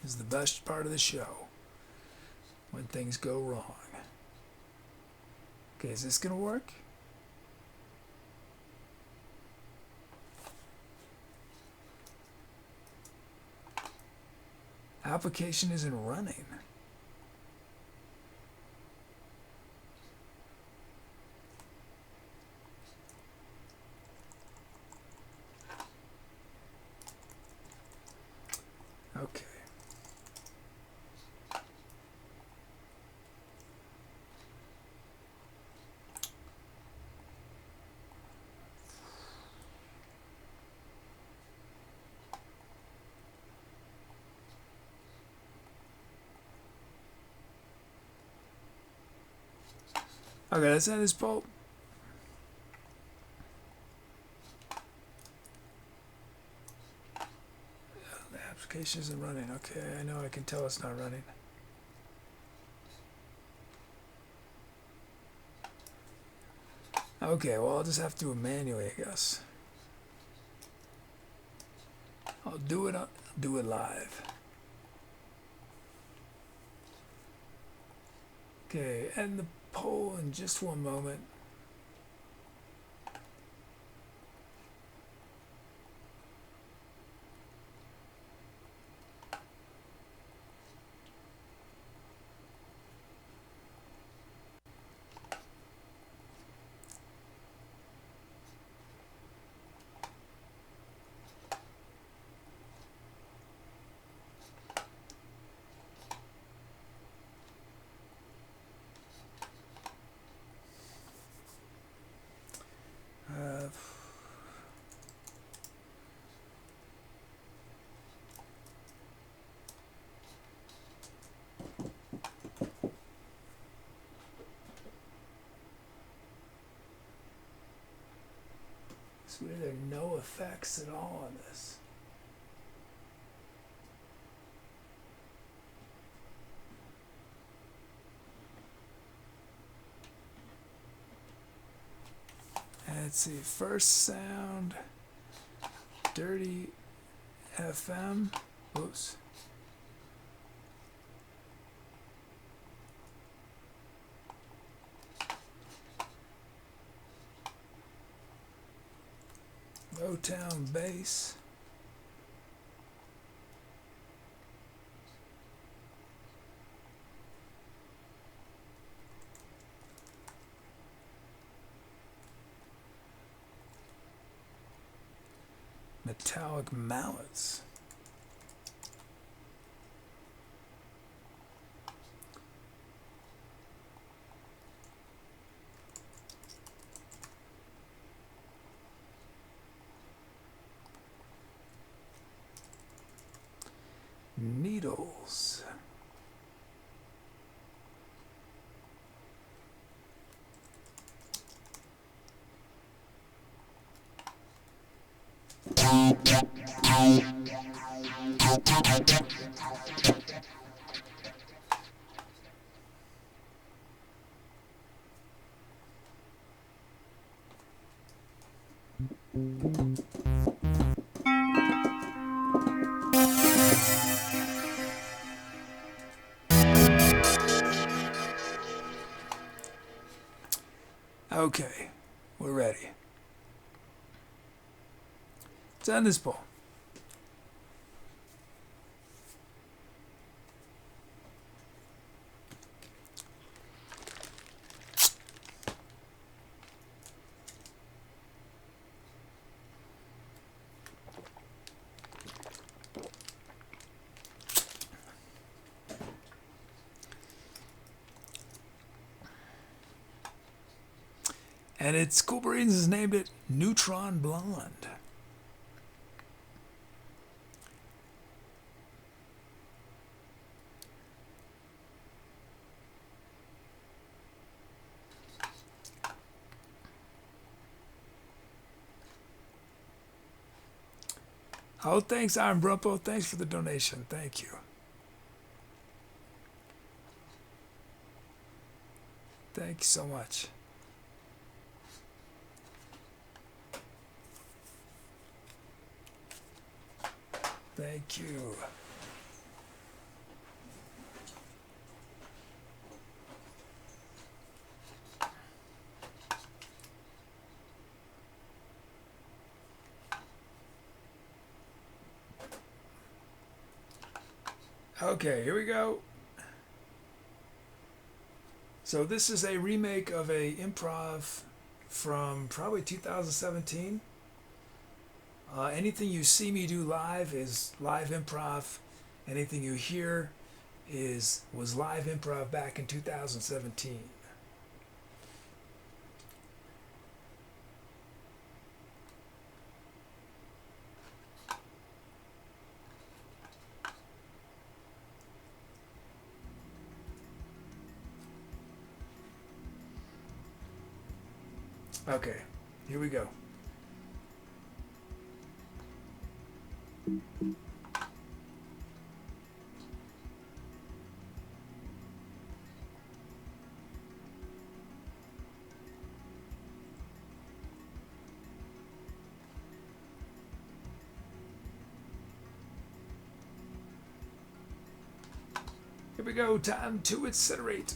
is the best part of the show. When things go wrong. Okay, is this gonna work? Application isn't running. Okay. Okay, let's end this poll. The application isn't running. Okay, I know I can tell it's not running. Okay, well, I'll just have to do it manually, I guess. I'll do it live. Okay, end the poll in just one moment. So there are no effects at all on this. Let's see, first sound, dirty FM, oops. Motown bass. Metallic mallets. Needles. Okay, we're ready. Let's end this poll. And it's Cool Breeze has named it Neutron Blonde. Oh, thanks, Iron Brumpo. Thanks for the donation. Thank you. Thank you so much. Thank you. Okay, here we go. So this is a remake of a improv from probably 2017. Anything you see me do live is live improv. Anything you hear was live improv back in 2017. Okay, here we go. Here we go, time to incinerate.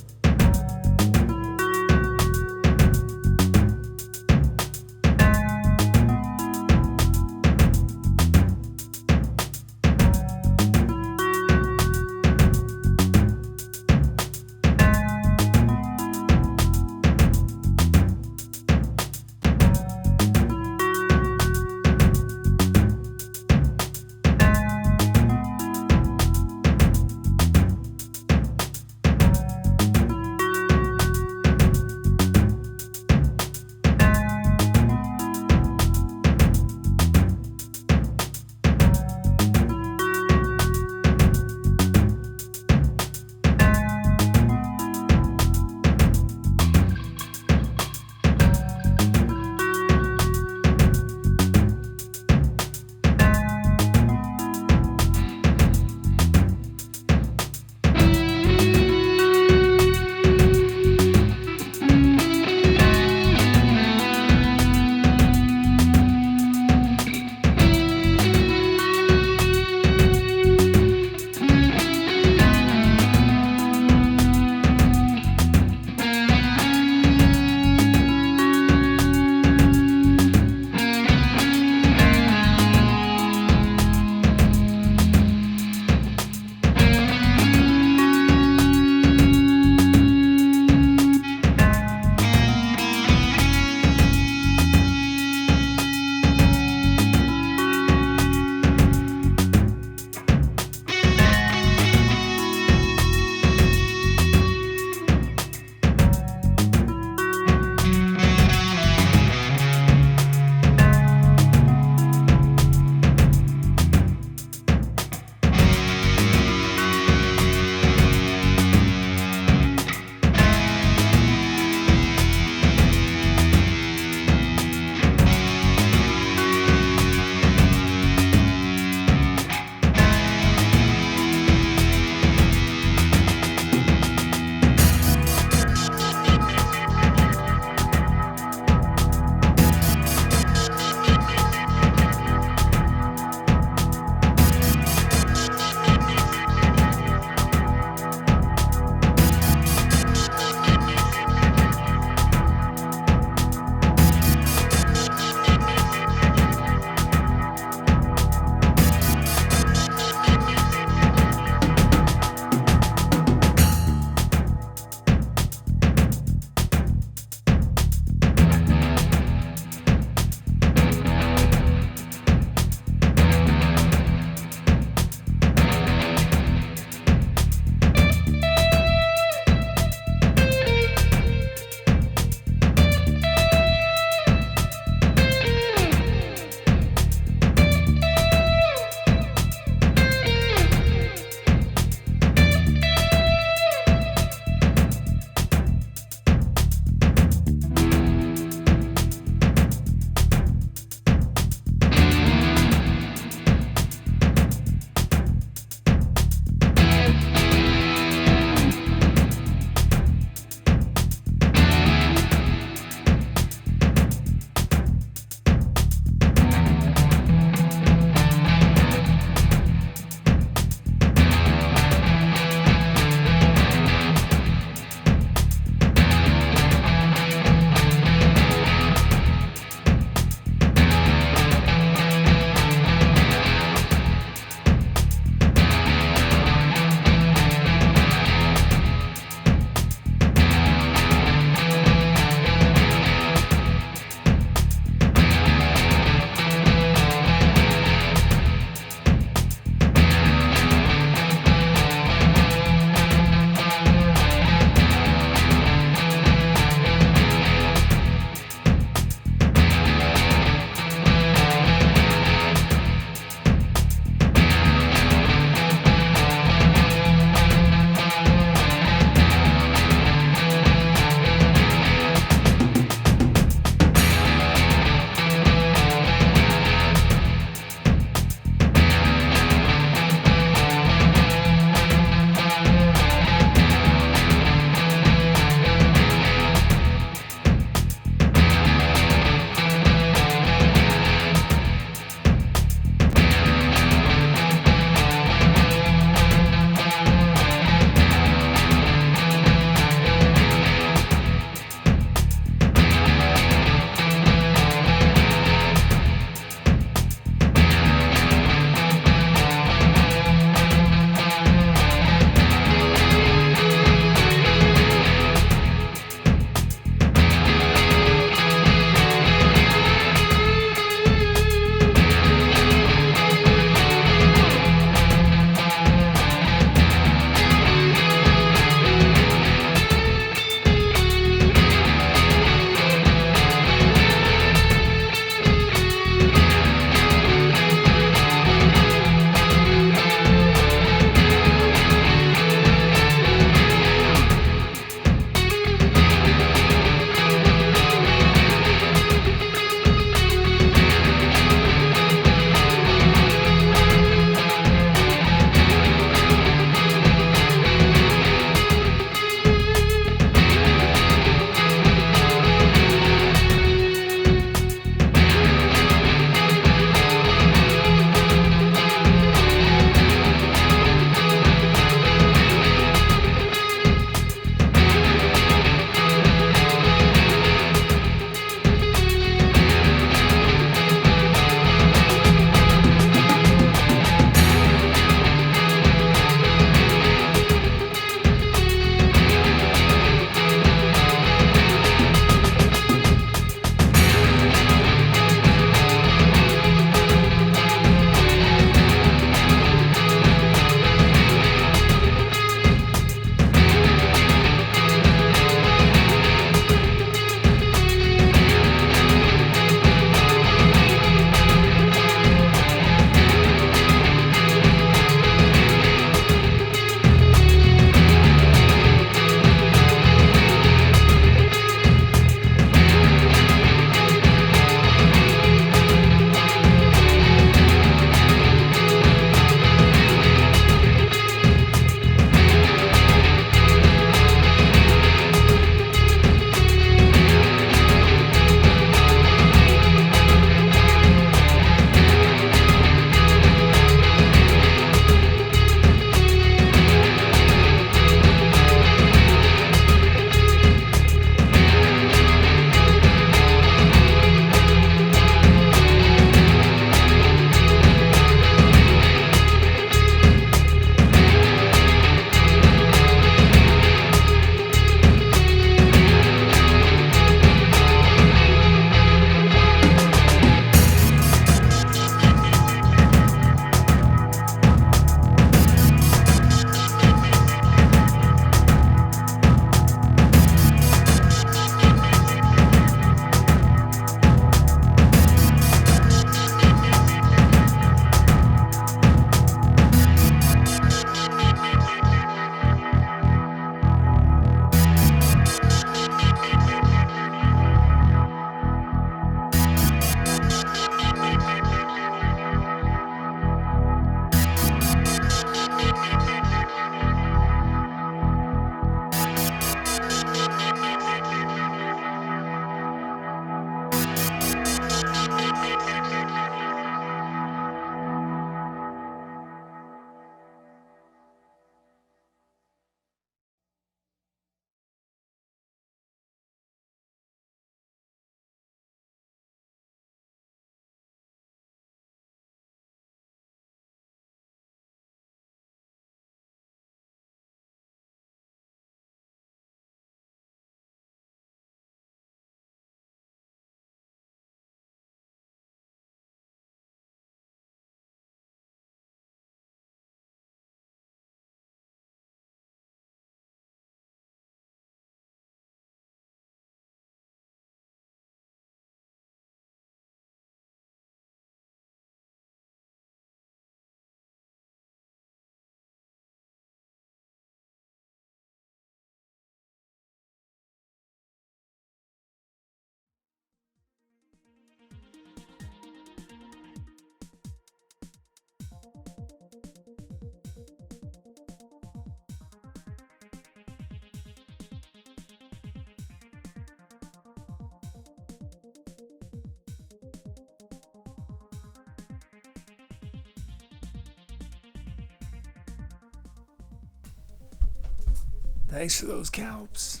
Thanks for those calps.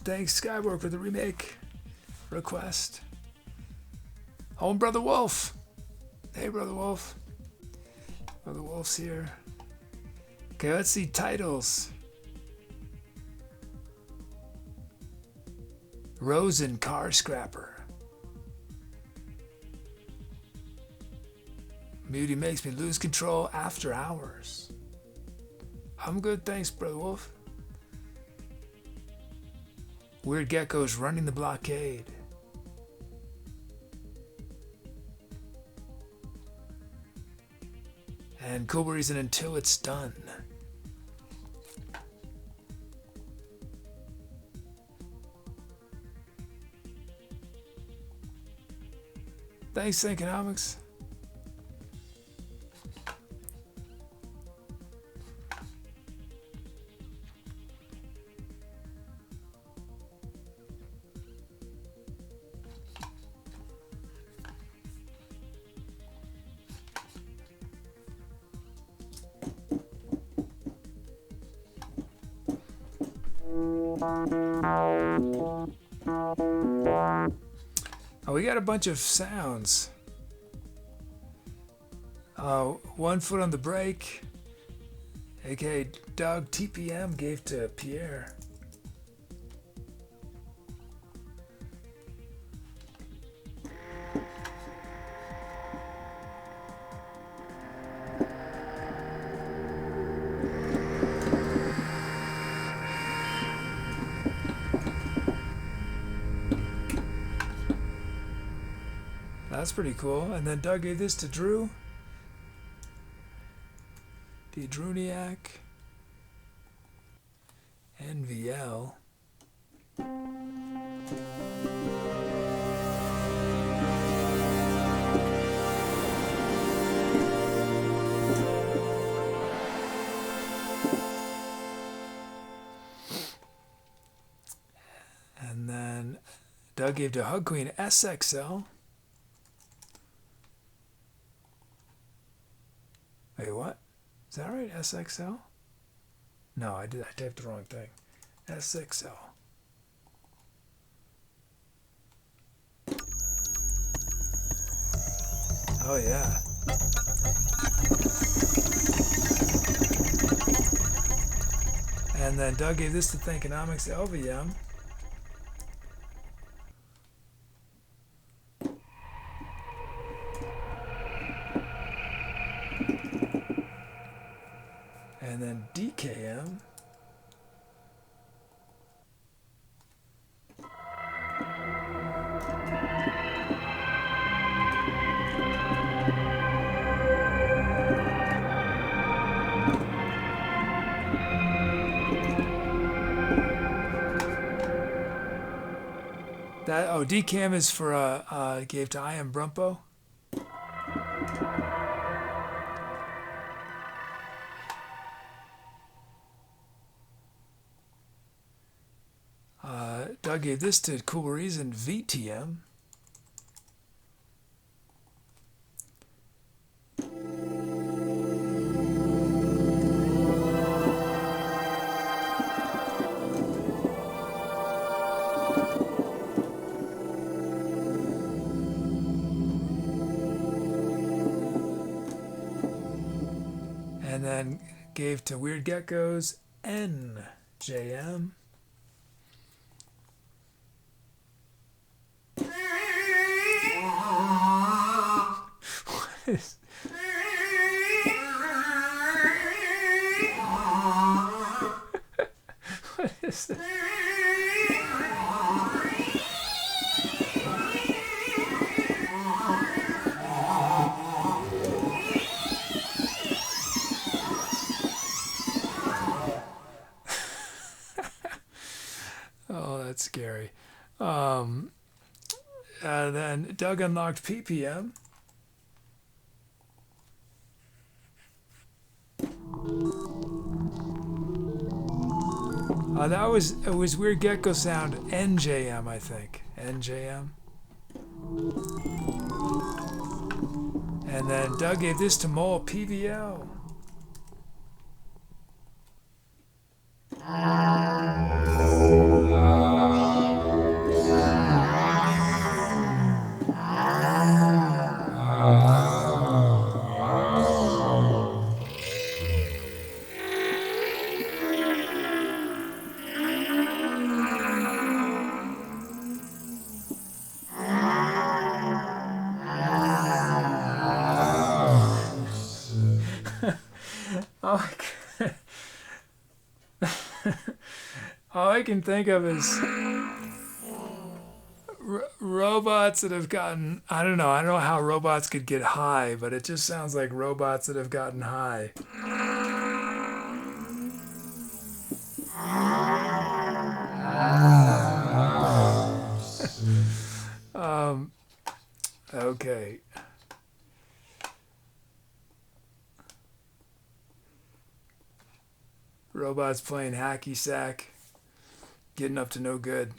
Thanks, Skyborg, for the remake request. Home Brother Wolf. Hey, Brother Wolf. Brother Wolf's here. Okay, let's see titles. Rosen Car Scrapper. Moody makes me lose control after hours. I'm good, thanks, Brother Wolf. Weird Gecko's running the blockade. And Cool Reason until it's done. Thanks, Thinkonomics. Oh, we got a bunch of sounds. One Foot on the Brake, aka Doug TPM, gave to Pierre. That's pretty cool. And then Doug gave this to Drew. Druniac. NVL. And then Doug gave to Hug Queen SXL. Wait, what? Is that right? SXL? No, I typed the wrong thing. SXL. Oh, yeah. And then Doug gave this to Thinkonomics LVM. And then DKM. DKM is for gave to I Am Brumpo. Doug gave this to Cool Reason VTM. And then gave to Weird Geckos NJM. What is this? Oh, that's scary. Then Doug unlocked PPM. It was Weird Gecko Sound NJM, I think. NJM. And then Doug gave this to Mole PVL. All all I can think of is robots that have gotten, I don't know how robots could get high, but it just sounds like robots that have gotten high. Okay. Robots playing hacky sack, getting up to no good.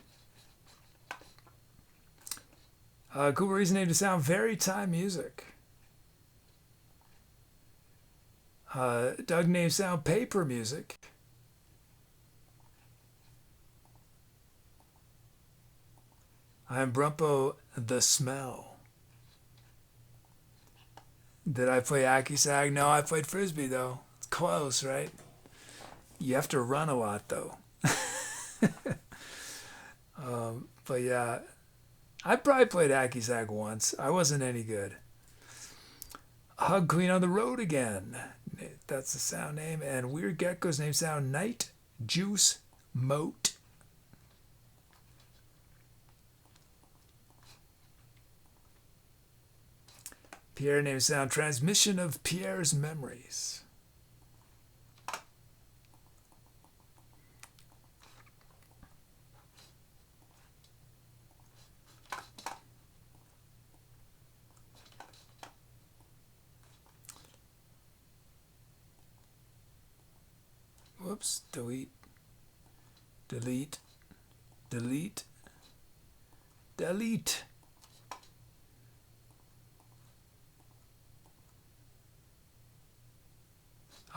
Cool reason name to sound very time music. Doug name sound paper music. I'm Brumpo the Smell. Did I play hacky sack? No, I played frisbee though. It's close, right? You have to run a lot though. But yeah, I probably played hacky sack once. I wasn't any good. Hug Queen on the Road again. That's the sound name. And Weird Gecko's name sound Night Juice Moat. Pierre name sound Transmission of Pierre's Memories. Whoops, delete, delete, delete, delete.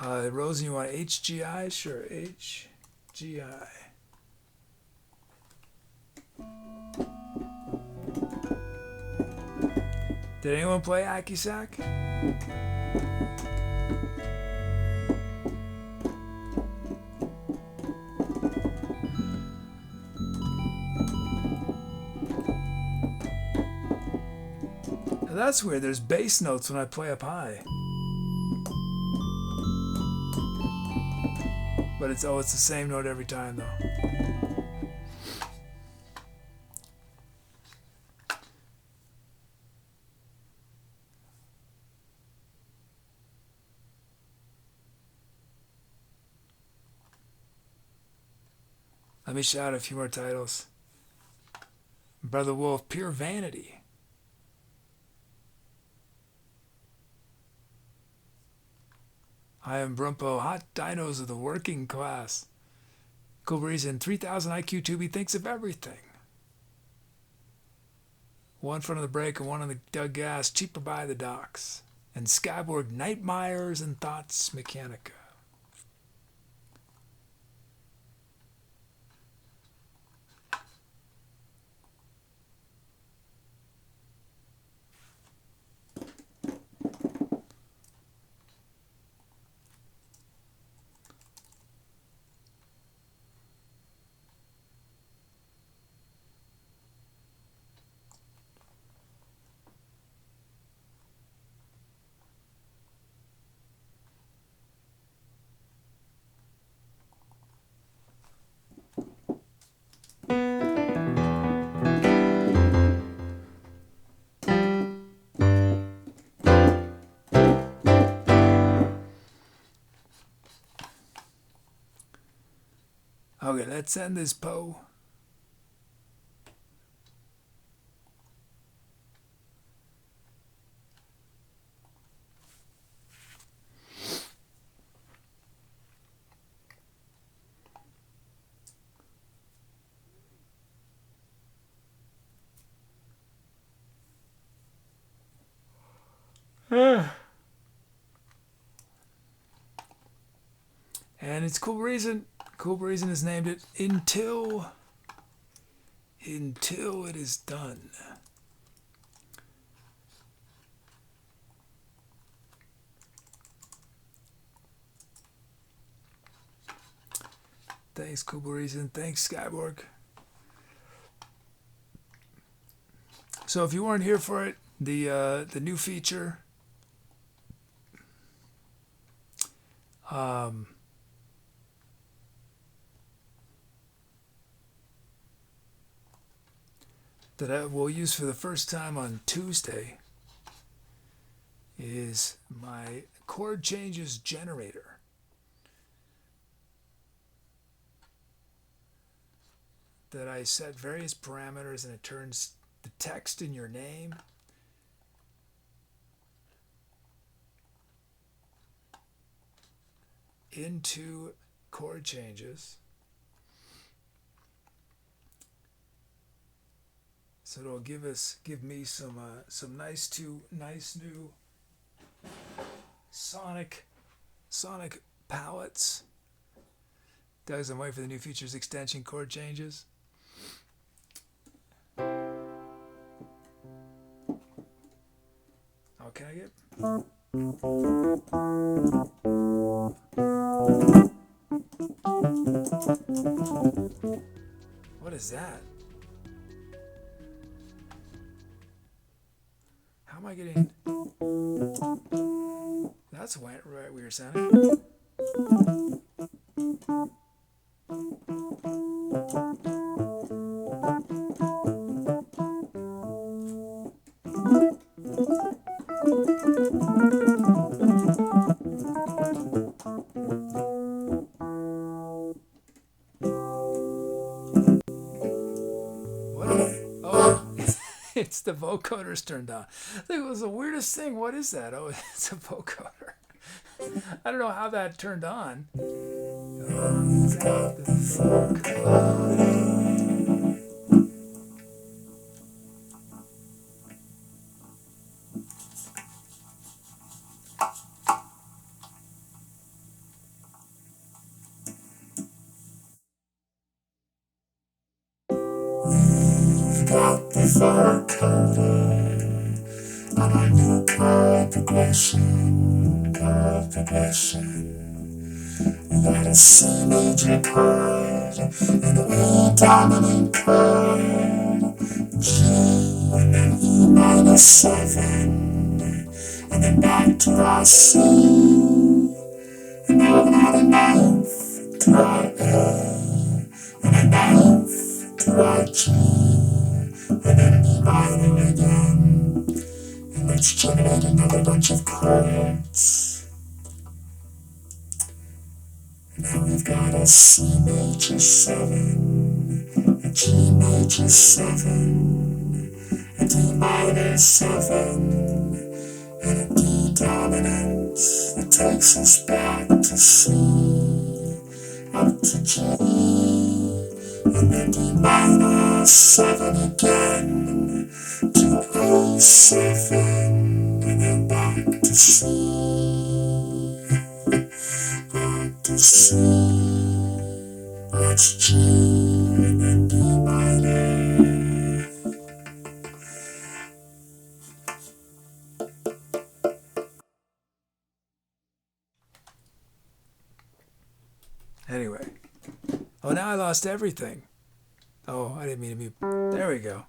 Rosen, you want HGI? Sure, HGI. Did anyone play hacky sack? That's weird. There's bass notes when I play up high. But it's the same note every time though. Let me shout a few more titles. Brother Wolf, Pure Vanity. I am Brumpo, Hot Dinos of the Working Class. Cool Reason, 3000 IQ Tubi thinks of everything. One front of the break and one on the Doug Gas, Cheaper by the Docks. And Skyborg, Nightmares and Thoughts Mechanica. Okay, let's end this Poe. And it's Cool Reason. Cool Reason has named it Until It Is Done. Thanks, Cool Reason. Thanks, Skyborg. So if you weren't here for it, the new feature that I will use for the first time on Tuesday is my chord changes generator. That I set various parameters and it turns the text in your name into chord changes. So it'll give me some nice new sonic palettes. Doug's, I'm waiting for the new features extension chord changes. Oh, can I get? What is that? How am I getting? That's right weird sounding. It's the vocoders turned on. It was the weirdest thing. What is that? Oh, it's a vocoder. I don't know how that turned on. Oh, got the vocoder. Got the vocoder on a new chord progression. We got a C major chord, an A dominant chord, G, and then E minor 7, and then back to our C, and now we're gonna add a ninth to our A, and a ninth to our G, and then E minor again, and let's generate another bunch of chords. Now we've got a C major 7, a G major 7, a D minor 7, and a D dominant that takes us back to C, up to G, and then D minor 7 again, to A7, and then back to C. To C, that's G, and then D minor. Anyway, oh, now I lost everything. Oh, I didn't mean to mute. There we go.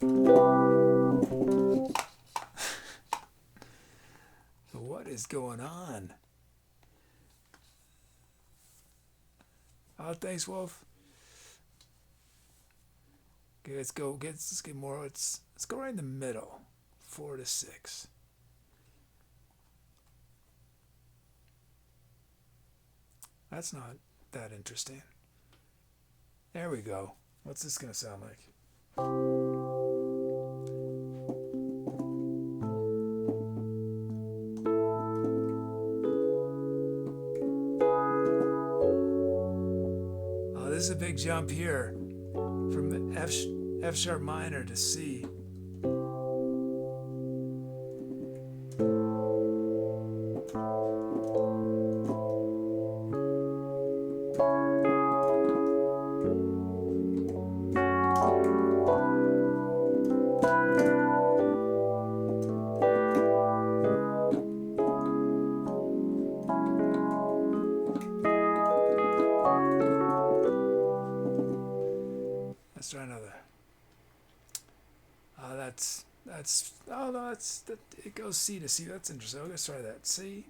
What is going on? Oh, thanks, Wolf. Okay, let's get more. Let's go right in the middle. 4 to 6. That's not that interesting. There we go. What's this gonna sound like? This is a big jump here from F sharp minor to C. Let's try another. It goes C to C. That's interesting. Let's try that. C.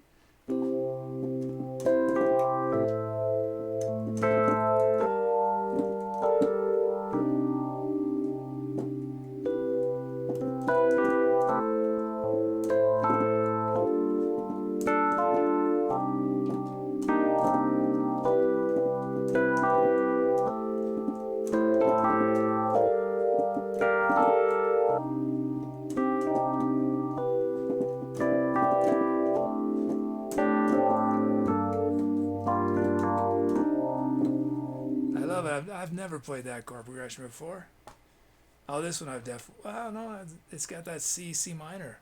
but I've never played that chord progression before. Oh, this one I've definitely. Well, no, it's got that C minor.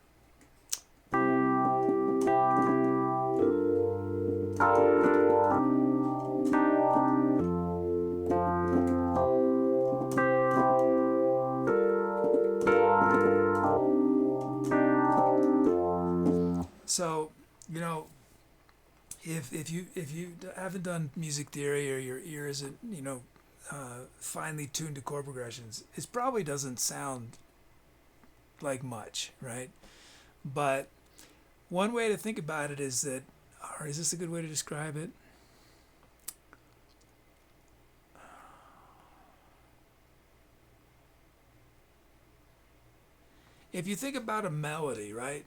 So, you know, if you haven't done music theory or your ear isn't, finely tuned to chord progressions, it probably doesn't sound like much, right? But one way to think about it is that, or is this a good way to describe it? If you think about a melody, right?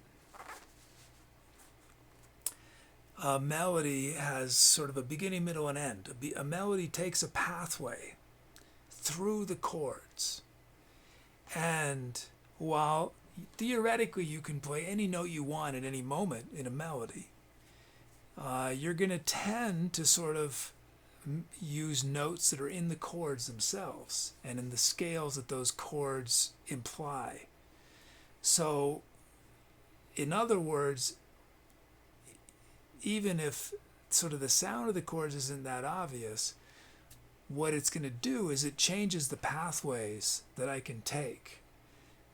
A melody has sort of a beginning, middle, and end. A melody takes a pathway through the chords. And while theoretically you can play any note you want at any moment in a melody, you're going to tend to sort of use notes that are in the chords themselves and in the scales that those chords imply. So, in other words, even if sort of the sound of the chords isn't that obvious, what it's going to do is it changes the pathways that I can take.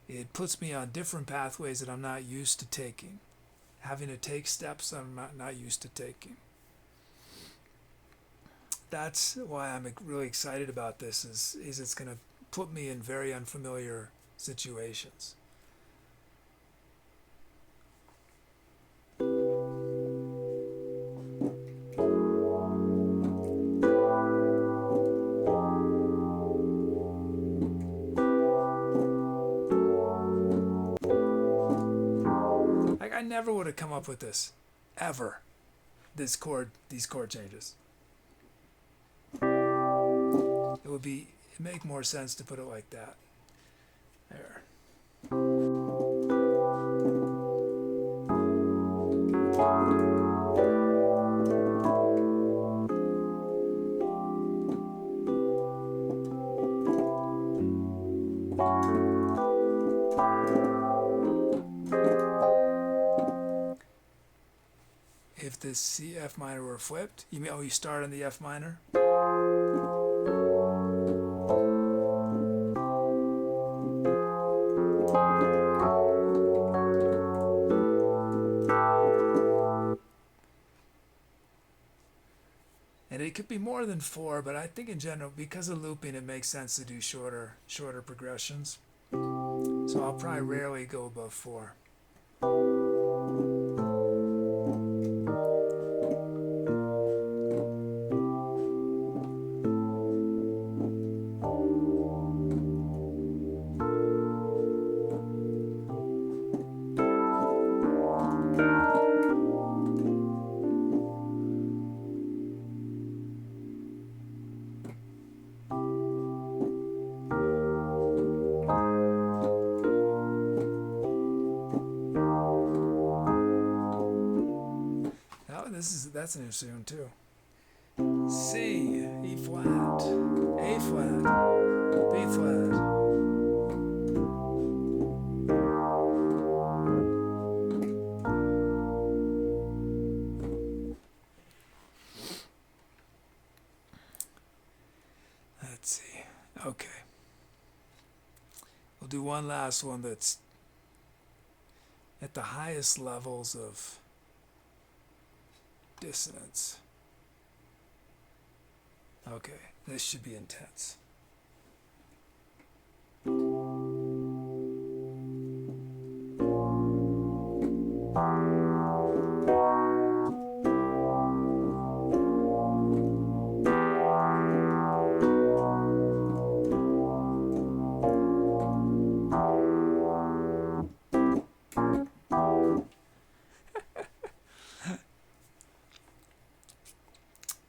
It puts me on different pathways that I'm not used to taking, having to take steps I'm not used to taking. That's why I'm really excited about this, is it's going to put me in very unfamiliar situations. I never would have come up with this, ever. These chord changes. It'd make more sense to put it like that. There. If the C F minor were flipped, you start on the F minor? And it could be more than 4, but I think in general, because of looping, it makes sense to do shorter progressions. So I'll probably rarely go above 4. That's an interesting one too. C, E flat, A flat, B flat. Let's see. Okay. We'll do one last one that's at the highest levels of dissonance. Okay, this should be intense.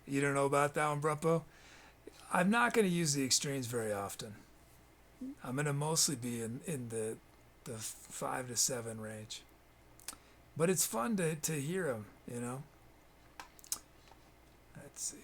You don't know about that one, Brumpo? I'm not going to use the extremes very often. I'm going to mostly be in the 5 to 7 range. But it's fun to hear them, you know? Let's see.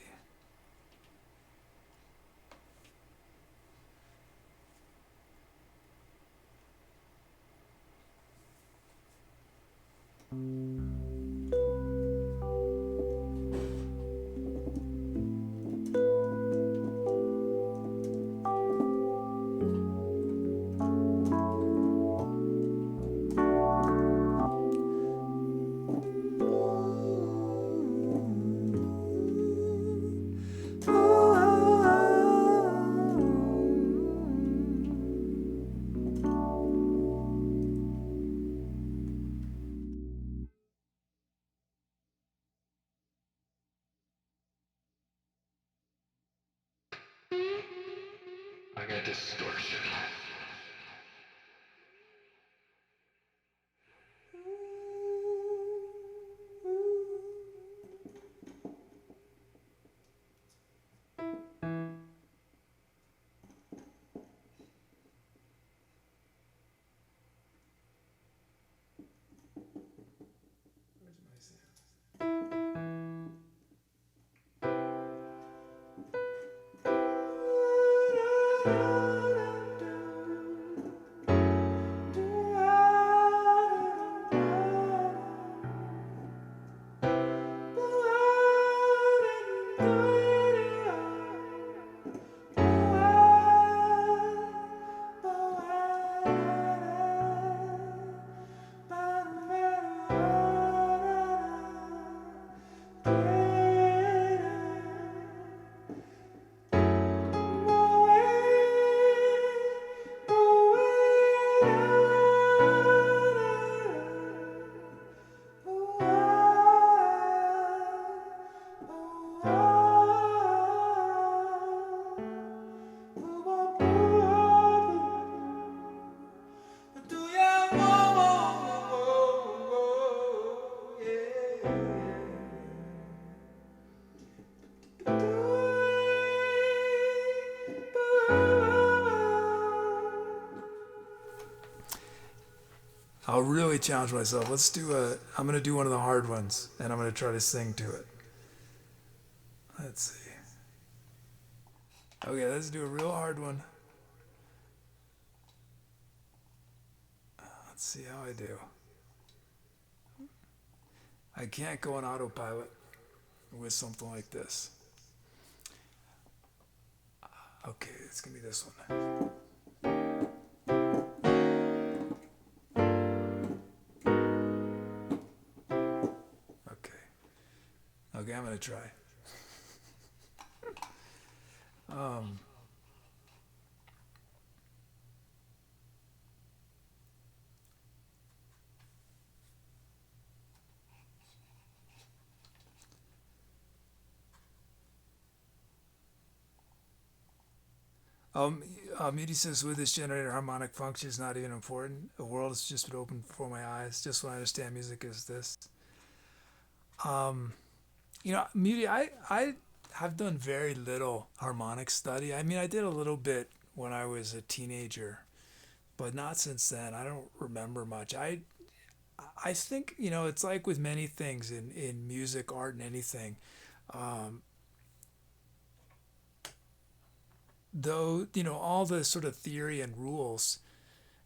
a distortion. I'll really challenge myself. I'm going to do one of the hard ones, and I'm going to try to sing to it. Let's see. Okay, let's do a real hard one. Let's see how I do. I can't go on autopilot with something like this. Okay, it's going to be this one. Okay, I'm going to try. Midi says, with this generator, harmonic function is not even important. The world has just been opened before my eyes. Just when I understand music is this. Midi, I have done very little harmonic study. I mean, I did a little bit when I was a teenager, but not since then. I don't remember much. I think, it's like with many things in music, art, and anything. Though, all the sort of theory and rules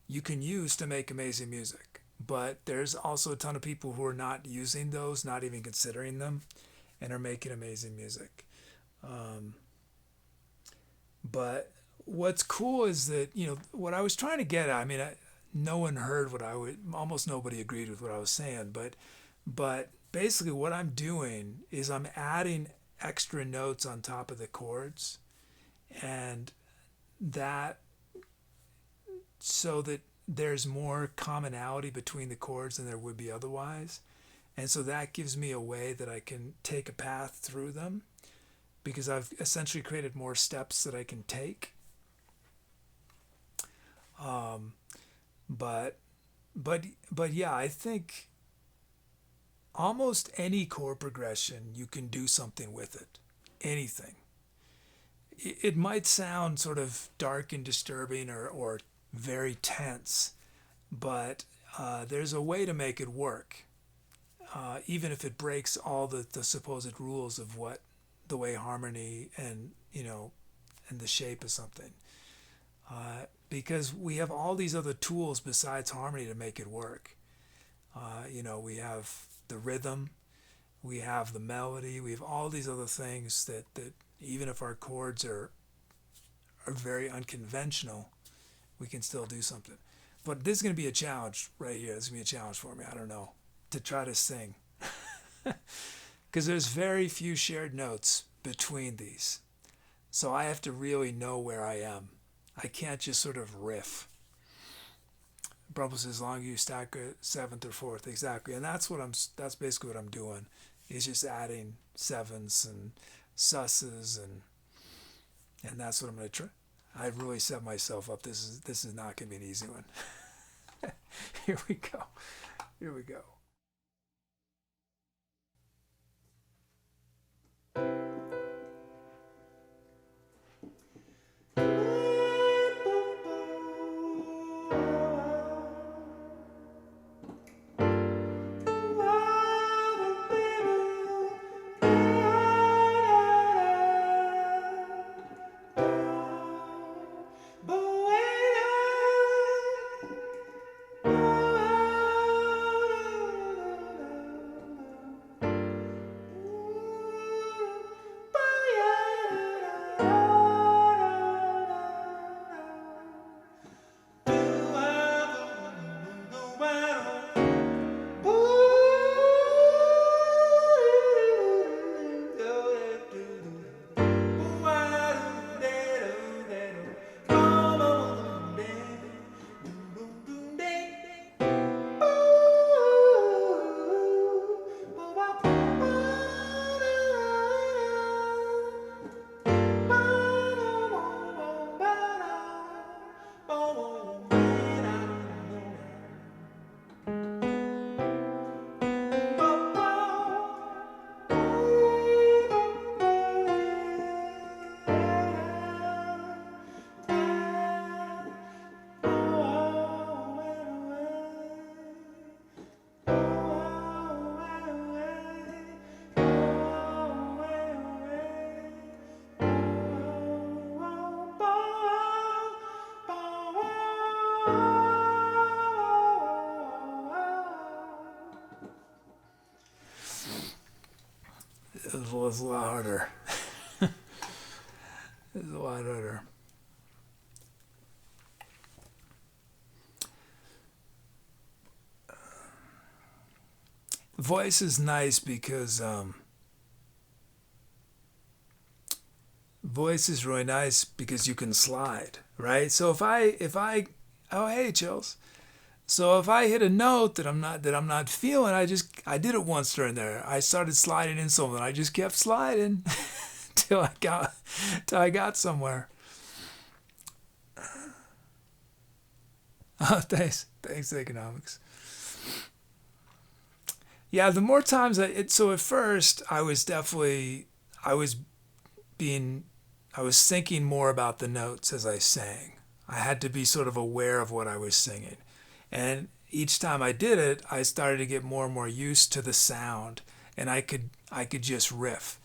you can use to make amazing music. But there's also a ton of people who are not using those, not even considering them, and are making amazing music. But what's cool is that, what I was trying to get at, I mean, no one heard almost nobody agreed with what I was saying, but basically what I'm doing is I'm adding extra notes on top of the chords, and that so that there's more commonality between the chords than there would be otherwise. And so that gives me a way that I can take a path through them, because I've essentially created more steps that I can take. But yeah, I think almost any chord progression, you can do something with it. Anything. It might sound sort of dark and disturbing or very tense, but there's a way to make it work, even if it breaks all the supposed rules of the way harmony and the shape of something, because we have all these other tools besides harmony to make it work. We have the rhythm, we have the melody, we have all these other things that even if our chords are very unconventional, we can still do something. But this is going to be a challenge right here. This is going to be a challenge for me, I don't know, to try to sing. Because there's very few shared notes between these. So I have to really know where I am. I can't just sort of riff. Brumple says, as long as you stack a seventh or fourth. Exactly. And that's basically what I'm doing, is just adding sevenths and susses, and that's what I'm going to try. I've really set myself up. This is not going to be an easy one. Here we go. Here we go. It was a lot harder. It was a lot harder. Voice is nice because voice is really nice because you can slide, right? So if I oh hey Chills. So if I hit a note that I'm not feeling, I did it once during there. I started sliding in something. I just kept sliding till I got somewhere. Oh, thanks, economics. Yeah, the more times so at first I was thinking more about the notes as I sang. I had to be sort of aware of what I was singing. And each time I did it, I started to get more and more used to the sound, and I could just riff,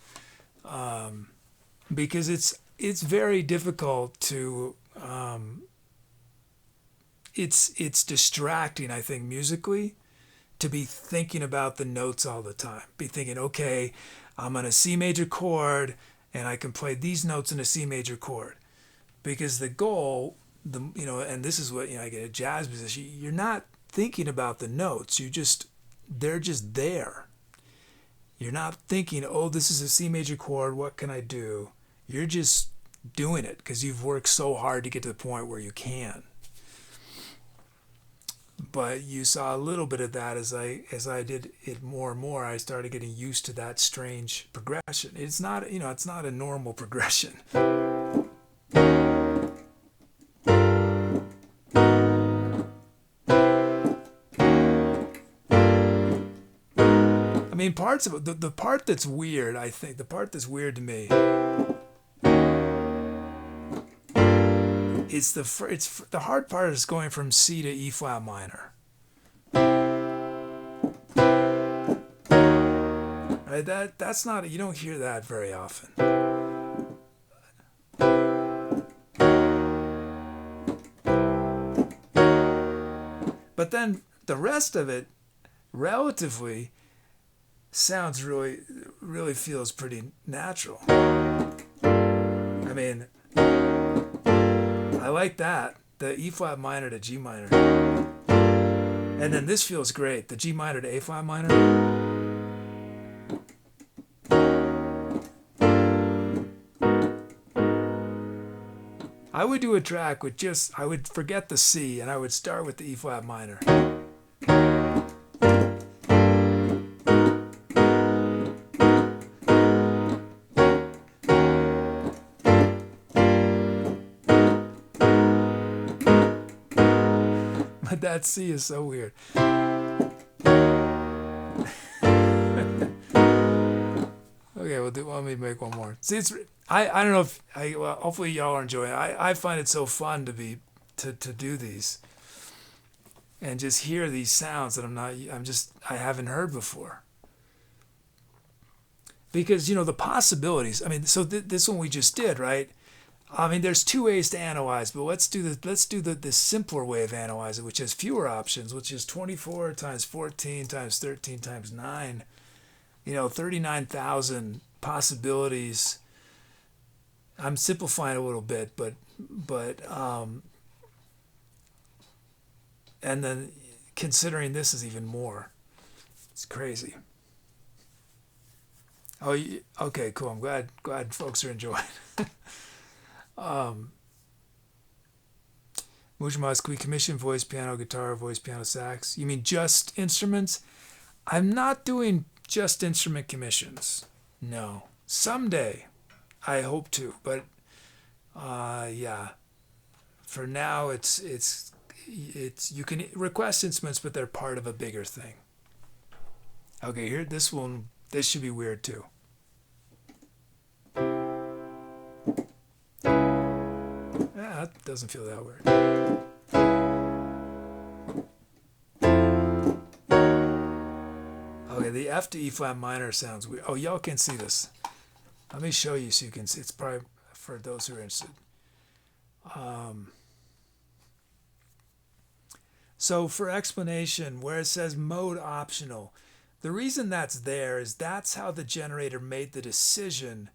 because it's very difficult to. It's distracting, I think, musically, to be thinking about the notes all the time. Be thinking, okay, I'm on a C major chord, and I can play these notes in a C major chord, because the goal. And this is what I get a jazz musician. You're not thinking about the notes. They're just there. You're not thinking, oh, this is a C major chord. What can I do? You're just doing it because you've worked so hard to get to the point where you can. But you saw a little bit of that as I did it more and more. I started getting used to that strange progression. It's not a normal progression. I mean, parts of it, the part that's weird, I think, the part that's weird to me, it's the hard part is going from C to E flat minor. Right? That's not, you don't hear that very often. But then the rest of it, relatively, sounds really feels pretty natural. I mean, I like that, the E flat minor to G minor, and then this feels great, the G minor to A flat minor. I would do a track with I would forget the C and I would start with the E flat minor. But that C is so weird. Okay, well, let me make one more. See, I don't know if well, hopefully y'all are enjoying it. I find it so fun to do these and just hear these sounds that I haven't heard before. Because, the possibilities, I mean, so this one we just did, right? I mean, there's two ways to analyze, but let's do the simpler way of analyzing, which has fewer options, which is 24 times 14 times 13 times 9, 39,000 possibilities. I'm simplifying a little bit, but and then considering this is even more. It's crazy. Oh, okay, cool. I'm glad folks are enjoying. Mujmas, can we commission voice, piano, guitar, voice, piano, sax? You mean just instruments? I'm not doing just instrument commissions. No. Someday, I hope to, but yeah. For now, it's you can request instruments, but they're part of a bigger thing. Okay, here this should be weird too. Yeah, that doesn't feel that weird. Okay, the F to E flat minor sounds weird. Oh, y'all can see this. Let me show you so you can see. It's probably for those who are interested. So for explanation, where it says mode optional, the reason that's there is that's how the generator made the decision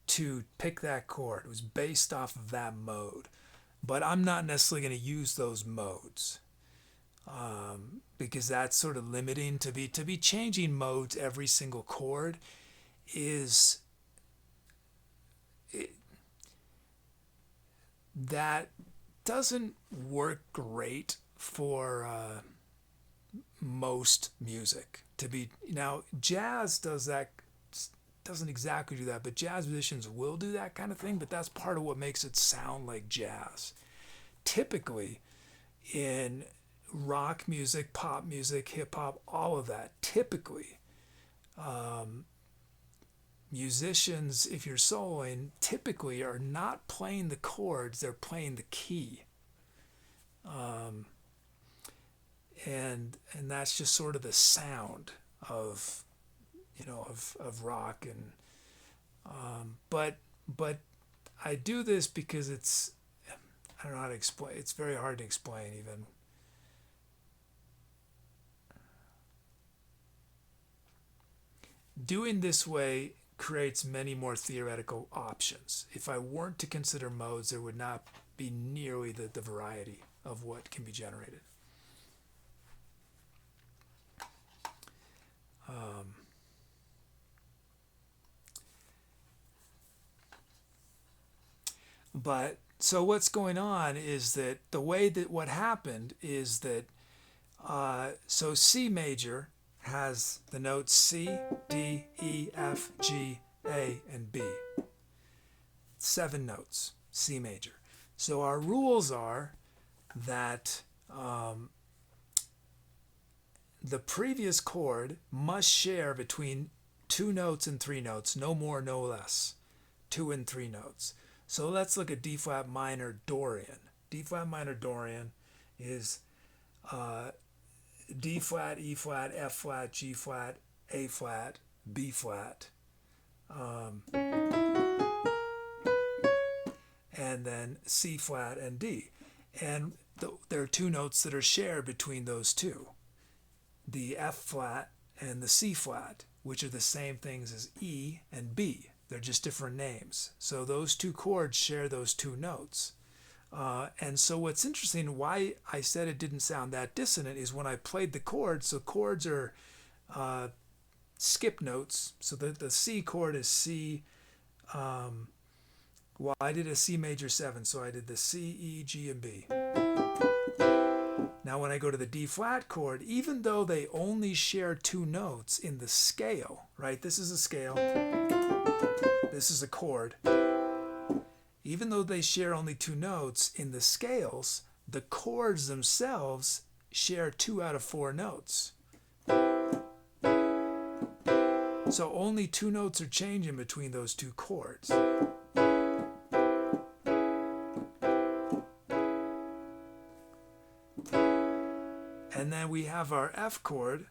to pick that chord. It was based off of that mode. But I'm not necessarily going to use those modes because that's sort of limiting. To be changing modes every single chord that doesn't work great for most music. Now jazz doesn't exactly do that, but jazz musicians will do that kind of thing, but that's part of what makes it sound like jazz. Typically in rock music, pop music, hip hop, all of that, typically musicians, if you're soloing, typically are not playing the chords, they're playing the key. And that's just sort of the sound of rock, and but I do this because I don't know how to explain. It's very hard to explain even. Doing this way creates many more theoretical options. If I weren't to consider modes, there would not be nearly the variety of what can be generated. But so what's going on is that the way that what happened is that so C major has the notes C, D, E, F, G, A, and B. 7 notes, C major. So our rules are that the previous chord must share between 2 notes and 3 notes, no more, no less. 2 and 3 notes. So let's look at D flat minor Dorian. D flat minor Dorian is D flat, E flat, F flat, G flat, A flat, B flat, and then C flat and D. And there are 2 notes that are shared between those two, the F flat and the C flat, which are the same things as E and B. They're just different names. So those 2 chords share those 2 notes. And so what's interesting, why I said it didn't sound that dissonant, is when I played the chords. So chords are skip notes. So the C chord is C. Well, I did a C major 7, so I did the C, E, G, and B. Now when I go to the D flat chord, even though they only share 2 notes in the scale, right? This is a scale. This is a chord. even though they share only 2 notes, in the scales, the chords themselves share 2 out of 4 notes. So only 2 notes are changing between those 2 chords. And then we have our F chord,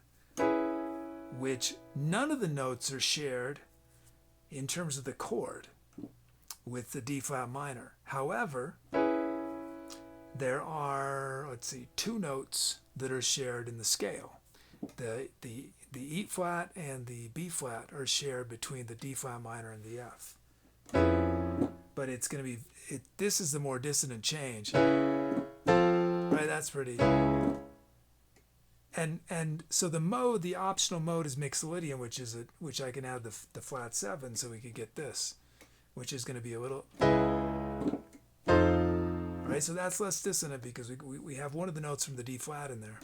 which none of the notes are shared in terms of the chord with the D flat minor. However, there are, 2 notes that are shared in the scale. The E flat and the B flat are shared between the D flat minor and the F. But it's going to be, this is the more dissonant change. Right, that's pretty. And so the mode, the optional mode is Mixolydian, which I can add the flat 7, so we could get this, which is going to be a little. Right, so that's less dissonant because we have one of the notes from the D flat in there.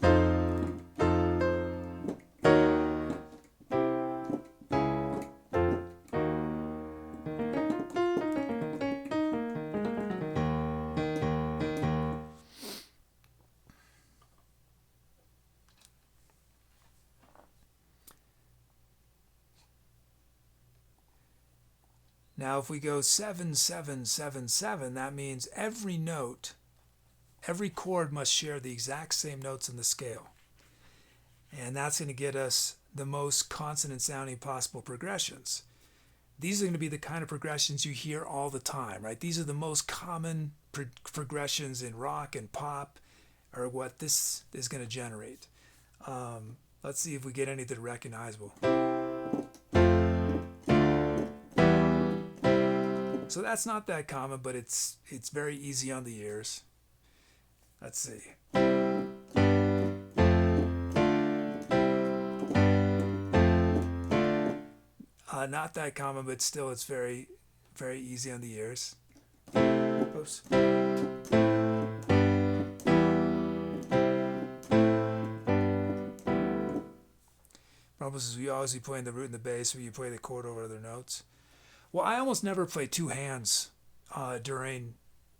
Now, if we go 7, 7, 7, 7, that means every note, every chord must share the exact same notes in the scale. And that's going to get us the most consonant sounding possible progressions. These are going to be the kind of progressions you hear all the time, right? These are the most common progressions in rock and pop, or what this is going to generate. Let's see if we get any that are recognizable. So that's not that common, but it's very easy on the ears. Let's see. Not that common, but still it's very, very easy on the ears. Oops. Problem is we always be playing the root and the bass, where you play the chord over other notes. Well, I almost never play 2 hands during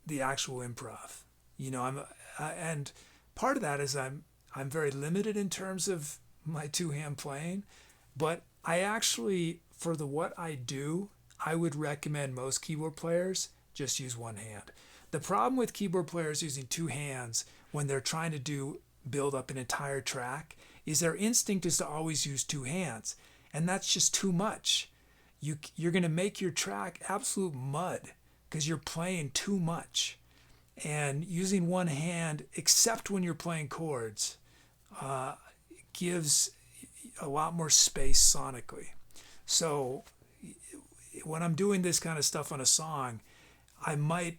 the actual improv. You know, and part of that is I'm very limited in terms of my 2-hand playing, but I actually, for what I do, I would recommend most keyboard players just use 1 hand. The problem with keyboard players using 2 hands when they're trying to build up an entire track is their instinct is to always use 2 hands, and that's just too much. You're going to make your track absolute mud because you're playing too much. And using 1 hand, except when you're playing chords, gives a lot more space sonically. So when I'm doing this kind of stuff on a song, I might,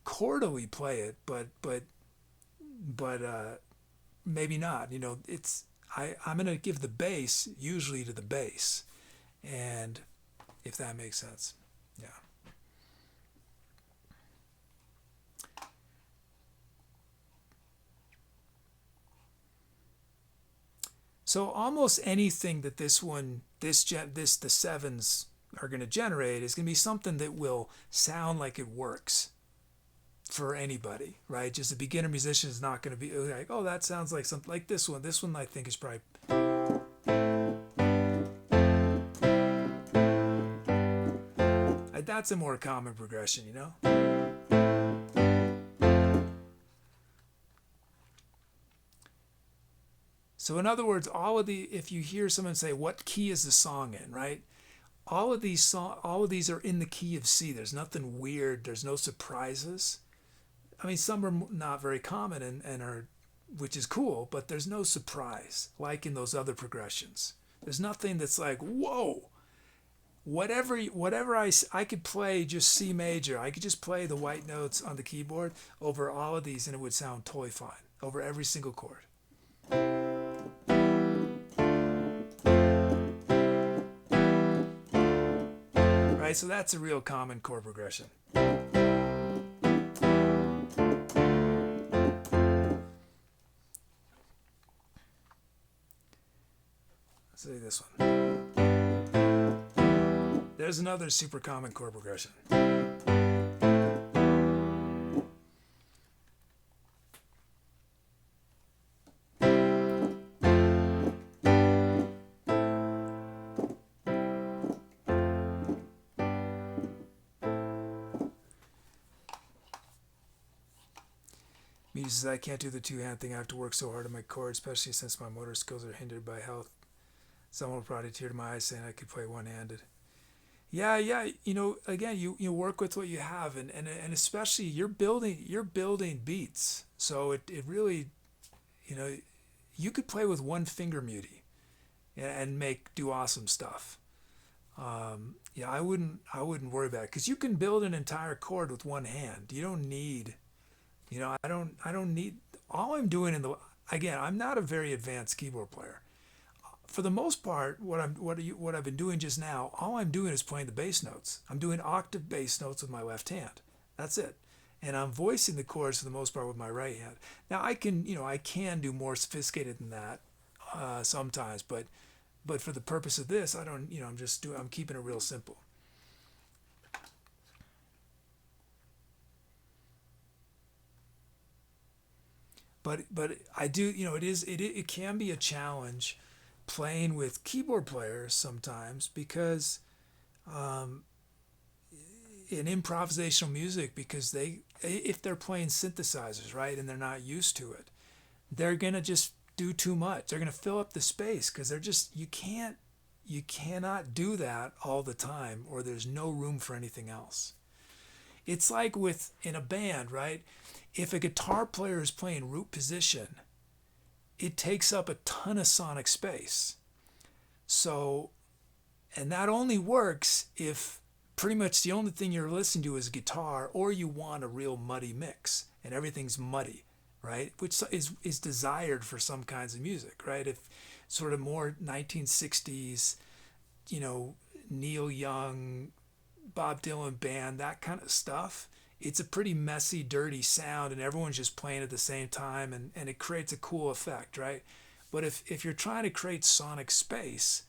chordally play it, but maybe not. I'm going to give the bass usually to the bass, and if that makes sense. Yeah. So almost anything that the sevens are going to generate is going to be something that will sound like it works for anybody, right? Just a beginner musician is not going to be like, oh, that sounds like something like this one. This one I think is probably. That's a more common progression, So in other words, if you hear someone say, what key is the song in, right? All of these are in the key of C. There's nothing weird. There's no surprises. I mean, some are not very common and are, which is cool, but there's no surprise like in those other progressions. There's nothing that's like, whoa. Whatever I could play just C major. I could just play the white notes on the keyboard over all of these and it would sound totally fine over every single chord. Right, so that's a real common chord progression. Let's see this one. There's another super common chord progression. Media says, I can't do the two-hand thing. I have to work so hard on my chords, especially since my motor skills are hindered by health. Someone will probably tear to my eyes saying I could play one-handed. Yeah. Again, you work with what you have, and especially you're building beats. So it really, you could play with one finger muty and do awesome stuff. I wouldn't worry about it because you can build an entire chord with one hand. You don't need, I don't need. All I'm doing again, I'm not a very advanced keyboard player. For the most part, what I've been doing just now, all I'm doing is playing the bass notes. I'm doing octave bass notes with my left hand. That's it. And I'm voicing the chords for the most part with my right hand. Now I can do more sophisticated than that sometimes, but for the purpose of this, I don't, I'm keeping it real simple. But I do, it can be a challenge playing with keyboard players sometimes because in improvisational music, because if they're playing synthesizers, right, and they're not used to it, they're gonna just do too much. They're gonna fill up the space because you cannot do that all the time, or there's no room for anything else. It's like in a band, right? If a guitar player is playing root position, it takes up a ton of sonic space. So, and that only works if pretty much the only thing you're listening to is guitar, or you want a real muddy mix and everything's muddy, right? Which is desired for some kinds of music, right? If sort of more 1960s, Neil Young, Bob Dylan band, that kind of stuff, it's a pretty messy, dirty sound, and everyone's just playing at the same time, and it creates a cool effect, right? But if you're trying to create sonic space,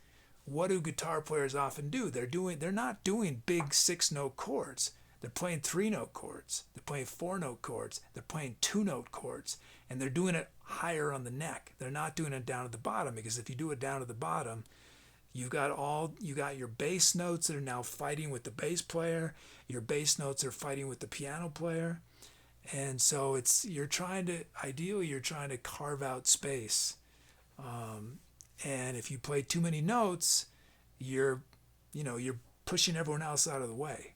what do guitar players often do? They're not doing big 6-note chords. They're playing 3-note chords. They're playing 4-note chords. They're playing 2-note chords, and they're doing it higher on the neck. They're not doing it down at the bottom, because if you do it down at the bottom, you got your bass notes that are now fighting with the bass player. Your bass notes are fighting with the piano player. And so you're trying to carve out space. And if you play too many notes, you're pushing everyone else out of the way.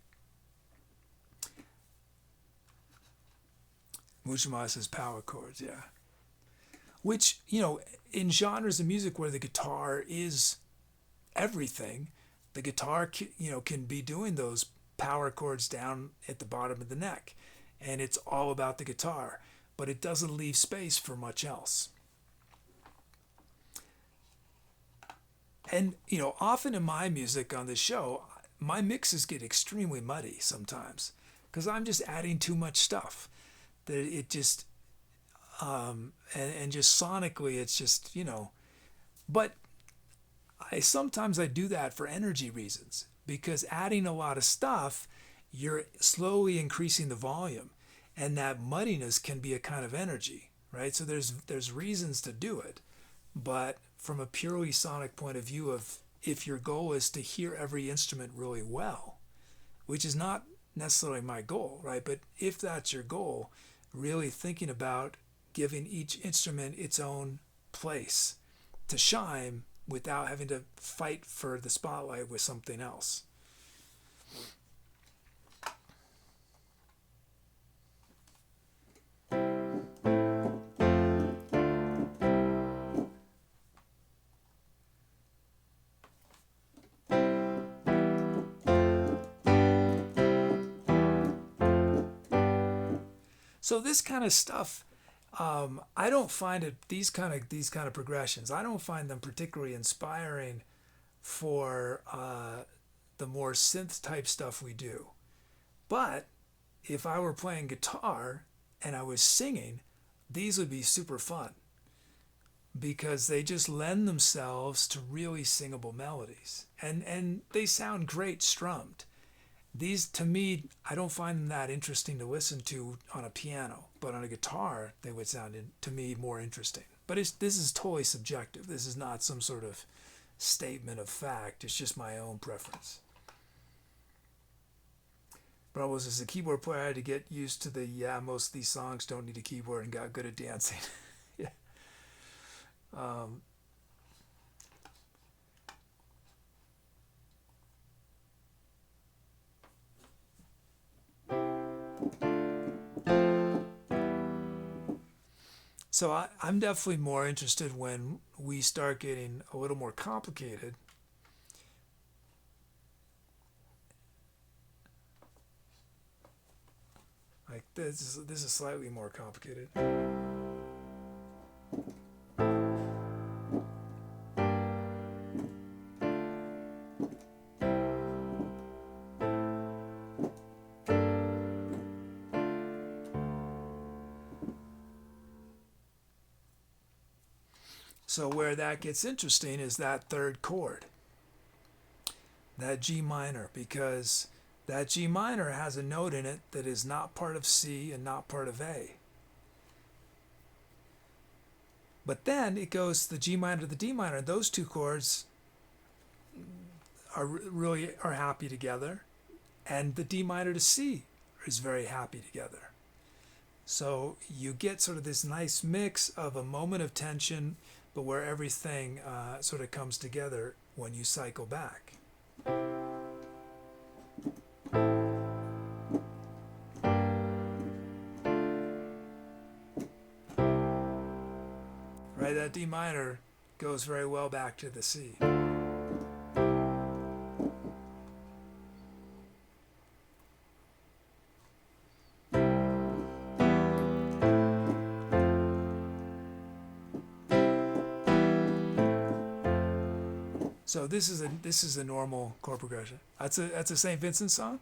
Mushima says power chords, yeah. Which, in genres of music where the guitar is everything, the guitar can be doing those power chords down at the bottom of the neck, and it's all about the guitar, but it doesn't leave space for much else. And often in my music on this show, my mixes get extremely muddy sometimes because I'm just adding too much stuff that it just and just sonically it's just but sometimes I do that for energy reasons, because adding a lot of stuff, you're slowly increasing the volume, and that muddiness can be a kind of energy, right? So there's reasons to do it, but from a purely sonic point of view, of if your goal is to hear every instrument really well, which is not necessarily my goal, right? But if that's your goal, really thinking about giving each instrument its own place to shine without having to fight for the spotlight with something else. So this kind of stuff, I don't find it, these kind of progressions, I don't find them particularly inspiring for the more synth type stuff we do. But if I were playing guitar and I was singing, these would be super fun because they just lend themselves to really singable melodies, and they sound great strummed. These, to me, I don't find them that interesting to listen to on a piano, but on a guitar, they would sound, to me, more interesting. But this is totally subjective. This is not some sort of statement of fact. It's just my own preference. But almost as a keyboard player, I had to get used to most of these songs don't need a keyboard, and got good at dancing. Yeah. Um, so I'm definitely more interested when we start getting a little more complicated. Like this is slightly more complicated. So where that gets interesting is that third chord, that G minor, because that G minor has a note in it that is not part of C and not part of A. But then it goes the G minor to the D minor. Those two chords are happy together, and the D minor to C is very happy together. So you get sort of this nice mix of a moment of tension, but where everything sort of comes together when you cycle back. Right, that D minor goes very well back to the C. So this is a normal chord progression. That's a St. Vincent song.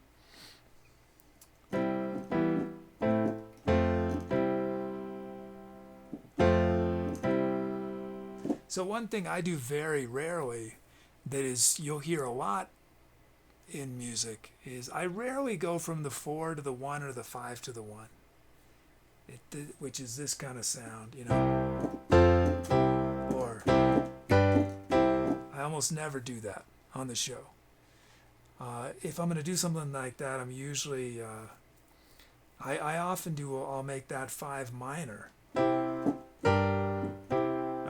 So one thing I do very rarely, that is you'll hear a lot in music, is I rarely go from the 4 to the 1 or the 5 to the 1, which is this kind of sound, you know. Or I almost never do that on the show. If I'm going to do something like that, I'm usually I often I'll make that 5 minor. Right,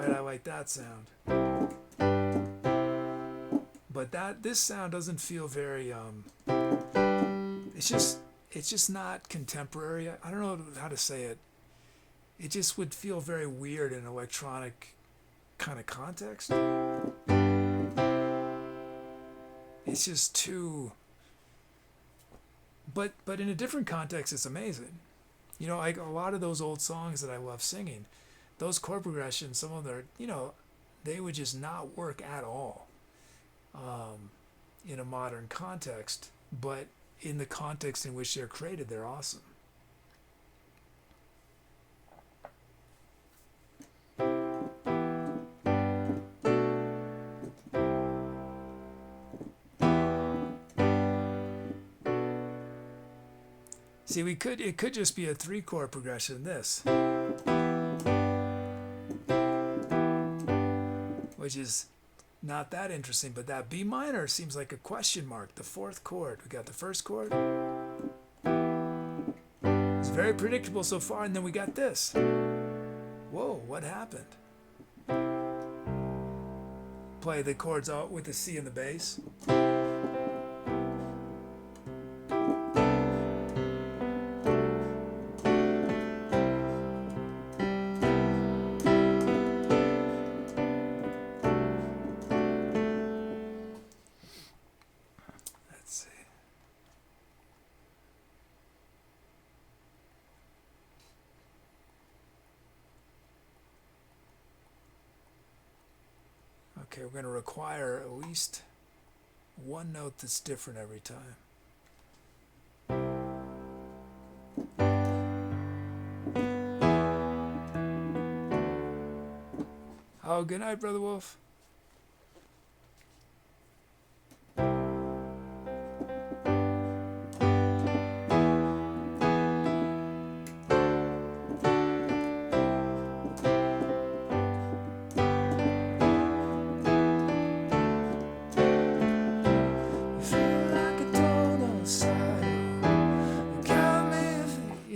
I like that sound. But this sound doesn't feel very it's just not contemporary. I don't know how to say it. It just would feel very weird in an electronic kind of context. It's just too, but in a different context, it's amazing. You know, like a lot of those old songs that I love singing, those chord progressions, some of them, you know, they would just not work at all in a modern context. But in the context in which they're created, they're awesome. See, it could just be a 3-chord progression, this, which is not that interesting, but that B minor seems like a question mark, the 4th chord. We got the 1st chord. It's very predictable so far, and then we got this. Whoa, what happened? Play the chords out with the C and the bass. Okay, we're going to require at least one note that's different every time. Oh, good night, Brother Wolf.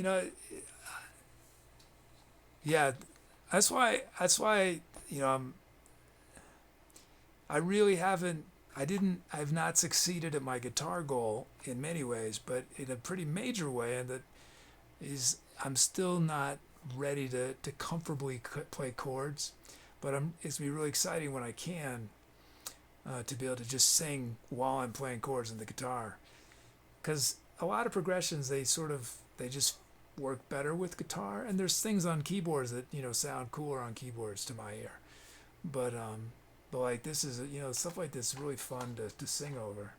know, yeah, that's why I really haven't. I've not succeeded at my guitar goal in many ways, but in a pretty major way, and that is I'm still not ready to comfortably play chords, but it's gonna be really exciting when I can to be able to just sing while I'm playing chords on the guitar, because a lot of progressions they just work better with guitar, and there's things on keyboards that sound cooler on keyboards to my ear, but like this is stuff like this is really fun to sing over.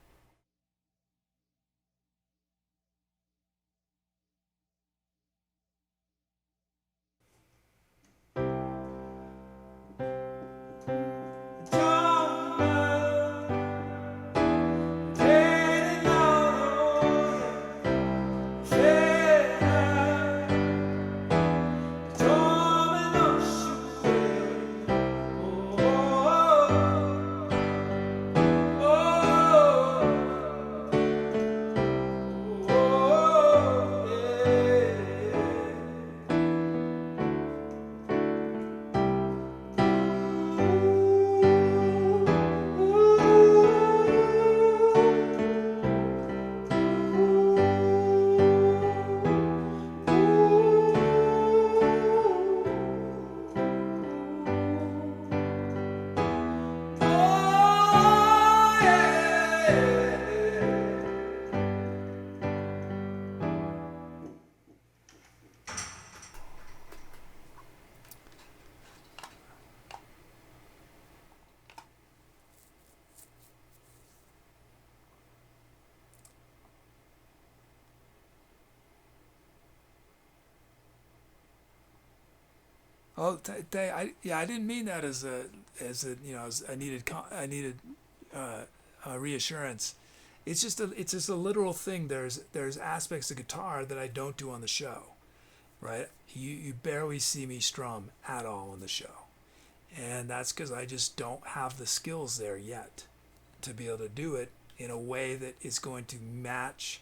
Oh, I didn't mean that as I needed uh, reassurance. It's just a literal thing. There's aspects of guitar that I don't do on the show, right? You barely see me strum at all on the show, and that's because I just don't have the skills there yet to be able to do it in a way that is going to match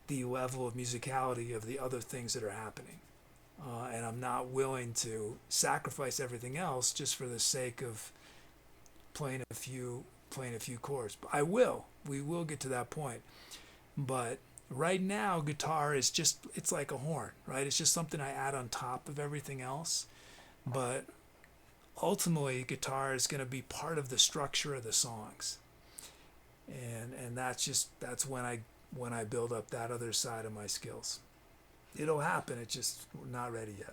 the level of musicality of the other things that are happening. And I'm not willing to sacrifice everything else just for the sake of playing a few chords. But I will. We will get to that point. But right now, guitar is it's like a horn, right? It's just something I add on top of everything else. But ultimately, guitar is going to be part of the structure of the songs, and that's when I build up that other side of my skills. It'll happen. It's just not ready yet.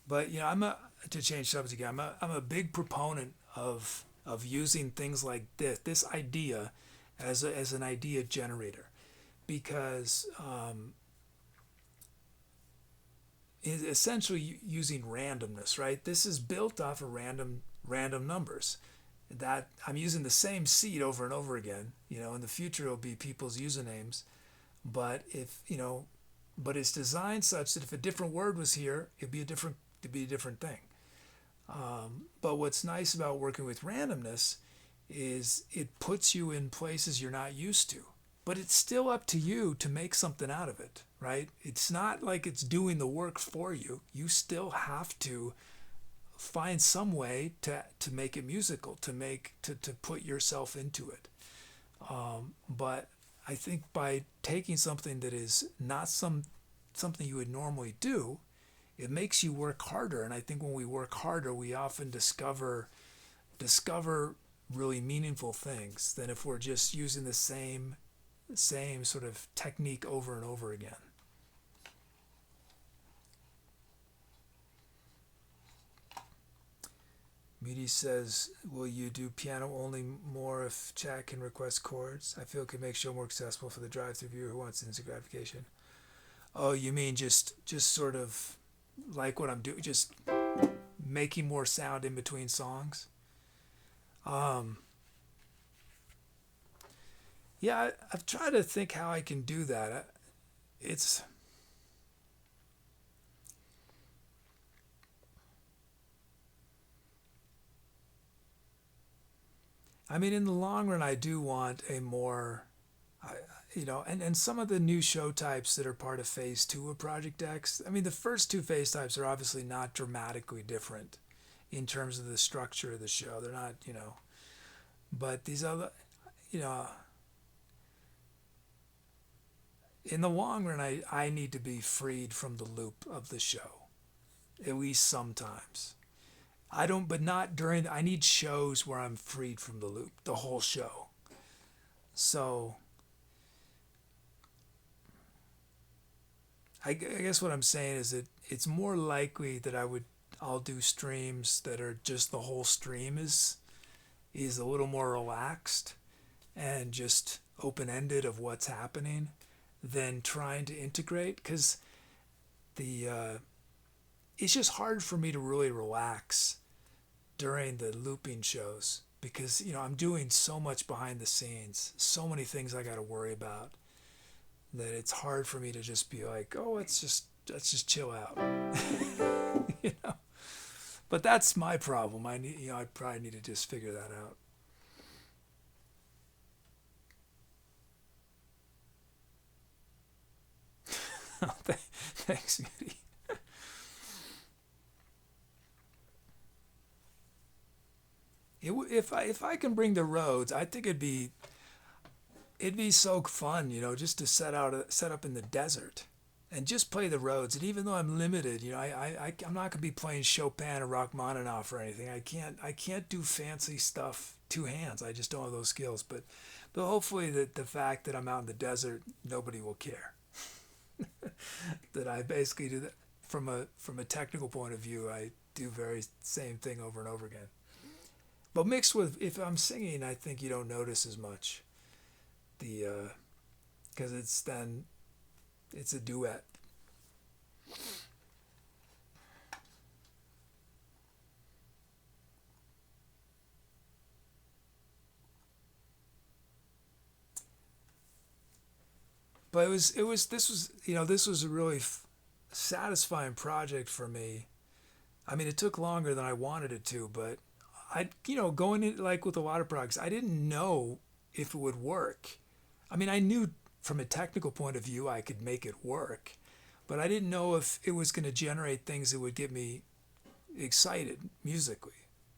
But to change subject again. I'm a big proponent of using things like this idea as an idea generator, because is essentially using randomness, right? This is built off of random numbers. That I'm using the same seed over and over again. In the future it'll be people's usernames, but but it's designed such that if a different word was here, it'd be a different thing. But what's nice about working with randomness is it puts you in places you're not used to. But it's still up to you to make something out of it, right? It's not like it's doing the work for you. You still have to find some way to make it musical, to put yourself into it. But I think by taking something that is not something you would normally do, it makes you work harder. And I think when we work harder, we often discover really meaningful things than if we're just using the same sort of technique over and over again. Meaty says, will you do piano only more if chat can request chords? I feel it could make show more accessible for the drive-through viewer who wants instant gratification. Oh, you mean just sort of like what I'm doing, just making more sound in between songs? Yeah, I've tried to think how I can do that. It's I mean, in the long run, I do want a more, I, and some of the new show types that are part of phase two of Project X. I mean, the first two phase types are obviously not dramatically different in terms of the structure of the show. They're not, but these other, you know, in the long run, I need to be freed from the loop of the show, at least sometimes. I don't, but not during, I need shows where I'm freed from the loop, the whole show. So I guess what I'm saying is that it's more likely that I'll do streams that are just the whole stream is a little more relaxed and just open ended of what's happening than trying to integrate, because the it's just hard for me to really relax during the looping shows because I'm doing so much behind the scenes, so many things I got to worry about that it's hard for me to just be like, oh, let's just chill out. you know. But that's my problem. I probably need to just figure that out. Thanks, Goody. If I can bring the roads, I think it'd be so fun, just to set up in the desert and just play the roads. And even though I'm limited, I'm not gonna be playing Chopin or Rachmaninoff or anything. I can't do fancy stuff two hands. I just don't have those skills. But hopefully the fact that I'm out in the desert, nobody will care. That I basically do that from a technical point of view. I do very same thing over and over again. But mixed with, if I'm singing, I think you don't notice as much. The because it's a duet. But this was a really satisfying project for me. I mean, it took longer than I wanted it to, but going in like with a lot of projects, I didn't know if it would work. I mean, I knew from a technical point of view I could make it work, but I didn't know if it was going to generate things that would get me excited musically.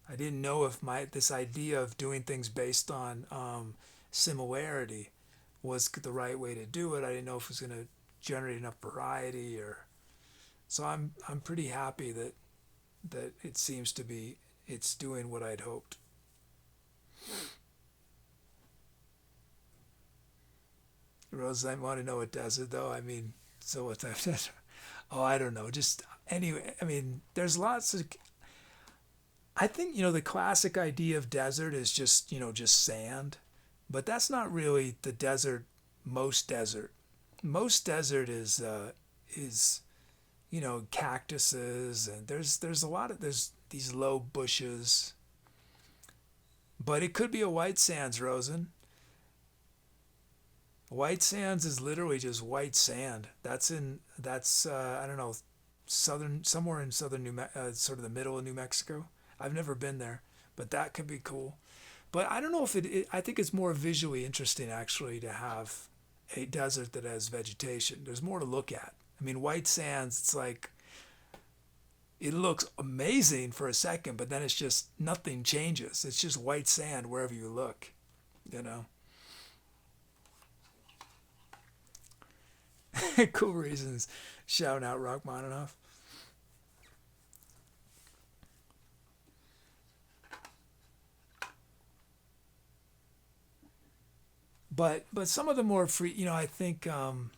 I didn't know if my this idea of doing things based on similarity was the right way to do it. I didn't know if it was going to generate enough variety, or so I'm pretty happy that it seems to be it's doing what I'd hoped. Rose, I want to know what does it though. I mean, so what's that? Oh, I don't know. Just anyway. I mean, there's lots of. I think the classic idea of desert is just sand, but that's not really the desert. Most desert, most desert is cactuses, and there's a lot of there's these low bushes, but it could be a white sands, Rosen. White sands is literally just white sand. That's I don't know, southern somewhere in southern sort of the middle of New Mexico. I've never been there, but that could be cool. But I don't know if I think it's more visually interesting actually to have a desert that has vegetation. There's more to look at. I mean, white sands, it's like it looks amazing for a second, but then it's just nothing changes. It's just white sand wherever you look, you know. Cool reasons. Shouting out Rachmaninoff. But some of the more free, I think um,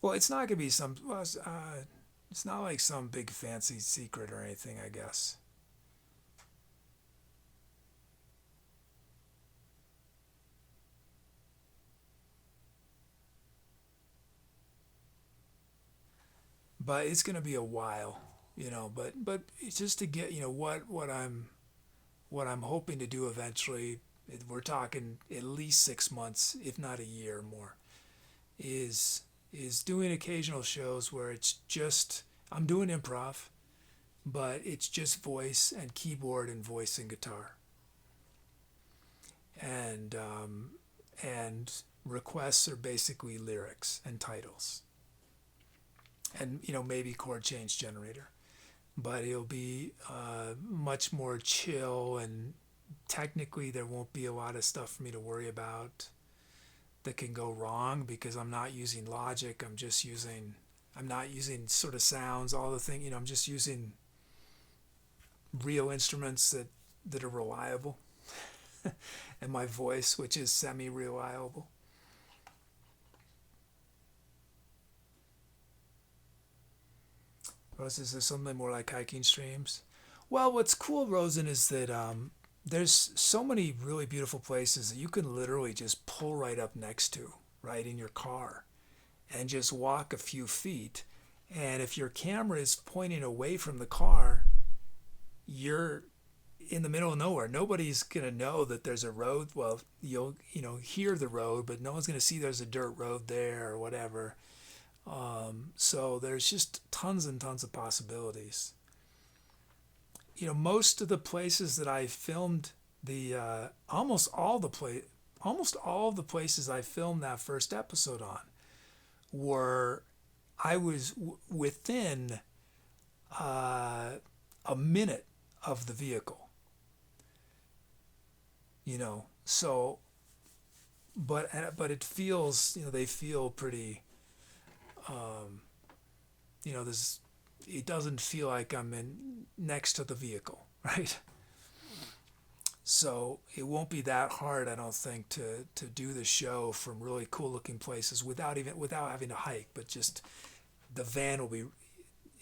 well, it's not gonna be some. Well, it's not like some big fancy secret or anything, I guess. But it's gonna be a while, But it's just to get what I'm hoping to do eventually. We're talking at least 6 months, if not a year more. Is is doing occasional shows where it's just, I'm doing improv, but it's just voice and keyboard and voice and guitar. And requests are basically lyrics and titles. And, maybe chord change generator. But it'll be much more chill, and technically there won't be a lot of stuff for me to worry about that can go wrong, because I'm not using Logic. I'm not using sort of sounds, all the thing. I'm just using real instruments that are reliable, and my voice, which is semi-reliable. Rose, is there something more like hiking streams? Well, what's cool, Rosen, is that there's so many really beautiful places that you can literally just pull right up next to, right in your car, and just walk a few feet. And if your camera is pointing away from the car, you're in the middle of nowhere. Nobody's gonna know that there's a road. Well, you'll hear the road, but no one's gonna see there's a dirt road there or whatever. So there's just tons and tons of possibilities. Most of the places that I filmed almost all the places I filmed that first episode on I was within a minute of the vehicle. So, but it feels, they feel pretty. It doesn't feel like I'm next to the vehicle, right? So it won't be that hard, I don't think, to do the show from really cool looking places without having to hike. But just the van will be,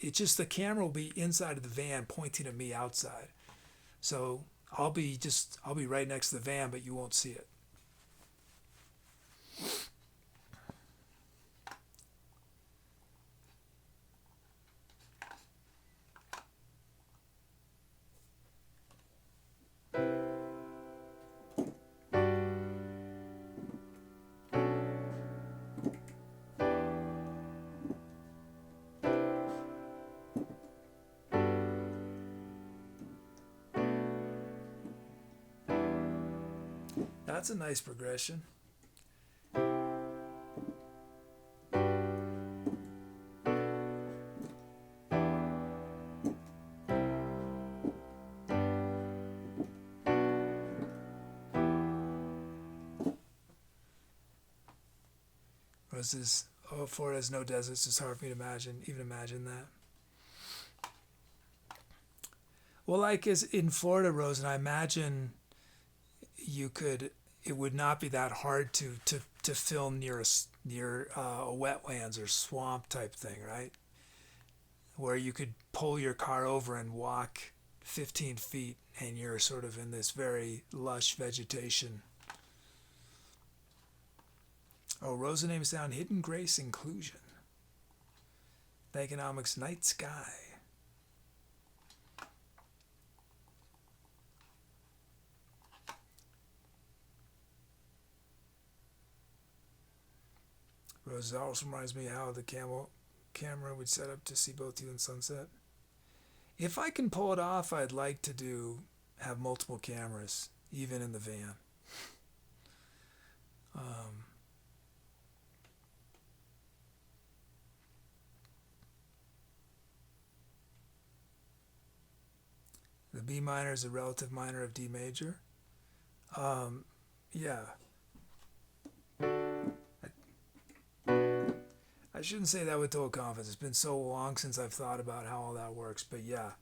the camera will be inside of the van pointing at me outside. So I'll be right next to the van, but you won't see it. That's a nice progression. Florida has no deserts. It's hard for me to even imagine that. Well, like as in Florida, Rose, and I imagine it would not be that hard to film near a wetlands or swamp type thing, right? Where you could pull your car over and walk 15 feet and you're sort of in this very lush vegetation. Oh, Rosa names down Hidden Grace Inclusion. The Economics Night Sky. Rosa also reminds me how the camera would set up to see both you and sunset. If I can pull it off, I'd like to have multiple cameras, even in the van. The B minor is a relative minor of D major. Yeah. I shouldn't say that with total confidence. It's been so long since I've thought about how all that works, but yeah.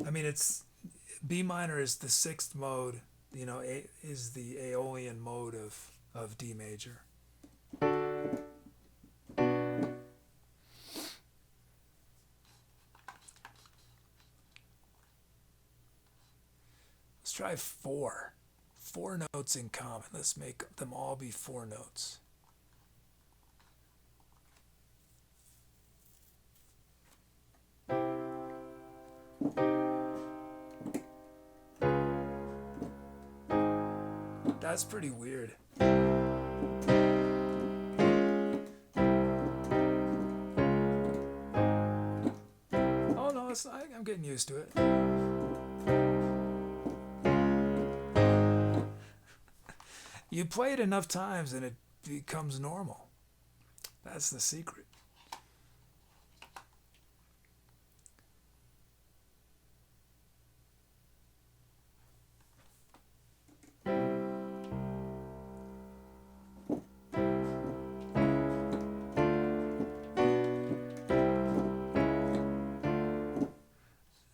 It's B minor is the sixth mode. Is the Aeolian mode of D major. Let's try four. 4 notes in common. Let's make them all be 4 notes. That's pretty weird. getting used to it. You play it enough times and it becomes normal. That's the secret.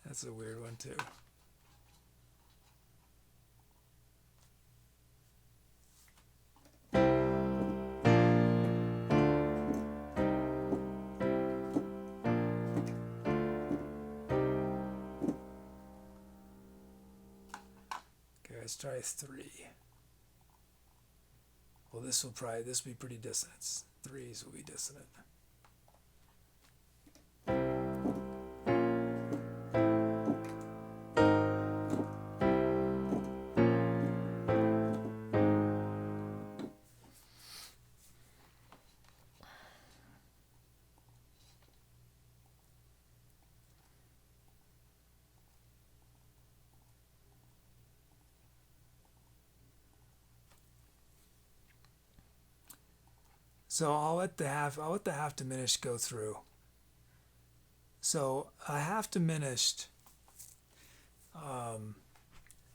That's a weird one too. Okay, let's try 3. Well, this will be pretty dissonant. 3s will be dissonant. So I'll let the half diminished go through. So a half diminished,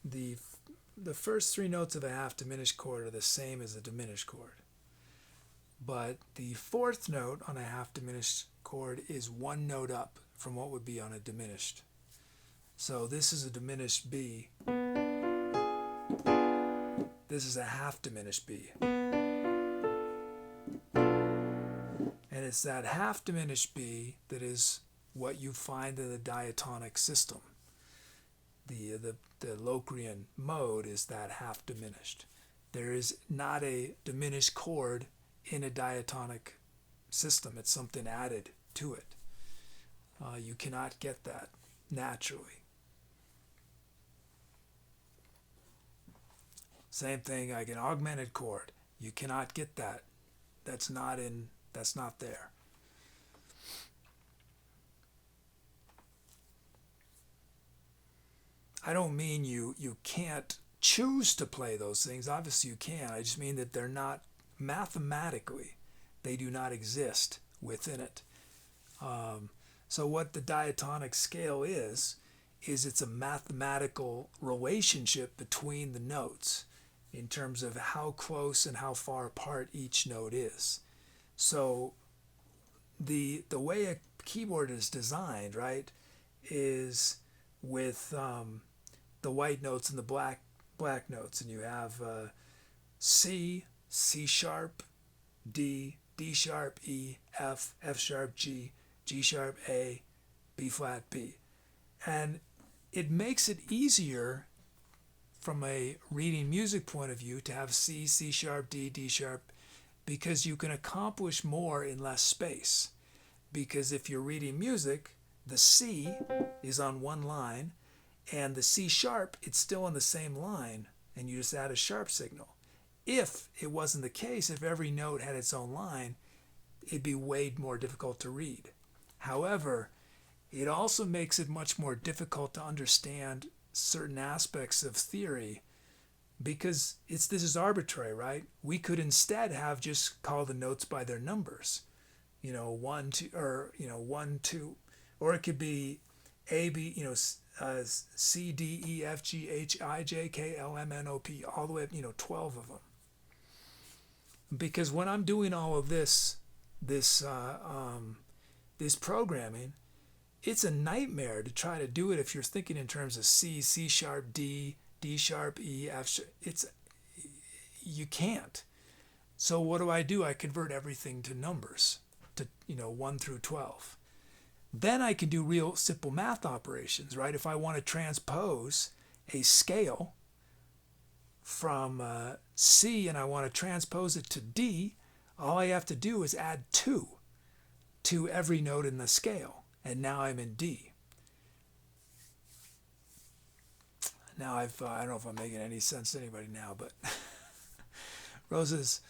the first 3 notes of a half diminished chord are the same as a diminished chord, but the 4th note on a half diminished chord is 1 note up from what would be on a diminished. So this is a diminished B. This is a half diminished B. And it's that half diminished B that is what you find in the diatonic system. The Locrian mode is that half diminished. There is not a diminished chord in a diatonic system. It's something added to it. You cannot get that naturally. Same thing like an augmented chord. You cannot get that. That's not there. I don't mean you can't choose to play those things. Obviously you can. I just mean that they're not mathematically, they do not exist within it. So what the diatonic scale is it's a mathematical relationship between the notes in terms of how close and how far apart each note is. So the way a keyboard is designed, right, is with the white notes and the black notes, and you have C, C sharp, D, D sharp, E, F, F sharp, G, G sharp, A, B flat, B. And it makes it easier from a reading music point of view to have C, C sharp, D, D sharp, because you can accomplish more in less space. Because if you're reading music, the C is on one line, and the C sharp, it's still on the same line, and you just add a sharp signal. If it wasn't the case, if every note had its own line, it'd be way more difficult to read. However, it also makes it much more difficult to understand certain aspects of theory, because this is arbitrary, right? We could instead have just call the notes by their numbers, 1, 2, or 1, 2, or it could be A, B, C, D, E, F, G, H, I, J, K, L, M, N, O, P, all the way up, 12 of them. Because when I'm doing all of this programming, it's a nightmare to try to do it if you're thinking in terms of C, C sharp, D, D sharp, E, F sharp. You can't. So what do? I convert everything to numbers, to 1 through 12. Then I can do real simple math operations, right? If I want to transpose a scale from C and I want to transpose it to D, all I have to do is add 2 to every note in the scale. And now I'm in D. Now I don't know if I'm making any sense to anybody now, but Rose's,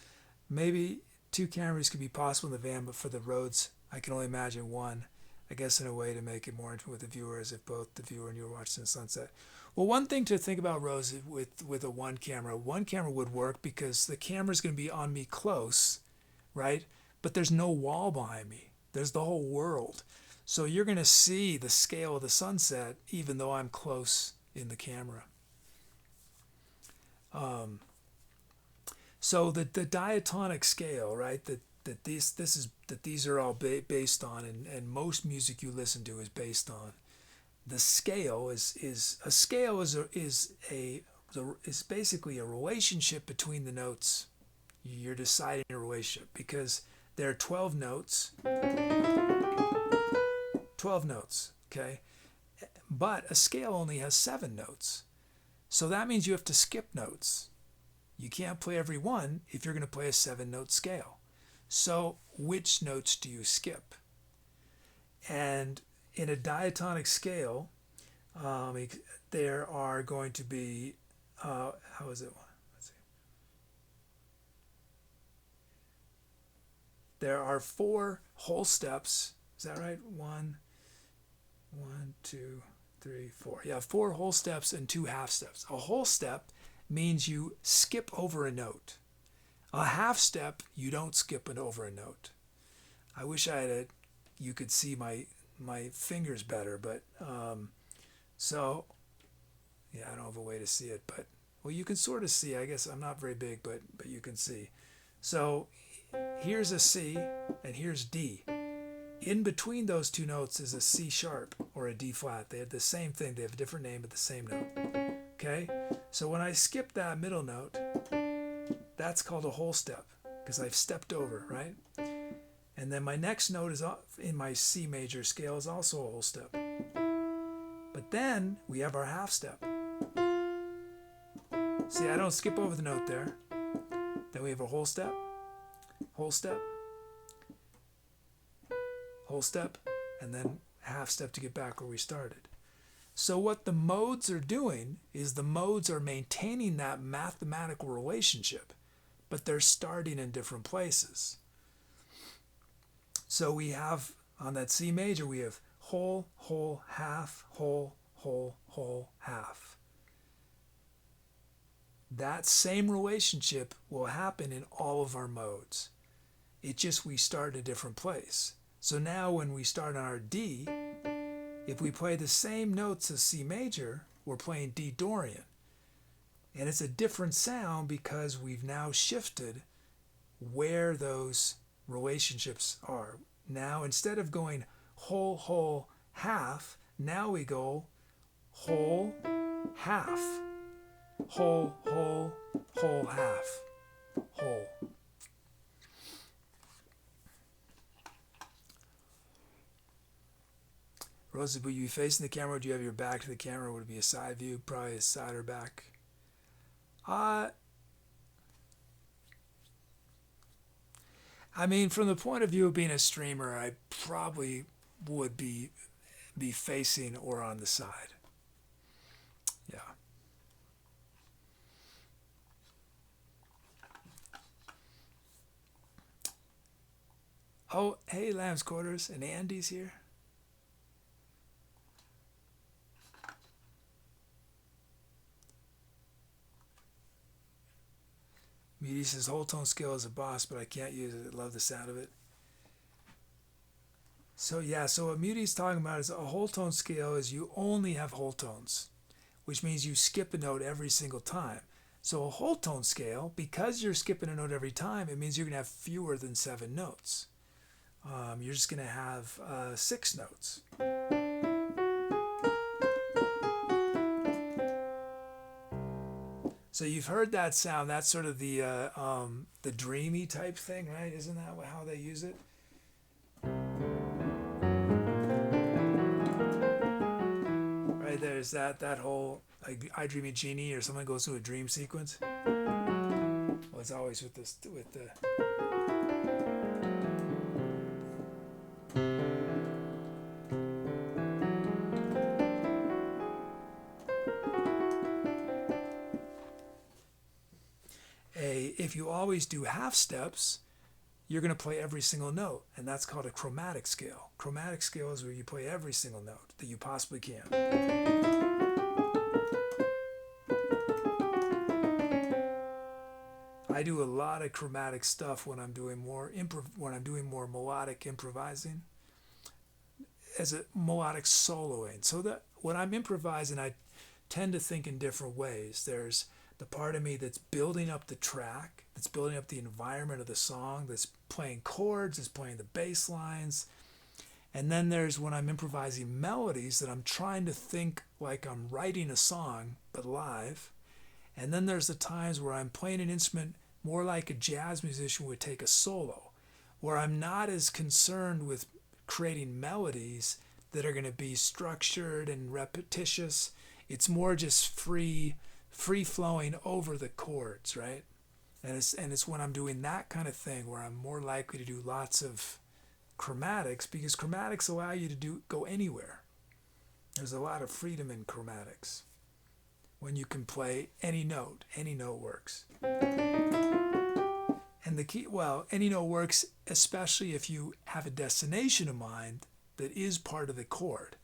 maybe 2 Camrys could be possible in the van, but for the Rhodes, I can only imagine 1. I guess in a way to make it more intimate with the viewer, as if both the viewer and you are watching the sunset. Well, one thing to think about, Rose, with a one camera would work because the camera's going to be on me close, right? But there's no wall behind me. There's the whole world. So you're going to see the scale of the sunset even though I'm close in the camera. So the diatonic scale, right? That these are all based on, and most music you listen to is based on. The scale is basically a relationship between the notes. You're deciding a relationship because there are 12 notes. 12 notes, okay? But a scale only has 7 notes. So that means you have to skip notes. You can't play every one if you're going to play a 7-note scale. So which notes do you skip? And in a diatonic scale, there are going to be, how is it? Let's see. There are 4 whole steps. Is that right? 1, 2, 3, 4. Yeah, 4 whole steps and 2 half steps. A whole step means you skip over a note. A half step, you don't skip over a note. I wish you could see my fingers better, but so yeah, I don't have a way to see it, but well, you can sort of see. I guess I'm not very big, but you can see. So here's a C and here's D. In between those 2 notes is a C sharp or a D flat. They have the same thing. They have a different name, but the same note. Okay? So when I skip that middle note, that's called a whole step because I've stepped over, right? And then my next note is in my C major scale is also a whole step. But then we have our half step. See, I don't skip over the note there. Then we have a whole step, whole step, whole step, and then half step to get back where we started. So what the modes are doing is the modes are maintaining that mathematical relationship, but they're starting in different places. So we have, on that C major, we have whole, whole, half, whole, whole, whole, half. That same relationship will happen in all of our modes. It just we start in a different place. So now when we start on our D, if we play the same notes as C major, we're playing D Dorian. And it's a different sound because we've now shifted where those relationships are. Now instead of going whole, whole, half, now we go whole, half. Whole, whole, whole, half. Whole. Rosa, would you be facing the camera? Or do you have your back to the camera? Would it be a side view? Probably a side or back. I mean, from the point of view of being a streamer, I probably would be facing or on the side. Yeah. Oh, hey, Lamb's Quarters, and Andy's here. Meaty says whole tone scale is a boss, but I can't use it. I love the sound of it. So yeah, so what Muty's talking about is a whole tone scale is you only have whole tones, which means you skip a note every single time. So a whole tone scale, because you're skipping a note every time, it means you're going to have fewer than 7 notes. You're just going to have 6 notes. So you've heard that sound. That's sort of the dreamy type thing, right? Isn't that how they use it? Right, there's that whole like I Dream a Genie or someone goes through a dream sequence. Well, it's always with the if you always do half steps, you're going to play every single note, and that's called a chromatic scale. Chromatic scale is where you play every single note that you possibly can. I do a lot of chromatic stuff when I'm doing more melodic improvising, as a melodic soloing. So that when I'm improvising, I tend to think in different ways. There's the part of me that's building up the track, that's building up the environment of the song, that's playing chords, that's playing the bass lines. And then there's when I'm improvising melodies that I'm trying to think like I'm writing a song, but live. And then there's the times where I'm playing an instrument more like a jazz musician would take a solo, where I'm not as concerned with creating melodies that are going to be structured and repetitious. It's more just free flowing over the chords, right? And it's when I'm doing that kind of thing where I'm more likely to do lots of chromatics, because chromatics allow you to go anywhere. There's a lot of freedom in chromatics. When you can play any note works. And the key, any note works, especially if you have a destination in mind that is part of the chord.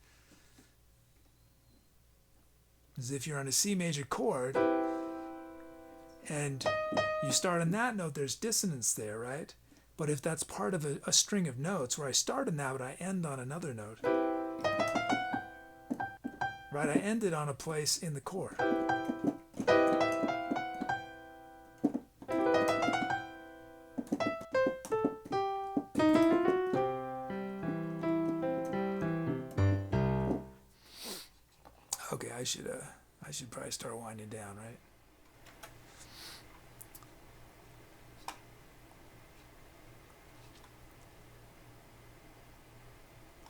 As if you're on a C major chord and you start on that note, there's dissonance there, right? But if that's part of a string of notes where I start on that but I end on another note, right? I ended on a place in the chord. Okay, I should probably start winding down, right?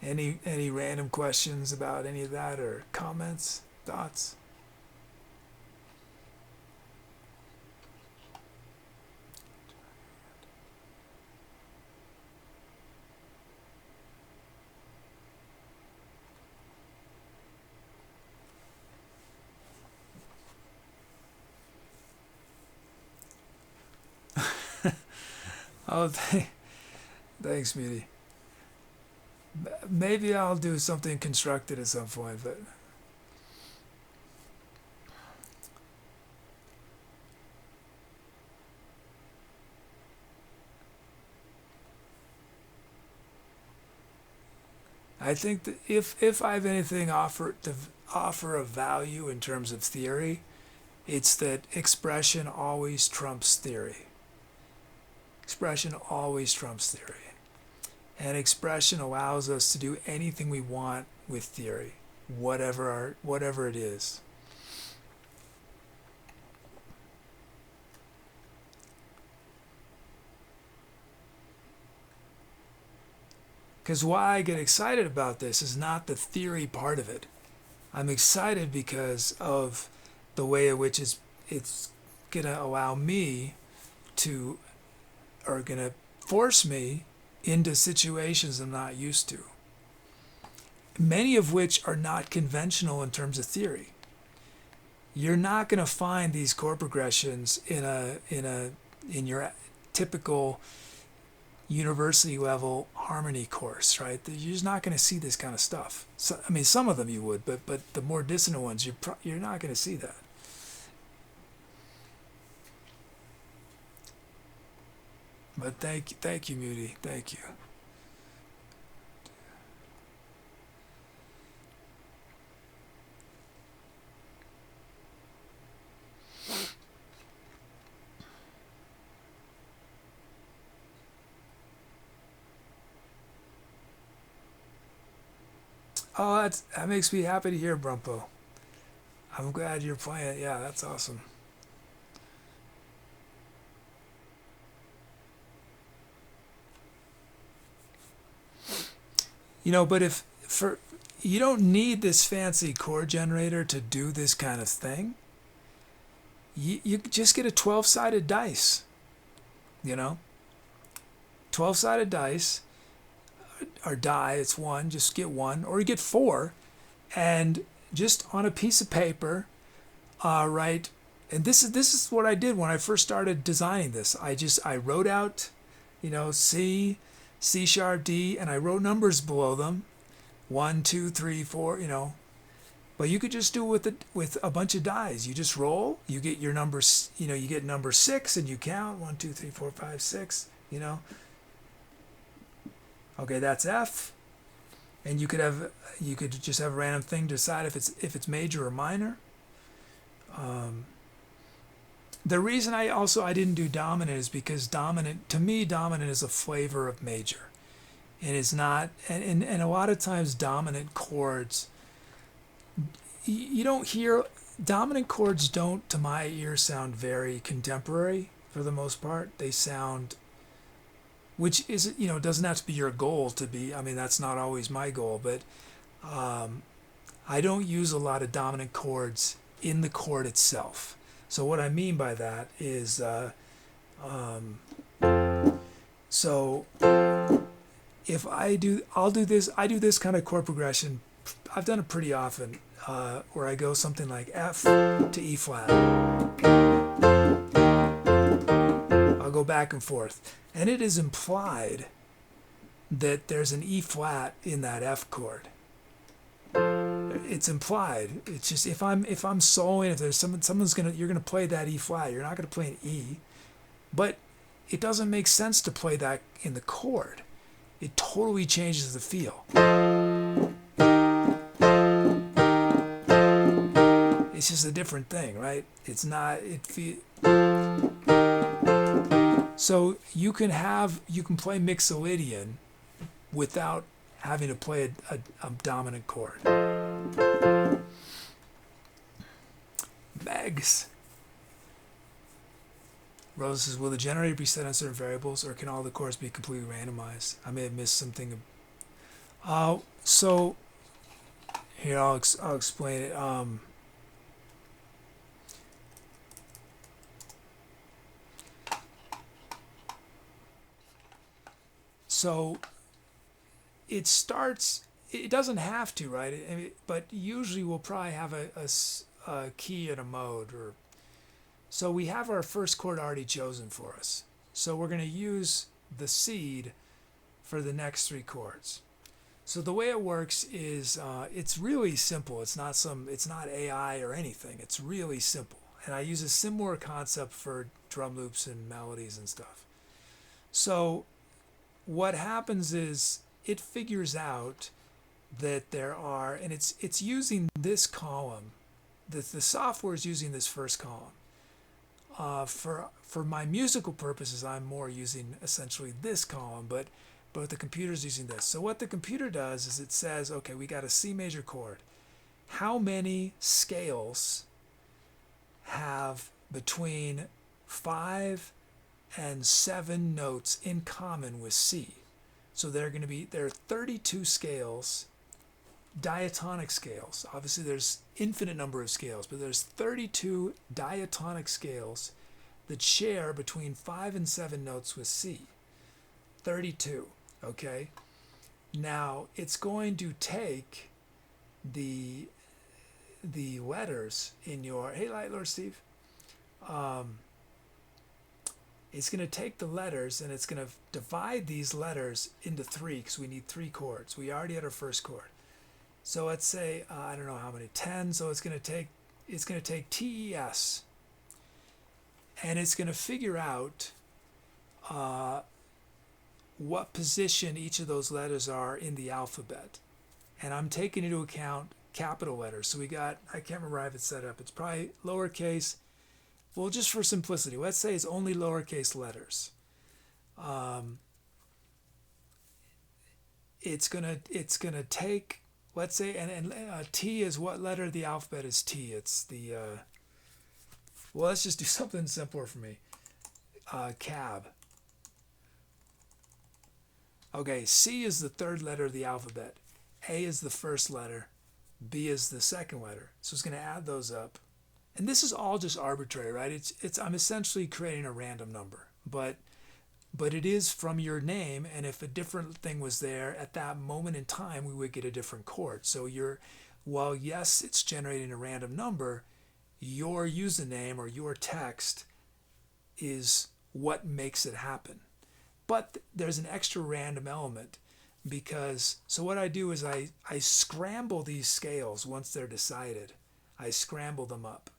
Any random questions about any of that, or comments, thoughts? Oh, thanks, Meaty. Maybe I'll do something constructed at some point, but I think that if I have anything to offer of value in terms of theory, it's that expression always trumps theory. Expression always trumps theory. And expression allows us to do anything we want with theory, whatever it is. Because why I get excited about this is not the theory part of it. I'm excited because of the way in which it's going to allow me to, or going to force me into situations I'm not used to. Many of which are not conventional in terms of theory. You're not going to find these chord progressions in your typical university level harmony course, right? You're just not going to see this kind of stuff. So, I mean, some of them you would, but the more dissonant ones, you're not going to see that. But thank you, Moody. Thank you. Oh, that makes me happy to hear, Brumpo. I'm glad you're playing. Yeah, that's awesome. But you don't need this fancy chord generator to do this kind of thing. You just get a 12-sided dice. 12-sided dice. Or die, it's one, just get one, or you get four, and just on a piece of paper, write. And this is what I did when I first started designing this. I wrote out C, C sharp, D, and I wrote numbers below them, 1, 2, 3, 4, But you could just do it with a bunch of dies. You just roll. You get your numbers. You get number 6, and you count 1, 2, 3, 4, 5, 6. Okay, that's F. And you could just have a random thing to decide if it's major or minor. The reason I didn't do dominant is because dominant is a flavor of major, and it's not. And a lot of times dominant chords, you don't hear dominant chords don't, to my ear, sound very contemporary for the most part. They sound, which is, doesn't have to be your goal to be. I mean, that's not always my goal, but I don't use a lot of dominant chords in the chord itself. So what I mean by that is, so if I do this kind of chord progression. I've done it pretty often, where I go something like F to E flat. I'll go back and forth, and it is implied that there's an E flat in that F chord. It's implied. It's just if I'm soloing, if there's you're gonna play that E flat. You're not gonna play an E, but it doesn't make sense to play that in the chord. It totally changes the feel. It's just a different thing, right? It's not. So you can play Mixolydian without having to play a dominant chord. Megs. Rose says, will the generator be set on certain variables, or can all the chords be completely randomized? I may have missed something. So here I'll explain it. So it starts. It doesn't have to, right? But usually we'll probably have a key and a mode, or so we have our first chord already chosen for us. So we're going to use the seed for the next 3 chords. So the way it works is it's really simple. It's not AI or anything. It's really simple, and I use a similar concept for drum loops and melodies and stuff. So what happens is it figures out that there are, and it's using this column. The software is using this first column. For my musical purposes, I'm more using essentially this column, but the computer's using this. So what the computer does is it says, okay, we got a C major chord. How many scales have between 5 and 7 notes in common with C? So there are 32 scales, diatonic scales. Obviously there's infinite number of scales, but there's 32 diatonic scales that share between 5 and 7 notes with C. 32, okay? Now it's going to take the letters in your, hey Light Lord Steve, it's going to take the letters and it's going to divide these letters into 3, because we need 3 chords. We already had our first chord. So let's say, I don't know how many, 10. So it's going to take TES, and it's going to figure out what position each of those letters are in the alphabet. And I'm taking into account capital letters. So we got, I can't remember how it's set up. It's probably lowercase. Well, just for simplicity, let's say it's only lowercase letters. It's gonna take, let's say, and T is what letter of the alphabet is T? It's the well, let's just do something simpler for me. Cab. Okay, C is the 3rd letter of the alphabet. A is the 1st letter. B is the 2nd letter. So it's going to add those up. And this is all just arbitrary, right? I'm essentially creating a random number, but it is from your name, and if a different thing was there at that moment in time, we would get a different chord. So while yes, it's generating a random number, your username or your text is what makes it happen. But there's an extra random element because, so what I do is I scramble these scales once they're decided. I scramble them up.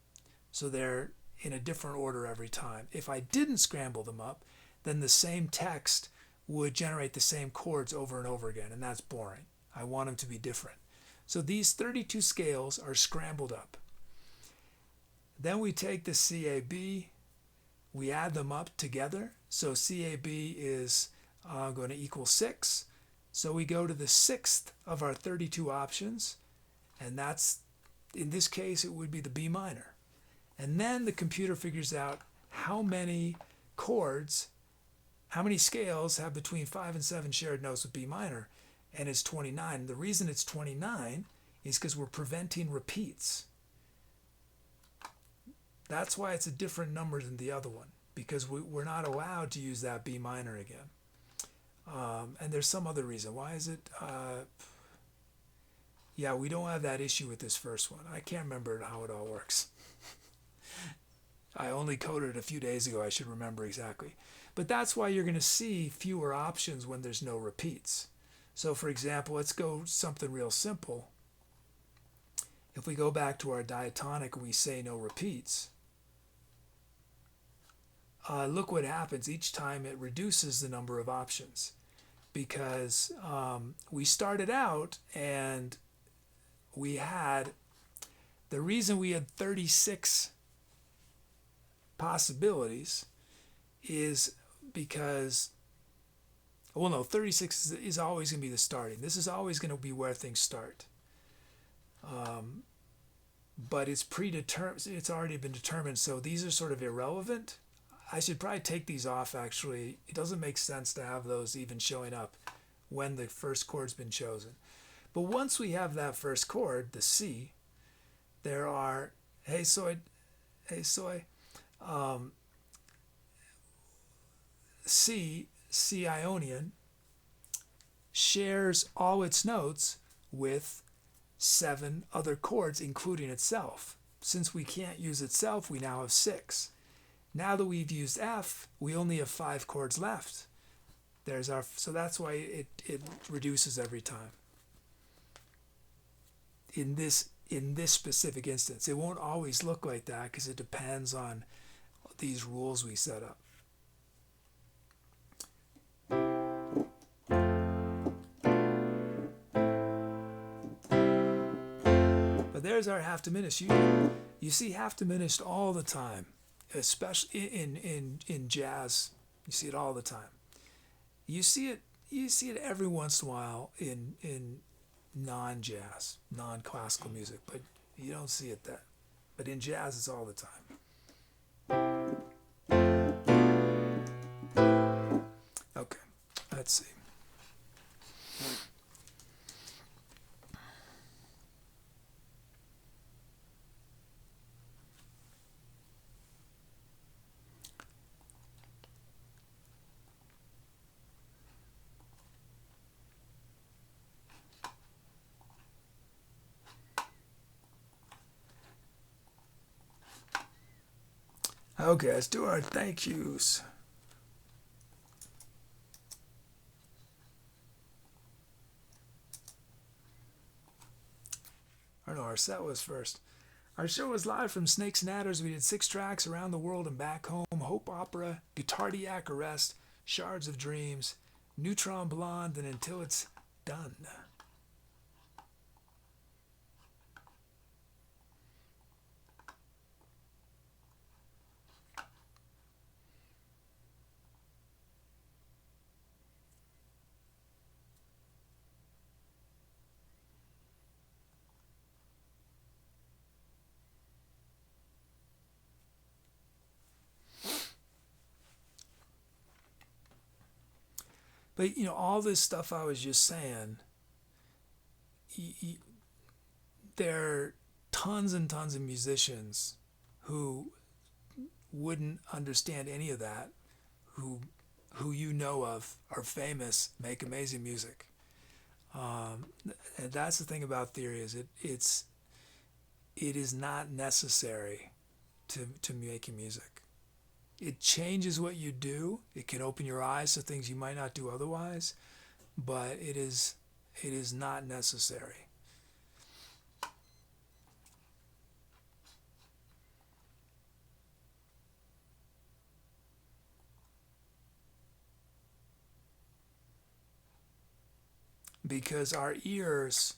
So they're in a different order every time. If I didn't scramble them up, then the same text would generate the same chords over and over again, and that's boring. I want them to be different. So these 32 scales are scrambled up. Then we take the CAB, we add them up together. So CAB is going to equal 6. So we go to the 6th of our 32 options, and that's, in this case, it would be the B minor. And then the computer figures out how many chords, how many scales have between 5 and 7 shared notes with B minor, and it's 29. The reason it's 29 is because we're preventing repeats. That's why it's a different number than the other one, because we're not allowed to use that B minor again. And there's some other reason. Why is it? Yeah, we don't have that issue with this first one. I can't remember how it all works. I only coded it a few days ago. I should remember exactly. But that's why you're going to see fewer options when there's no repeats. So for example, let's go something real simple. If we go back to our diatonic and we say no repeats, look what happens. Each time it reduces the number of options, because we started out and we had, the reason we had 36 possibilities is because, well, no, 36 is always going to be the starting. This is always going to be where things start. But it's predetermined, it's already been determined, so these are sort of irrelevant. I should probably take these off, actually. It doesn't make sense to have those even showing up when the first chord's been chosen. But once we have that first chord, the C, there are hey soy, C Ionian shares all its notes with 7 other chords, including itself. Since we can't use itself, we now have 6. Now that we've used F, we only have 5 chords left. There's our, so that's why it reduces every time. In this specific instance, it won't always look like that because it depends on these rules we set up. But there's our half diminished. You see half diminished all the time, especially in jazz. You see it all the time. You see it every once in a while in non-jazz, non-classical music, but you don't see it that. But in jazz, it's all the time. Okay, let's see. Okay, let's do our thank yous. Or no, our set was first. Our show was live from Snakes and Adders. We did 6 tracks, Around the World and Back Home, Hope Opera, Guitardiac Arrest, Shards of Dreams, Neutron Blonde, and Until It's Done. But, you know, all this stuff I was just saying, there are tons and tons of musicians who wouldn't understand any of that, who you know of, are famous, make amazing music. And that's the thing about theory, is it is not necessary to making music. It changes what you do. It can open your eyes to things you might not do otherwise, but it is not necessary. Because our ears,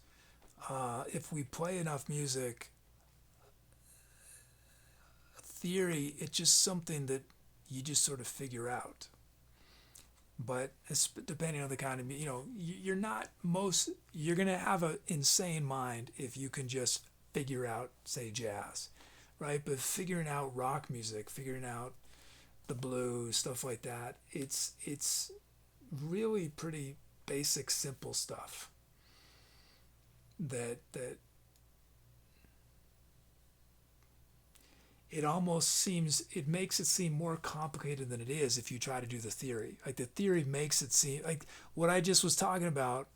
if we play enough music, theory, it's just something that you just sort of figure out. But depending on the kind of, you're going to have an insane mind if you can just figure out, say, jazz, right? But figuring out rock music, figuring out the blues, stuff like that, it's really pretty basic, simple stuff that it makes it seem more complicated than it is if you try to do the theory. Like the theory makes it seem like what I just was talking about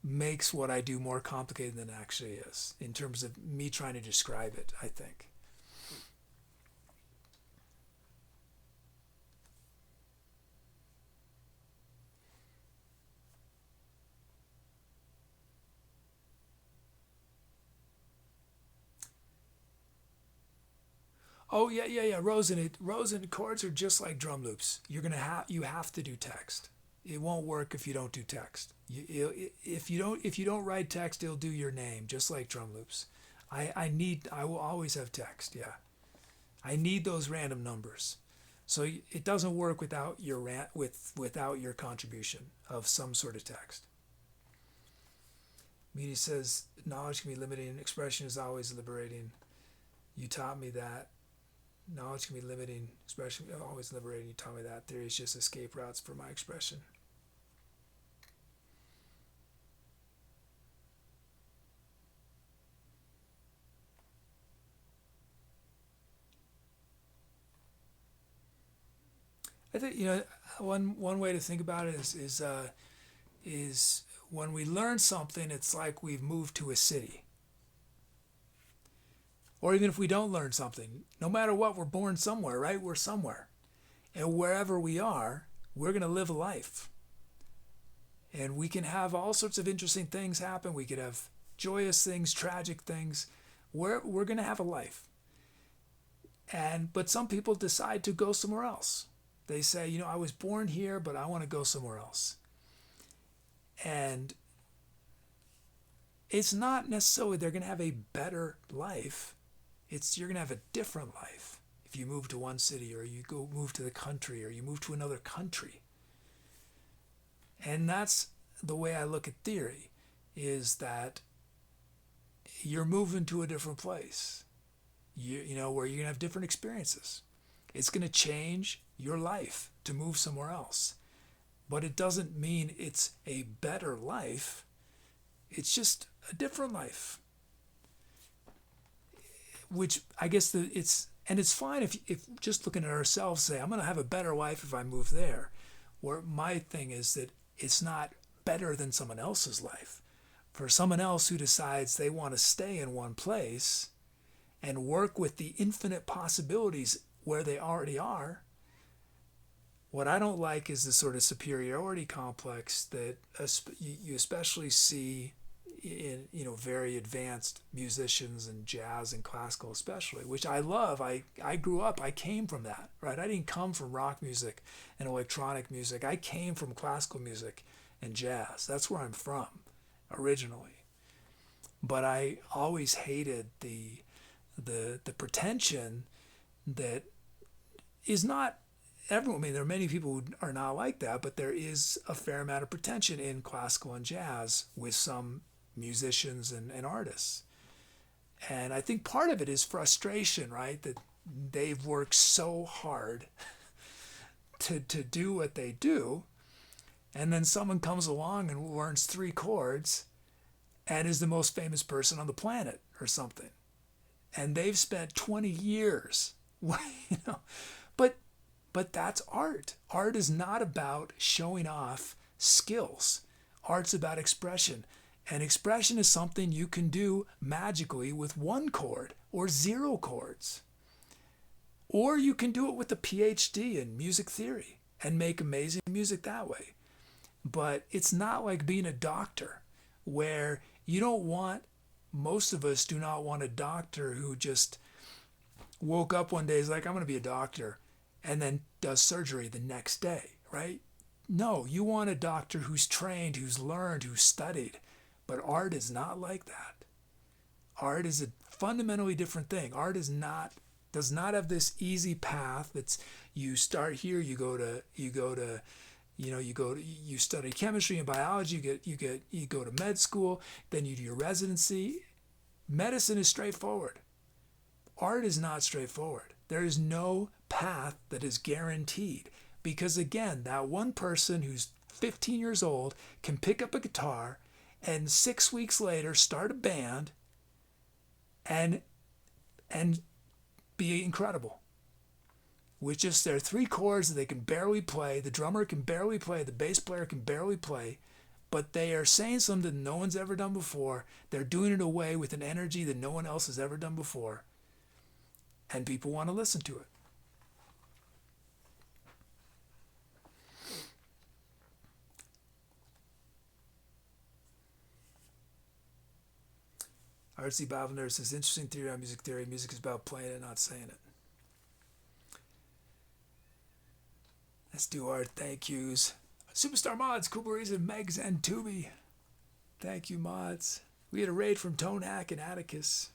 makes what I do more complicated than it actually is in terms of me trying to describe it, I think. Oh yeah. Rosen chords are just like drum loops. You have to do text. It won't work if you don't do text. If you don't write text, it'll do your name just like drum loops. I will always have text. Yeah, I need those random numbers. So it doesn't work without without your contribution of some sort of text. Meany says knowledge can be limiting. Expression is always liberating. You taught me that. Knowledge can be limiting, expression always liberating. You taught me that. Theory is just escape routes for my expression. I think one way to think about it is when we learn something, it's like we've moved to a city. Or even if we don't learn something, no matter what, we're born somewhere, right? We're somewhere. And wherever we are, we're going to live a life. And we can have all sorts of interesting things happen. We could have joyous things, tragic things. We're going to have a life. But some people decide to go somewhere else. They say, I was born here, but I want to go somewhere else. And it's not necessarily they're going to have a better life. You're going to have a different life if you move to one city or you move to the country or you move to another country. And that's the way I look at theory, is that you're moving to a different place, where you're going to have different experiences. It's going to change your life to move somewhere else. But it doesn't mean it's a better life. It's just a different life. Which I guess it's fine if just looking at ourselves say, I'm going to have a better life if I move there. Or my thing is that it's not better than someone else's life. For someone else who decides they want to stay in one place and work with the infinite possibilities where they already are, what I don't like is the sort of superiority complex that you especially see in very advanced musicians and jazz and classical especially, which I love. I grew up, I came from that, right? I didn't come from rock music and electronic music. I came from classical music and jazz. That's where I'm from originally. But I always hated the pretension that is not everyone. I mean, there are many people who are not like that, but there is a fair amount of pretension in classical and jazz with some musicians and artists. And I think part of it is frustration, right? That they've worked so hard to do what they do, and then someone comes along and learns 3 chords and is the most famous person on the planet or something. And they've spent 20 years, But that's art. Art is not about showing off skills. Art's about expression. And expression is something you can do magically with 1 chord or 0 chords. Or you can do it with a PhD in music theory and make amazing music that way. But it's not like being a doctor where you don't want, most of us do not want a doctor who just woke up one day, is like, I'm going to be a doctor, and then does surgery the next day, right? No, you want a doctor who's trained, who's learned, who's studied. But art is not like that. Art is a fundamentally different thing. Art does not have this easy path. That's, you start here, you study chemistry and biology, you go to med school, then you do your residency. Medicine is straightforward. Art is not straightforward. There is no path that is guaranteed, because again, that one person who's 15 years old can pick up a guitar and 6 weeks later start a band and be incredible with just their 3 chords that they can barely play. The drummer can barely play, the bass player can barely play, but they are saying something no one's ever done before. They're doing it away with an energy that no one else has ever done before, and people want to listen to it. RC Bavender says, interesting theory on music theory. Music is about playing it, not saying it. Let's do our thank yous. Superstar Mods, Cool Reason, Megs, and Tubi. Thank you, mods. We had a raid from Tone Hack and Atticus.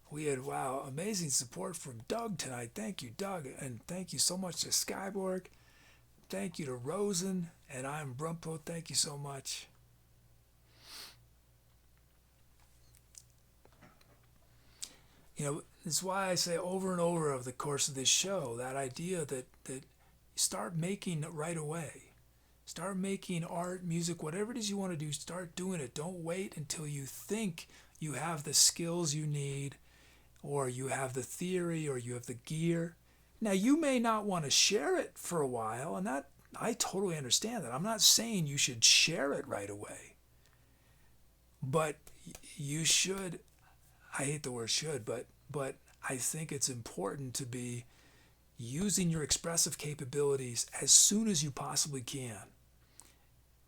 We had, wow, amazing support from Doug tonight. Thank you, Doug. And thank you so much to Skyborg. Thank you to Rosen. And I'm Brumpo. Thank you so much. You know, it's why I say over and over of the course of this show, that idea that you start making it right away. Start making art, music, whatever it is you want to do, start doing it. Don't wait until you think you have the skills you need, or you have the theory, or you have the gear. Now, you may not want to share it for a while, and that I totally understand that. I'm not saying you should share it right away. But you should, I hate the word should, but I think it's important to be using your expressive capabilities as soon as you possibly can,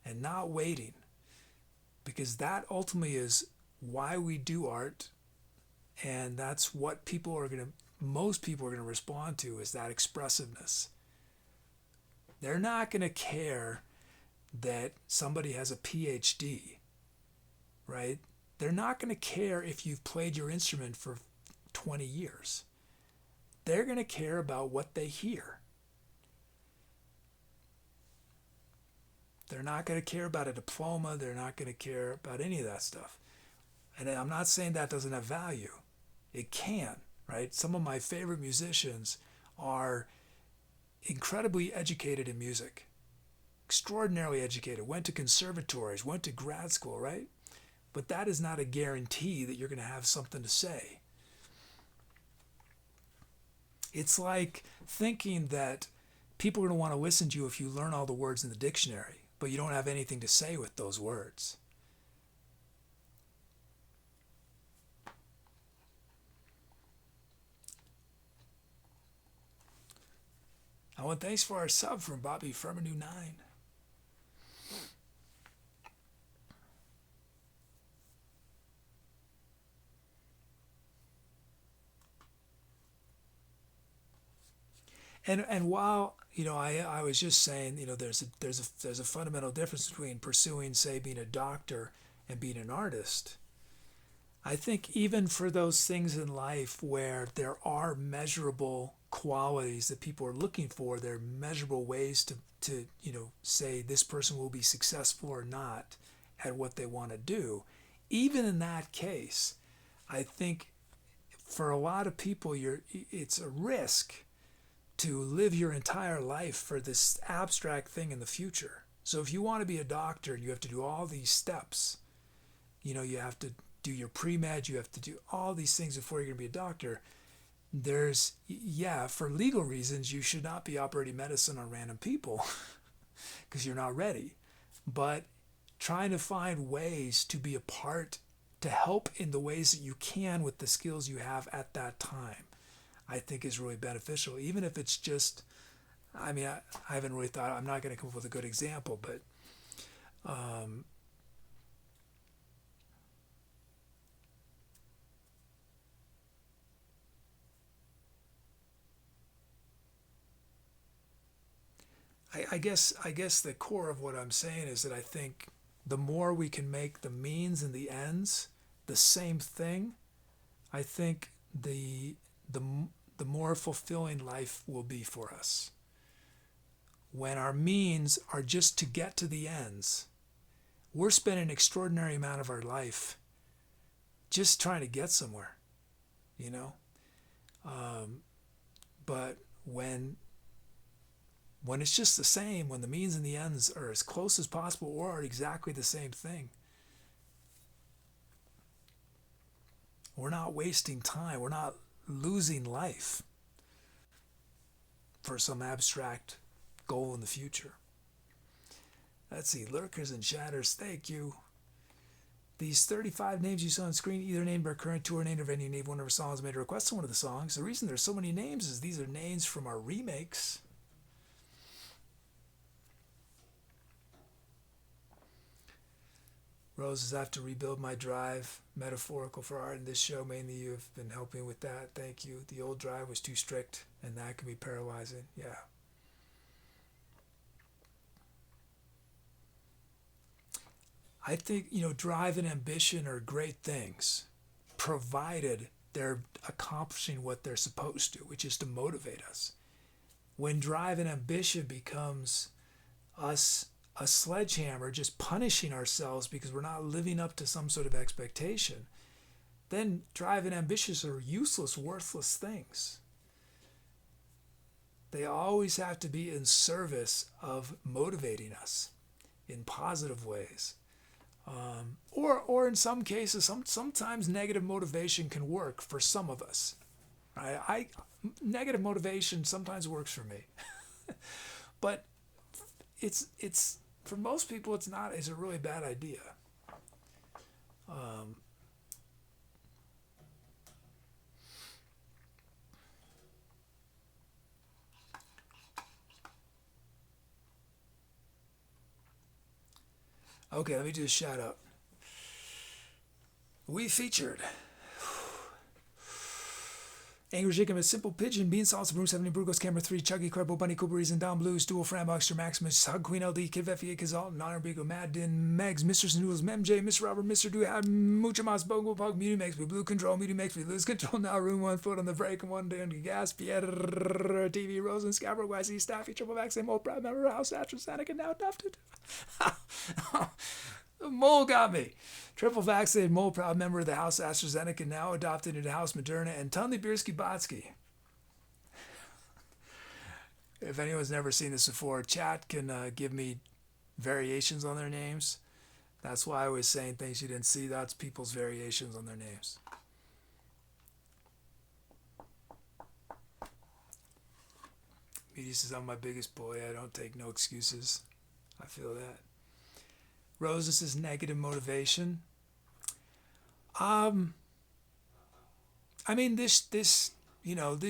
and not waiting, because that ultimately is why we do art, and that's what most people are going to respond to, is that expressiveness. They're not going to care that somebody has a PhD, right? They're not going to care if you've played your instrument for 20 years. They're going to care about what they hear. They're not going to care about a diploma. They're not going to care about any of that stuff. And I'm not saying that doesn't have value. It can, right? Some of my favorite musicians are incredibly educated in music, extraordinarily educated, went to conservatories, went to grad school, right? But that is not a guarantee that you're going to have something to say. It's like thinking that people are going to want to listen to you if you learn all the words in the dictionary, but you don't have anything to say with those words. I want thanks for our sub from Bobby Firminu 9. And while, you know, I was just saying, you know, there's a fundamental difference between pursuing, say, being a doctor and being an artist. I think even for those things in life where there are measurable qualities that people are looking for, there are measurable ways to you know, say this person will be successful or not at what they want to do. Even in that case, I think for a lot of people, it's a risk to live your entire life for this abstract thing in the future. So if you want to be a doctor, you have to do all these steps. You know, you have to do your pre-med, you have to do all these things before you're going to be a doctor. There's, yeah, for legal reasons, you should not be operating medicine on random people because you're not ready. But trying to find ways to be a part to help in the ways that you can with the skills you have at that time, I think is really beneficial. Even if it's just, I mean, I haven't really thought, I'm not going to come up with a good example, but I guess the core of what I'm saying is that I think the more we can make the means and the ends the same thing, I think the more fulfilling life will be for us. When our means are just to get to the ends, we're spending an extraordinary amount of our life just trying to get somewhere, you know. But when it's just the same, when the means and the ends are as close as possible or are exactly the same thing, we're not wasting time. We're not losing life for some abstract goal in the future. Let's see, lurkers and chatters, thank you. These 35 names you saw on screen, either named our current tour, named or venue, named one of our songs, made a request on one of the songs. The reason there's so many names is these are names from our remakes. Roses, I have to rebuild my drive, metaphorical for art in this show. Mainly you have been helping with that. Thank you. The old drive was too strict, and that can be paralyzing. Yeah. I think, drive and ambition are great things, provided they're accomplishing what they're supposed to, which is to motivate us. When drive and ambition becomes us a sledgehammer just punishing ourselves because we're not living up to some sort of expectation, then drive and ambition are useless, worthless things. They always have to be in service of motivating us in positive ways. Or in some cases, sometimes negative motivation can work for some of us. Negative motivation sometimes works for me. But it's for most people, it's a really bad idea. Okay, let me do a shout out. We featured Angry Chicken with Simple Pigeon, Bean Salsa, Broom 70, Burgos, Camera 3, Chuggy, Credible, Bunny, Cooperies, and Down Blues, Dual, Fran Boxster, Maximus, Hug Queen LD, Kid Veffy, Kazalt, Nonner Bigo, Mad Din, Megs, Mr. Noodles, MJ, Mr. Robert, Mr. Duhad, Mucha Mas, Bogo Pug, Muty makes me Blue Control, Muty makes me lose control now, room 1 foot on the brake and 1 day on the gas, Pierre, TV, Rosen, Scarborough, YC, Staffy, Triple Vaccine, Mole, Proud Member, House, AstraZeneca, now adopted. Mole got me. Triple vaccinated mole, proud member of the House AstraZeneca, now adopted into House Moderna, and Tunley Biersky Botsky. If anyone's never seen this before, chat can give me variations on their names. That's why I was saying things you didn't see. That's people's variations on their names. Meaty says, I'm my biggest boy. I don't take no excuses. I feel that. Rose, this is negative motivation. I mean, this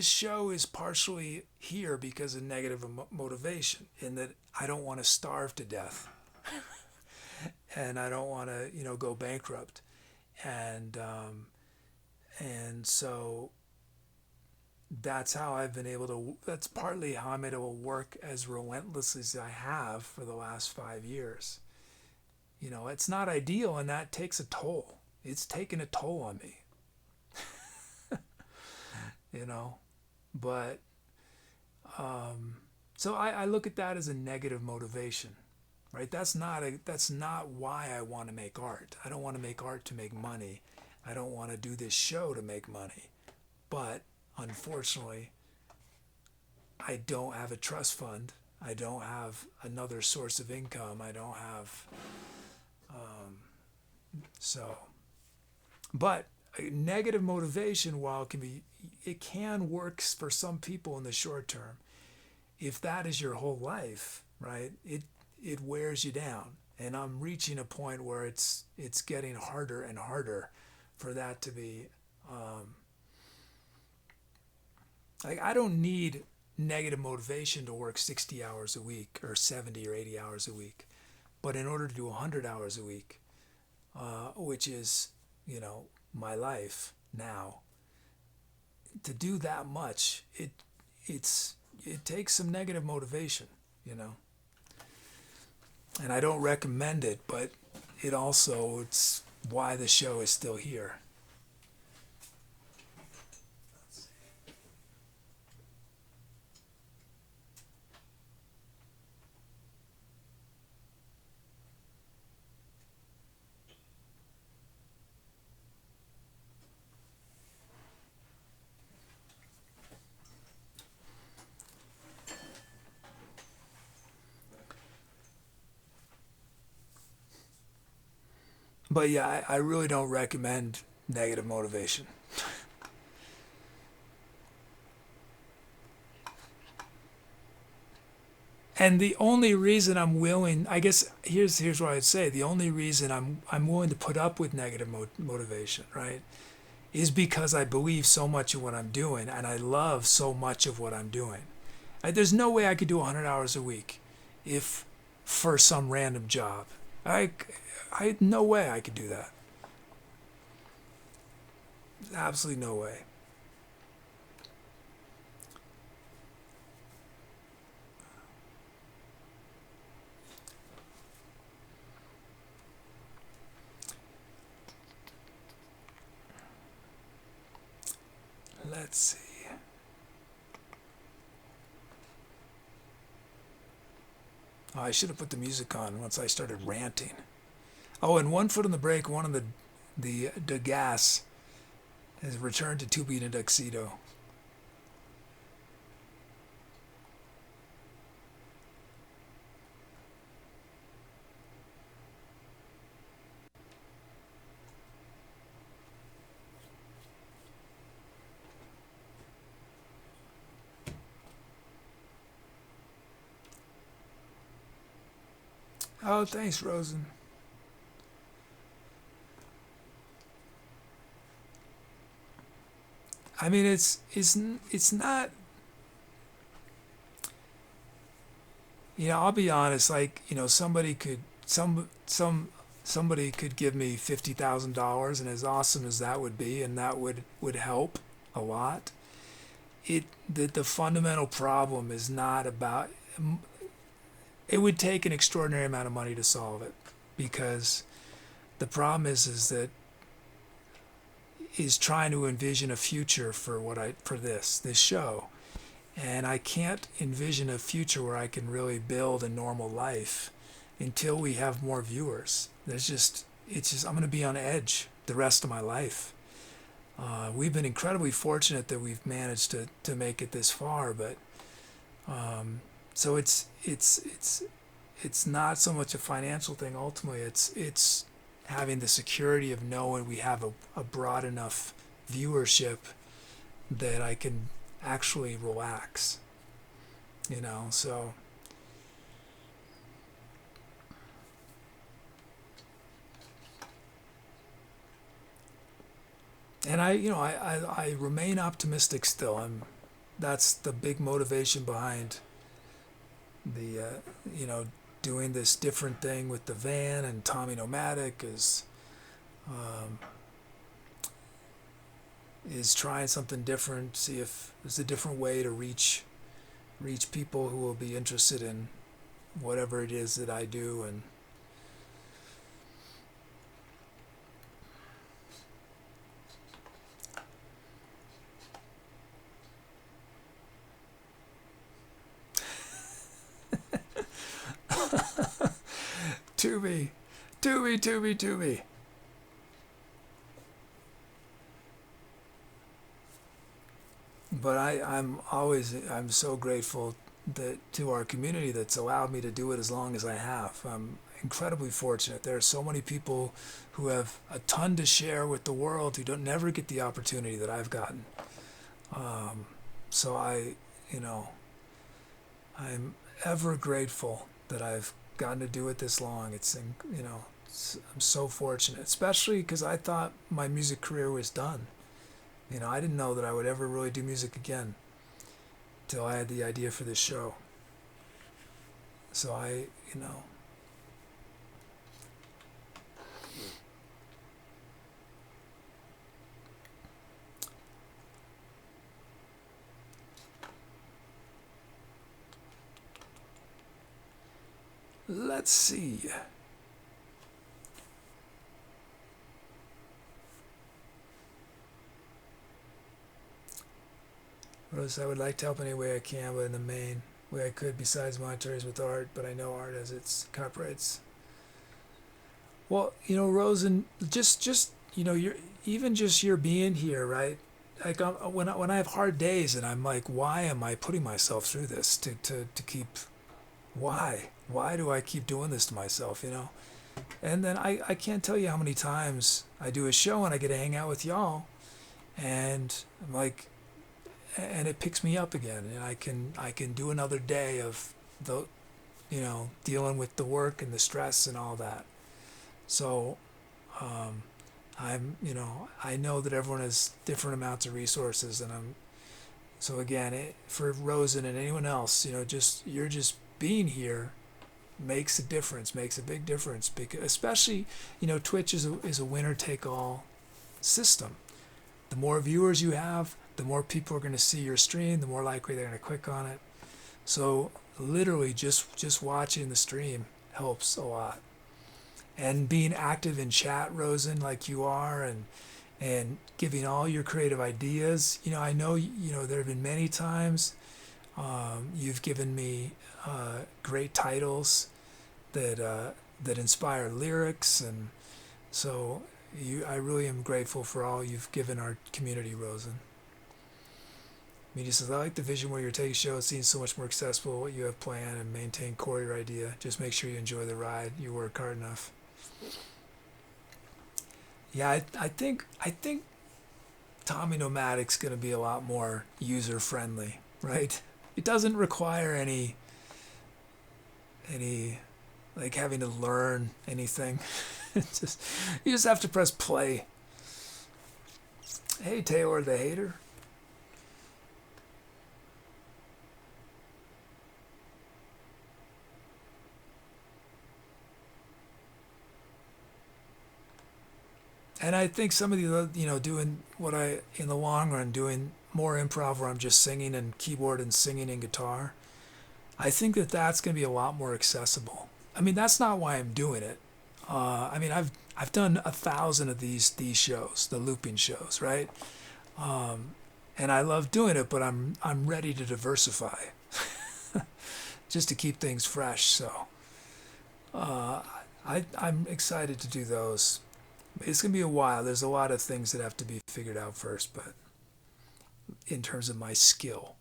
show is partially here because of negative motivation, in that I don't want to starve to death, and I don't want to, go bankrupt, and so that's how I've been able to. That's partly how I'm able to work as relentlessly as I have for the last 5 years. It's not ideal, and that takes a toll. It's taken a toll on me. But so I look at that as a negative motivation, right? That's not why I want to make art. I don't want to make art to make money. I don't want to do this show to make money. But unfortunately, I don't have a trust fund. I don't have another source of income. I don't have but negative motivation, while it can work for some people in the short term. If that is your whole life, right, it wears you down, and I'm reaching a point where it's getting harder and harder for that to be like I don't need negative motivation to work 60 hours a week or 70 or 80 hours a week. But in order to do 100 hours a week, which is, my life now, to do that much, it takes some negative motivation, you know. And I don't recommend it, but it's why the show is still here. But yeah, I really don't recommend negative motivation. And the only reason I'm willing, I guess, here's what I'd say. The only reason I'm willing to put up with negative motivation, right, is because I believe so much in what I'm doing, and I love so much of what I'm doing. There's no way I could do 100 hours a week, if for some random job. I no way I could do that. Absolutely no way. Let's see. Oh, I should have put the music on once I started ranting. Oh, and one foot on the brake, one on the gas has returned to two beat and tuxedo. Oh, thanks, Rosen. I mean, it's not. I'll be honest. Like, somebody could give me $50,000, and as awesome as that would be, and that would help a lot. The fundamental problem is not about. It would take an extraordinary amount of money to solve it, because the problem is trying to envision a future for this show, and I can't envision a future where I can really build a normal life until we have more viewers. I'm going to be on edge the rest of my life. We've been incredibly fortunate that we've managed to make it this far, but so it's not so much a financial thing. Ultimately, it's having the security of knowing we have a broad enough viewership that I can actually relax, so. And I remain optimistic still. That's the big motivation behind the doing this different thing with the van and Tommy Nomadic is trying something different, see if there's a different way to reach people who will be interested in whatever it is that I do. And to me. But I'm so grateful to our community that's allowed me to do it as long as I have. I'm incredibly fortunate. There are so many people who have a ton to share with the world who don't never get the opportunity that I've gotten. So I'm ever grateful that I've gotten to do it this long. I'm so fortunate, especially because I thought my music career was done. I didn't know that I would ever really do music again till I had the idea for this show. So let's see. Rose, I would like to help any way I can, but in the main way I could, besides monetary, with art. But I know art has its copyrights. Well, Rose, and just you're even just your being here, right? Like when I have hard days, and I'm like, why am I putting myself through this to keep? Why do I keep doing this to myself? And then I can't tell you how many times I do a show and I get to hang out with y'all, and I'm like, and it picks me up again, and I can do another day of dealing with the work and the stress and all that. So I know that everyone has different amounts of resources, and so again, for Rosen and anyone else, you're just being here makes a difference, makes a big difference, because especially Twitch is a winner take all system. The more viewers you have, the more people are going to see your stream, the more likely they're going to click on it. So literally just watching the stream helps a lot. And being active in chat, Rosen, like you are, and giving all your creative ideas. I know there have been many times you've given me great titles that inspire lyrics, and so I really am grateful for all you've given our community, Rosen. Media says, I like the vision where you're taking show. It seems so much more accessible, what you have planned, and maintain core your idea. Just make sure you enjoy the ride. You work hard enough. Yeah, I think Tommy Nomadic's going to be a lot more user friendly, right? It doesn't require any like having to learn anything. You just have to press play. Hey, Taylor the Hater. And I think some of the, doing what in the long run, doing more improv where I'm just singing and keyboard and singing and guitar, I think that's going to be a lot more accessible. I mean, that's not why I'm doing it. I've done 1,000 of these shows, the looping shows, right? And I love doing it, but I'm ready to diversify, just to keep things fresh. So I'm excited to do those. It's going to be a while. There's a lot of things that have to be figured out first, but in terms of my skill,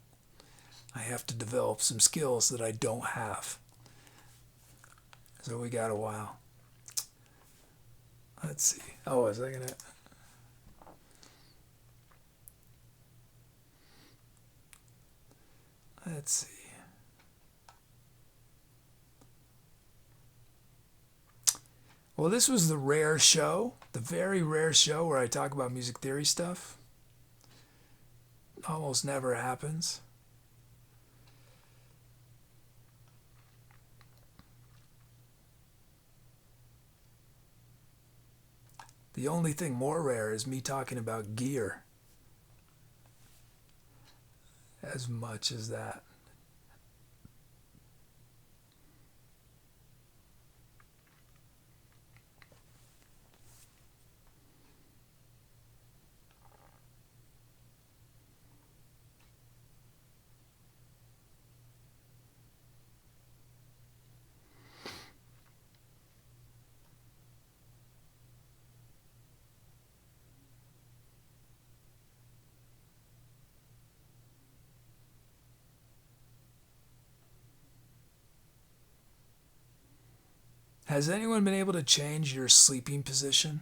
I have to develop some skills that I don't have. So we got a while. Let's see. Oh, is that going to... Let's see. Well, this was the rare show, the very rare show where I talk about music theory stuff. Almost never happens. The only thing more rare is me talking about gear. As much as that. Has anyone been able to change your sleeping position?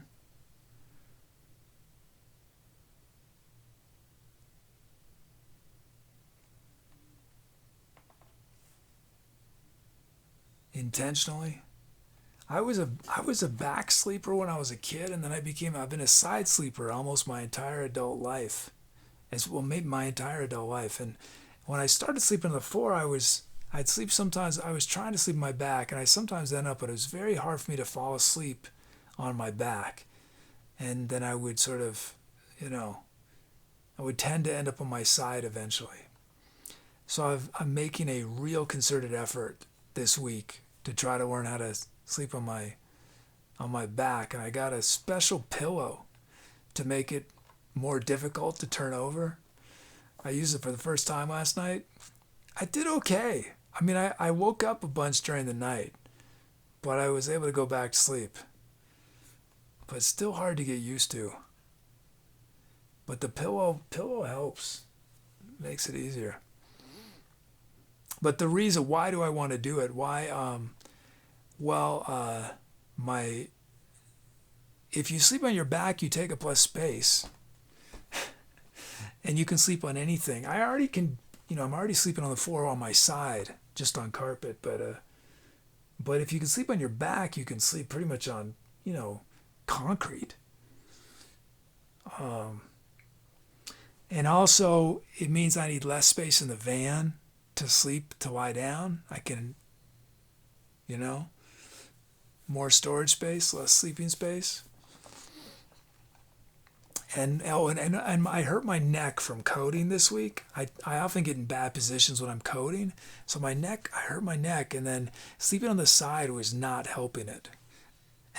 intentionally. I was a back sleeper when I was a kid, and then I've been a side sleeper almost my entire adult life. Maybe my entire adult life. And when I started sleeping on the floor, I'd sleep sometimes. I was trying to sleep on my back, and I sometimes end up, but it was very hard for me to fall asleep on my back. And then I would sort of, I would tend to end up on my side eventually. So I'm making a real concerted effort this week to try to learn how to sleep on my back, and I got a special pillow to make it more difficult to turn over. I used it for the first time last night. I did okay. I mean, I woke up a bunch during the night, but I was able to go back to sleep. But it's still hard to get used to. But the pillow helps. Makes it easier. But the reason, why do I want to do it? If you sleep on your back, you take up less space. And you can sleep on anything. I'm already sleeping on the floor on my side, just on carpet. But if you can sleep on your back, you can sleep pretty much on, concrete. And also, it means I need less space in the van to lie down. I can, more storage space, less sleeping space. And I hurt my neck from coding this week. I often get in bad positions when I'm coding. So I hurt my neck, and then sleeping on the side was not helping it.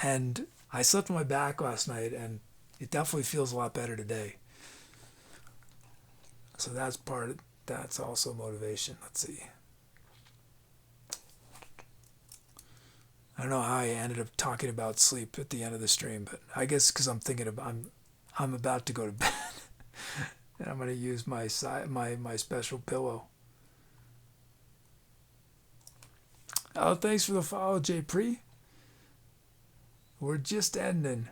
And I slept on my back last night, and it definitely feels a lot better today. So that's also motivation. Let's see. I don't know how I ended up talking about sleep at the end of the stream, but I guess because I'm about to go to bed, and I'm going to use my special pillow. Oh, thanks for the follow, J. Pre. We're just ending,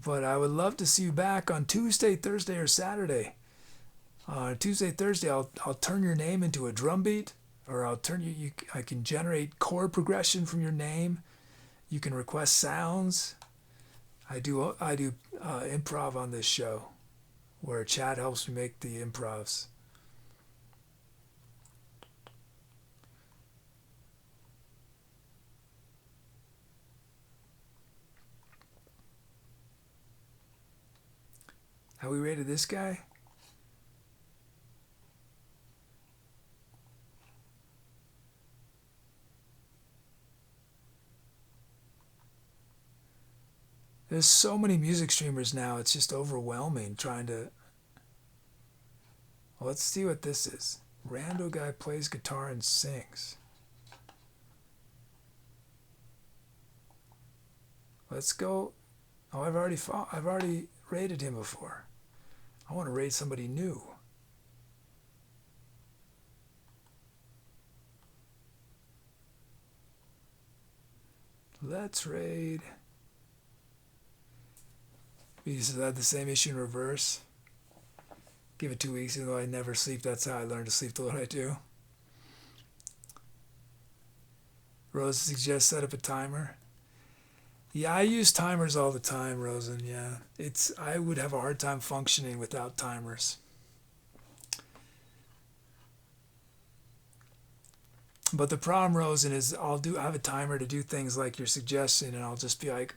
but I would love to see you back on Tuesday, Thursday, or Saturday. Tuesday, Thursday, I'll turn your name into a drum beat, or I can generate chord progression from your name. You can request sounds. I do improv on this show, where chat helps me make the improvs. How we rated this guy? There's so many music streamers now, it's just overwhelming trying to... Well, let's see what this is. Rando guy plays guitar and sings. Let's go... Oh, I've already rated him before. I want to rate somebody new. Let's raid... Because I had the same issue in reverse. Give it 2 weeks, even though I never sleep. That's how I learned to sleep the way I do. Rose suggests set up a timer. Yeah, I use timers all the time, Rosen. Yeah, I would have a hard time functioning without timers. But the problem, Rosen, is I have a timer to do things like you're suggesting, and I'll just be like,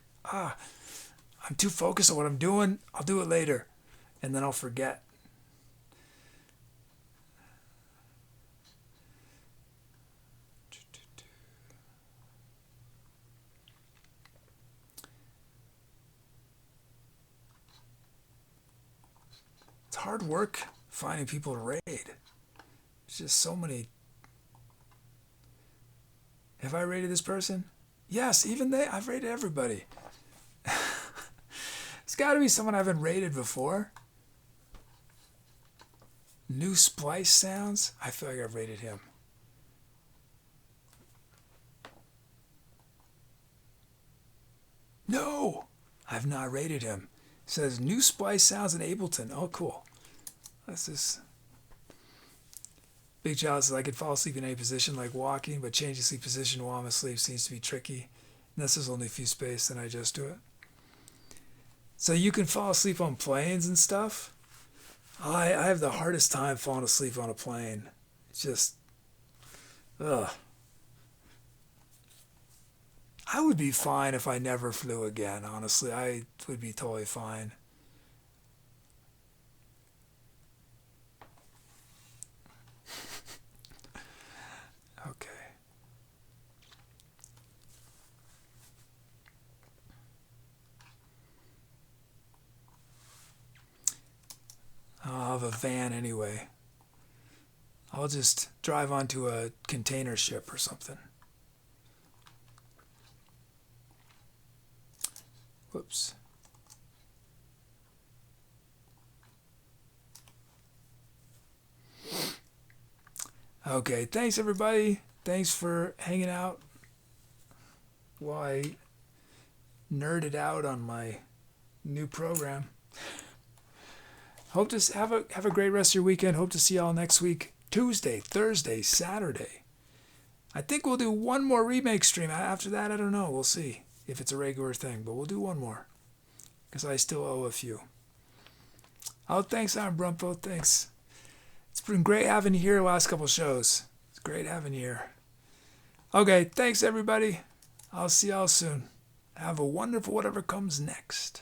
I'm too focused on what I'm doing. I'll do it later. And then I'll forget. It's hard work finding people to raid. There's just so many. Have I rated this person? Yes, I've rated everybody. It's got to be someone I haven't rated before. New Splice Sounds? I feel like I've rated him. No! I've not rated him. It says New Splice Sounds in Ableton. Oh, cool. Let's just... Big challenge is I could fall asleep in any position, like walking, but changing sleep position while I'm asleep seems to be tricky. Unless there's only a few space, then I just do it. So you can fall asleep on planes and stuff. I have the hardest time falling asleep on a plane. It's just, ugh. I would be fine if I never flew again, honestly. I would be totally fine. Okay. I'll have a van anyway. I'll just drive onto a container ship or something. Whoops. Okay, thanks everybody. Thanks for hanging out while I nerded out on my new program. Hope to have a great rest of your weekend. Hope to see y'all next week. Tuesday, Thursday, Saturday. I think we'll do one more remake stream. After that, I don't know. We'll see if it's a regular thing, but we'll do one more because I still owe a few. Oh, thanks, Aaron Brumpo. Thanks. It's been great having you here the last couple shows. It's great having you here. Okay, thanks everybody. I'll see y'all soon. Have a wonderful whatever comes next.